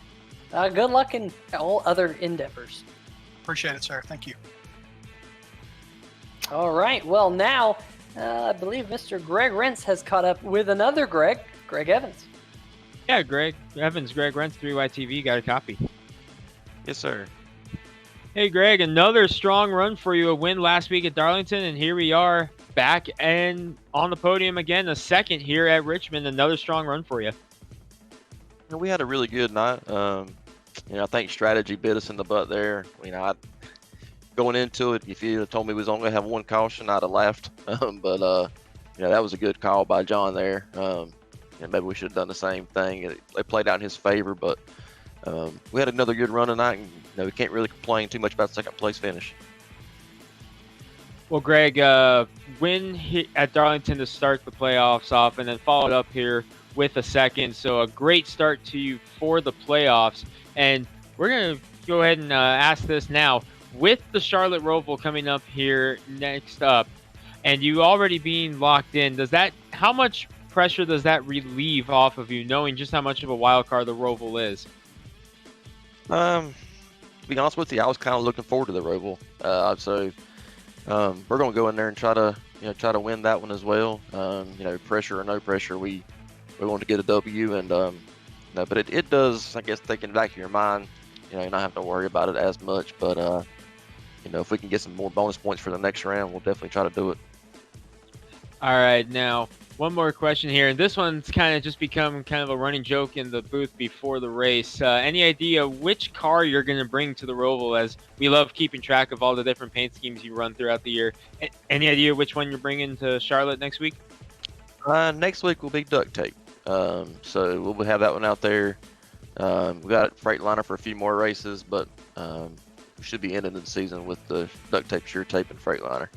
[SPEAKER 6] good luck in all other endeavors.
[SPEAKER 7] Appreciate it, sir. Thank you.
[SPEAKER 6] All right. Well, now I believe Mr. Greg Rentz has caught up with another Greg Evans.
[SPEAKER 4] Yeah, Greg Evans, Greg Rentz, 3YTV, got a copy.
[SPEAKER 8] Yes, sir.
[SPEAKER 4] Hey, Greg, another strong run for you. A win last week at Darlington, and here we are back and on the podium again, a second here at Richmond. Another strong run for you.
[SPEAKER 8] We had a really good night. I think strategy bit us in the butt there. Going into it, if you had told me we was only going to have one caution, I'd have laughed. But that was a good call by John there. Maybe we should have done the same thing. It played out in his favor, but we had another good run tonight, and we can't really complain too much about the second place finish.
[SPEAKER 4] Well, Greg, win at Darlington to start the playoffs off, and then followed up here with a second. So a great start to you for the playoffs. And we're going to go ahead and ask this now. with the Charlotte Roval coming up here next up, and you already being locked in, how much pressure does that relieve off of you, knowing just how much of a wild card the Roval is?
[SPEAKER 8] To be honest with you, I was kind of looking forward to the Roval. So we're going to go in there and try to win that one as well. Pressure or no pressure, we want to get a W, and but it does, I guess, thinking back in your mind, you're not having to worry about it as much. But if we can get some more bonus points for the next round, we'll definitely try to do it.
[SPEAKER 4] All right, now one more question here, and this one's kind of just become kind of a running joke in the booth before the race. Any idea which car you're going to bring to the Roval, as we love keeping track of all the different paint schemes you run throughout the year? Any idea which one you're bringing to Charlotte next week?
[SPEAKER 8] Next week will be duct tape. So we'll have that one out there. We got Freightliner for a few more races, but we should be ending the season with the duct tape, sure tape, and Freightliner.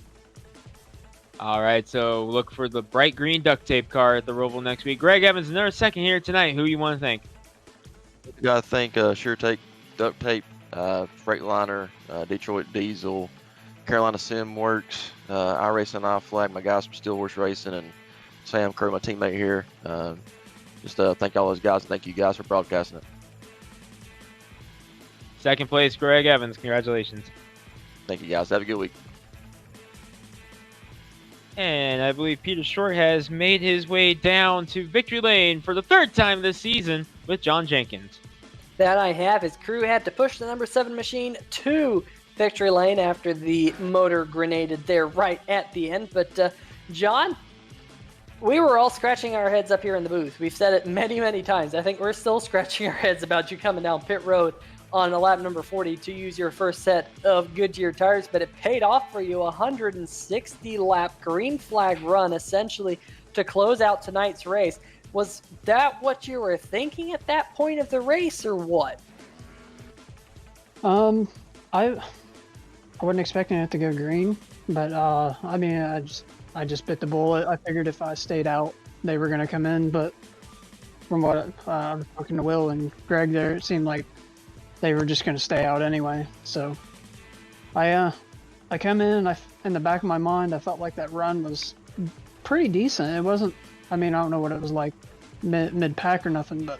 [SPEAKER 4] All right, so look for the bright green duct tape car at the Roval next week. Greg Evans, another second here tonight. Who you want to thank?
[SPEAKER 8] We got to thank sure tape, duct tape, Freightliner, Detroit Diesel, Carolina Sim Works, iRacing, iFlag, my guys from Steelhorse Racing, and Sam Crow, my teammate here. Just thank all those guys, and thank you guys for broadcasting it.
[SPEAKER 4] Second place, Greg Evans. Congratulations.
[SPEAKER 8] Thank you guys. Have a good week.
[SPEAKER 4] And I believe Peter Short has made his way down to victory lane for the third time this season with John Jenkins.
[SPEAKER 6] That I have. His crew had to push the number 7 machine to victory lane after the motor grenaded there right at the end. But John, we were all scratching our heads up here in the booth. We've said it many, many times. I think we're still scratching our heads about you coming down pit road on lap number 40 to use your first set of Goodyear tires, but it paid off for you. 160 lap green flag run essentially to close out tonight's race. Was that what you were thinking at that point of the race, or what?
[SPEAKER 9] I wasn't expecting it to go green, but I just bit the bullet. I figured if I stayed out, they were going to come in, but from what I was talking to Will and Greg there, it seemed like they were just going to stay out anyway. So I come in, and in the back of my mind, I felt like that run was pretty decent. It wasn't, I don't know what it was like mid-pack or nothing, but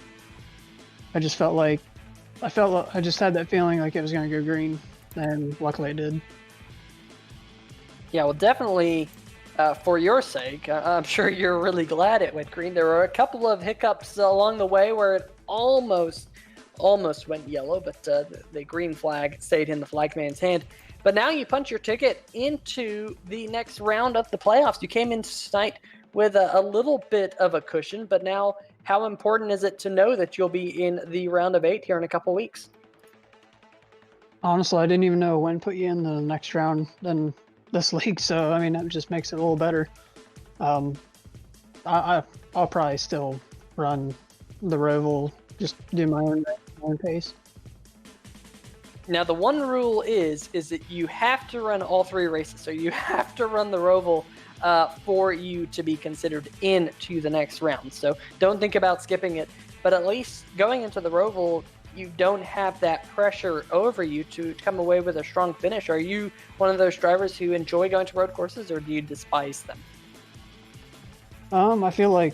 [SPEAKER 9] I just felt like, I just had that feeling like it was going to go green, and luckily it did.
[SPEAKER 6] Yeah, well, definitely for your sake, I'm sure you're really glad it went green. There were a couple of hiccups along the way where it almost went yellow, but the green flag stayed in the flagman's hand. But now you punch your ticket into the next round of the playoffs. You came in tonight with a little bit of a cushion, but now how important is it to know that you'll be in the round of 8 here in a couple weeks?
[SPEAKER 9] Honestly, I didn't even know when put you in the next round in this league, so that just makes it a little better. I'll probably still run the Roval, just do my own pace.
[SPEAKER 6] Now, the one rule is that you have to run all 3 races. So you have to run the Roval for you to be considered into the next round. So don't think about skipping it. But at least going into the Roval, you don't have that pressure over you to come away with a strong finish. Are you one of those drivers who enjoy going to road courses, or do you despise them?
[SPEAKER 9] I feel like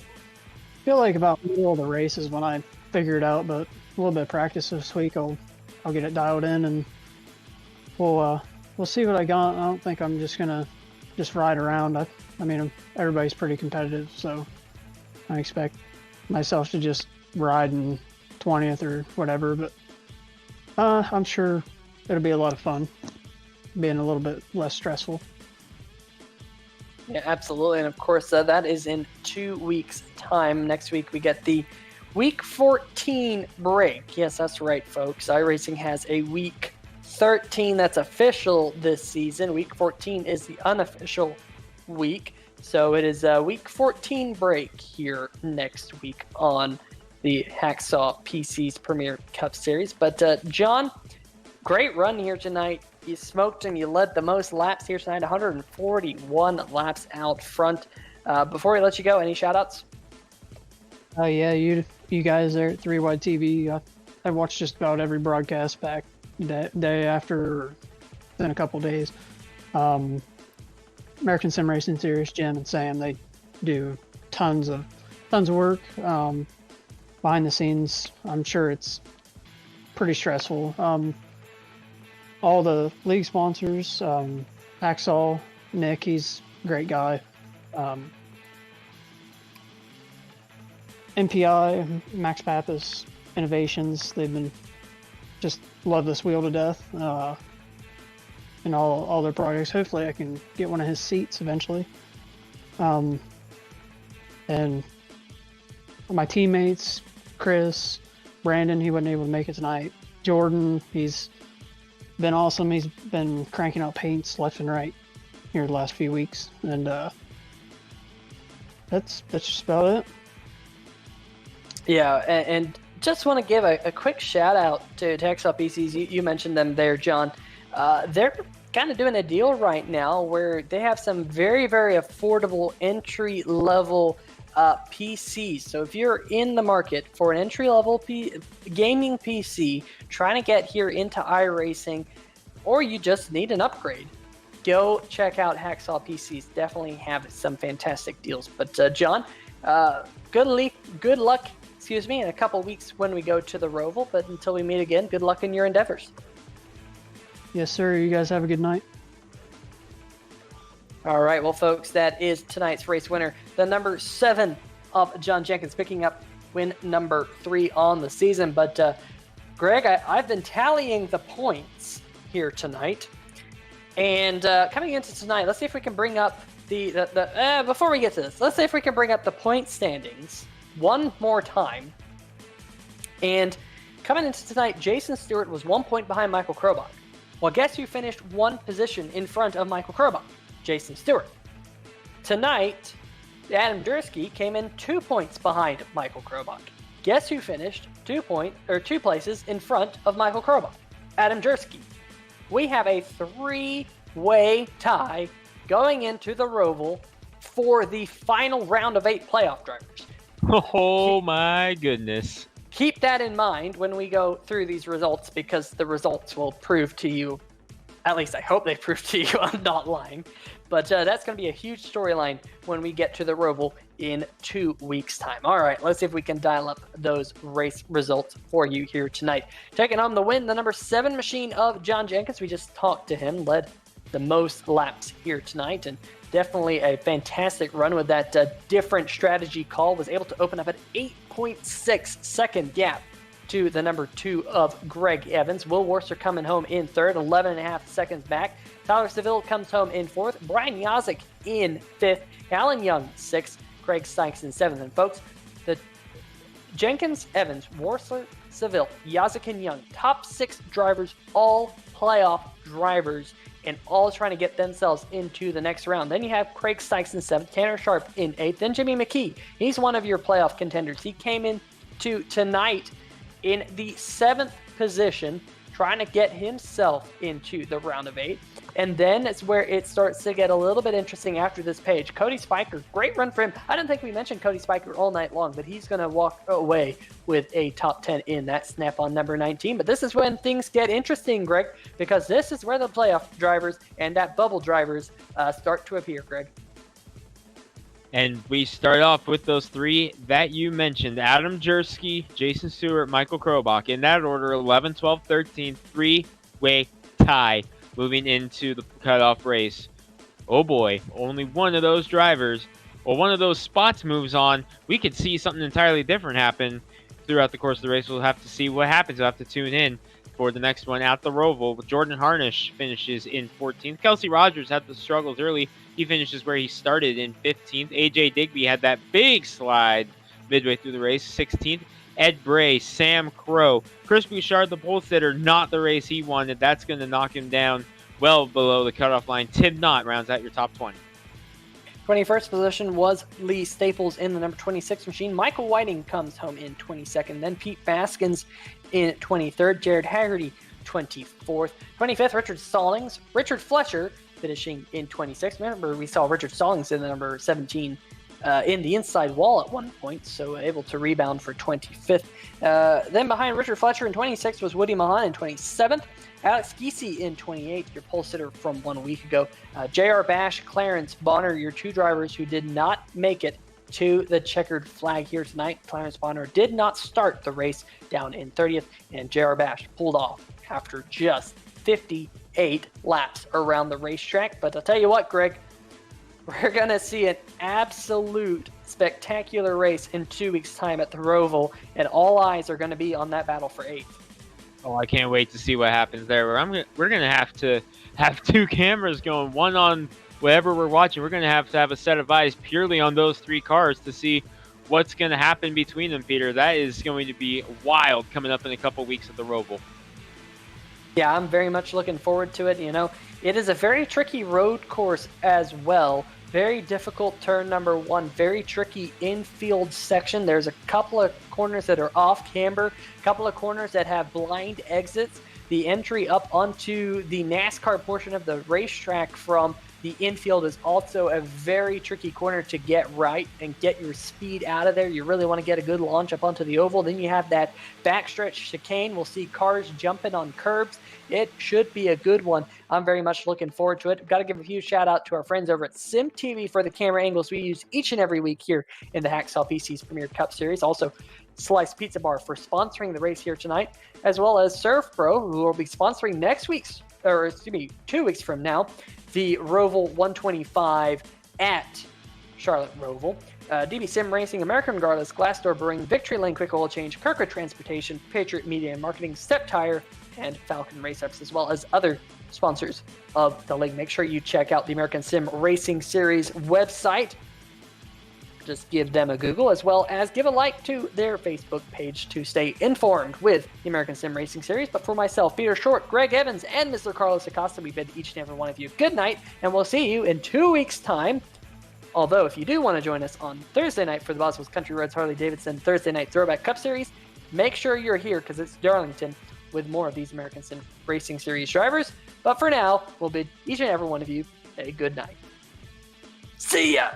[SPEAKER 9] about middle of the races when I figure it out, but a little bit of practice this week, I'll get it dialed in, and we'll see what I got. I don't think I'm just gonna ride around. Everybody's pretty competitive, so I expect myself to just ride in 20th or whatever. But I'm sure it'll be a lot of fun, being a little bit less stressful.
[SPEAKER 6] Yeah, absolutely, and of course that is in 2 weeks' time. Next week we get the Week 14 break. Yes, that's right, folks. iRacing has a Week 13 that's official this season. Week 14 is the unofficial week. So it is a Week 14 break here next week on the Hacksaw PC's Premier Cup Series. But John, great run here tonight. You smoked him. You led the most laps here tonight, 141 laps out front. Before we let you go, any shout-outs?
[SPEAKER 9] Yeah, you guys there at 3 Wide TV. I watched just about every broadcast back day after in a couple days. American Sim Racing Series, Jim and Sam, they do tons of work behind the scenes. I'm sure it's pretty stressful. All the league sponsors, Hacksaw, Nick, he's a great guy. MPI, Max Pappas, Innovations, they've been just love this wheel to death. And all their projects. Hopefully I can get one of his seats eventually. And my teammates, Chris, Brandon, he wasn't able to make it tonight. Jordan, he's been awesome. He's been cranking out paints left and right here the last few weeks. And that's just about it.
[SPEAKER 6] Yeah, and just want to give a quick shout out to Hacksaw PCs. You mentioned them there, John. They're kind of doing a deal right now where they have some very, very affordable entry-level PCs. So if you're in the market for an entry-level gaming PC, trying to get here into iRacing, or you just need an upgrade, go check out Hacksaw PCs. Definitely have some fantastic deals. But John, good luck, in a couple weeks when we go to the Roval. But until we meet again, good luck in your endeavors.
[SPEAKER 9] Yes, sir. You guys have a good night.
[SPEAKER 6] All right. Well, folks, that is tonight's race winner. The number 7 of John Jenkins, picking up win number 3 on the season. But, Greg, I've been tallying the points here tonight. And coming into tonight, let's see if we can bring up before we get to this, let's see if we can bring up the point standings one more time. And coming into tonight, Jason Stewart was 1 point behind Michael Krobach. Well, guess who finished 1 position in front of Michael Krobach? Jason Stewart. Tonight, Adam Dursky came in 2 points behind Michael Krobach. Guess who finished 2 places in front of Michael Krobach? Adam Dursky. We have a 3-way tie going into the Roval for the final round of 8 playoff drivers.
[SPEAKER 4] Oh my goodness.
[SPEAKER 6] Keep that in mind when we go through these results, because the results will prove to you, at least I hope they prove to you, I'm not lying. But that's going to be a huge storyline when we get to the Roval in 2 weeks' time. All right, let's see if we can dial up those race results for you here tonight. Taking home the win, the number 7 machine of John Jenkins. We just talked to him, led the most laps here tonight, and definitely a fantastic run with that different strategy call. Was able to open up an 8.6 second gap to the number 2 of Greg Evans. Will Worcester coming home in 3rd, 11.5 seconds back. Tyler Seville comes home in 4th. Brian Yazik in 5th. Alan Young 6th. Craig Sykes in 7th. And folks, the Jenkins, Evans, Worcester, Seville, Yazik, and Young, top 6 drivers, all playoff drivers, and all trying to get themselves into the next round. Then you have Craig Sykes in 7th, Tanner Sharp in 8th, then Jimmy McKee. He's one of your playoff contenders. He came in to tonight in the 7th position, trying to get himself into the round of 8. And then it's where it starts to get a little bit interesting after this page. Cody Spiker, great run for him. I don't think we mentioned Cody Spiker all night long, but he's going to walk away with a top 10 in that snap-on number 19. But this is when things get interesting, Greg, because this is where the playoff drivers and that bubble drivers start to appear, Greg.
[SPEAKER 4] And we start off with those 3 that you mentioned: Adam Jersky, Jason Stewart, Michael Krobach. In that order, 11, 12, 13, 3-way tie moving into the cutoff race. Oh boy, only one of those drivers, or one of those spots moves on. We could see something entirely different happen throughout the course of the race. We'll have to see what happens. We'll have to tune in for the next one at the Roval. Jordan Harnish finishes in 14th. Kelsey Rogers had the struggles early. He finishes where he started in 15th. AJ Digby had that big slide midway through the race, 16th. Ed Bray, Sam Crow, Chris Bouchard, the pole sitter, not the race he wanted. That's going to knock him down well below the cutoff line. Tim Knott rounds out your top 20.
[SPEAKER 6] 21st position was Lee Staples in the number 26 machine. Michael Whiting comes home in 22nd. Then Pete Baskins in 23rd. Jared Haggerty, 24th. 25th, Richard Stallings. Richard Fletcher finishing in 26th. Remember, we saw Richard Stallings in the number 17 in the inside wall at one point, so able to rebound for 25th. Then behind Richard Fletcher in 26th was Woody Mahan in 27th. Alex Giese in 28th, your pole sitter from 1 week ago. J.R. Bash, Clarence Bonner, your 2 drivers who did not make it to the checkered flag here tonight. Clarence Bonner did not start the race down in 30th, and J.R. Bash pulled off after just 58 laps around the racetrack. But I'll tell you what, Greg, we're going to see an absolute spectacular race in 2 weeks' time at the Roval, and all eyes are going to be on that battle for 8th.
[SPEAKER 4] Oh, I can't wait to see what happens there. We're going to have 2 cameras going, one on whatever we're watching. We're going to have a set of eyes purely on those 3 cars to see what's going to happen between them, Peter. That is going to be wild coming up in a couple weeks at the Roval.
[SPEAKER 6] Yeah, I'm very much looking forward to it. You know, it is a very tricky road course as well. Very difficult turn number 1, very tricky infield section. There's a couple of corners that are off camber, a couple of corners that have blind exits. The entry up onto the NASCAR portion of the racetrack from the infield is also a very tricky corner to get right and get your speed out of there. You really want to get a good launch up onto the oval. Then you have that backstretch chicane. We'll see cars jumping on curbs. It should be a good one. I'm very much looking forward to it. I've got to give a huge shout out to our friends over at SimTV for the camera angles we use each and every week here in the Hacksaw PC's Premier Cup Series. Also, Slyce Pizza Bar for sponsoring the race here tonight, as well as Surf Pro, who will be sponsoring 2 weeks from now, the Roval 125 at Charlotte Roval. DB Sim Racing, American Regardless, Glassdoor Brewing, Victory Lane Quick Oil Change, Kirkwood Transportation, Patriot Media and Marketing, Step Tire, and Falcon Race Ups, as well as other sponsors of the league. Make sure you check out the American Sim Racing Series website. Just give them a Google, as well as give a like to their Facebook page to stay informed with the American Sim Racing Series. But for myself, Peter Short, Greg Evans, and Mr. Carlos Acosta, we bid each and every one of you good night, and we'll see you in 2 weeks' time. Although, if you do want to join us on Thursday night for the Boswell's Country Roads Harley-Davidson Thursday Night Throwback Cup Series, make sure you're here, because it's Darlington, with more of these American Sim Racing Series drivers. But for now, we'll bid each and every one of you a good night. See ya!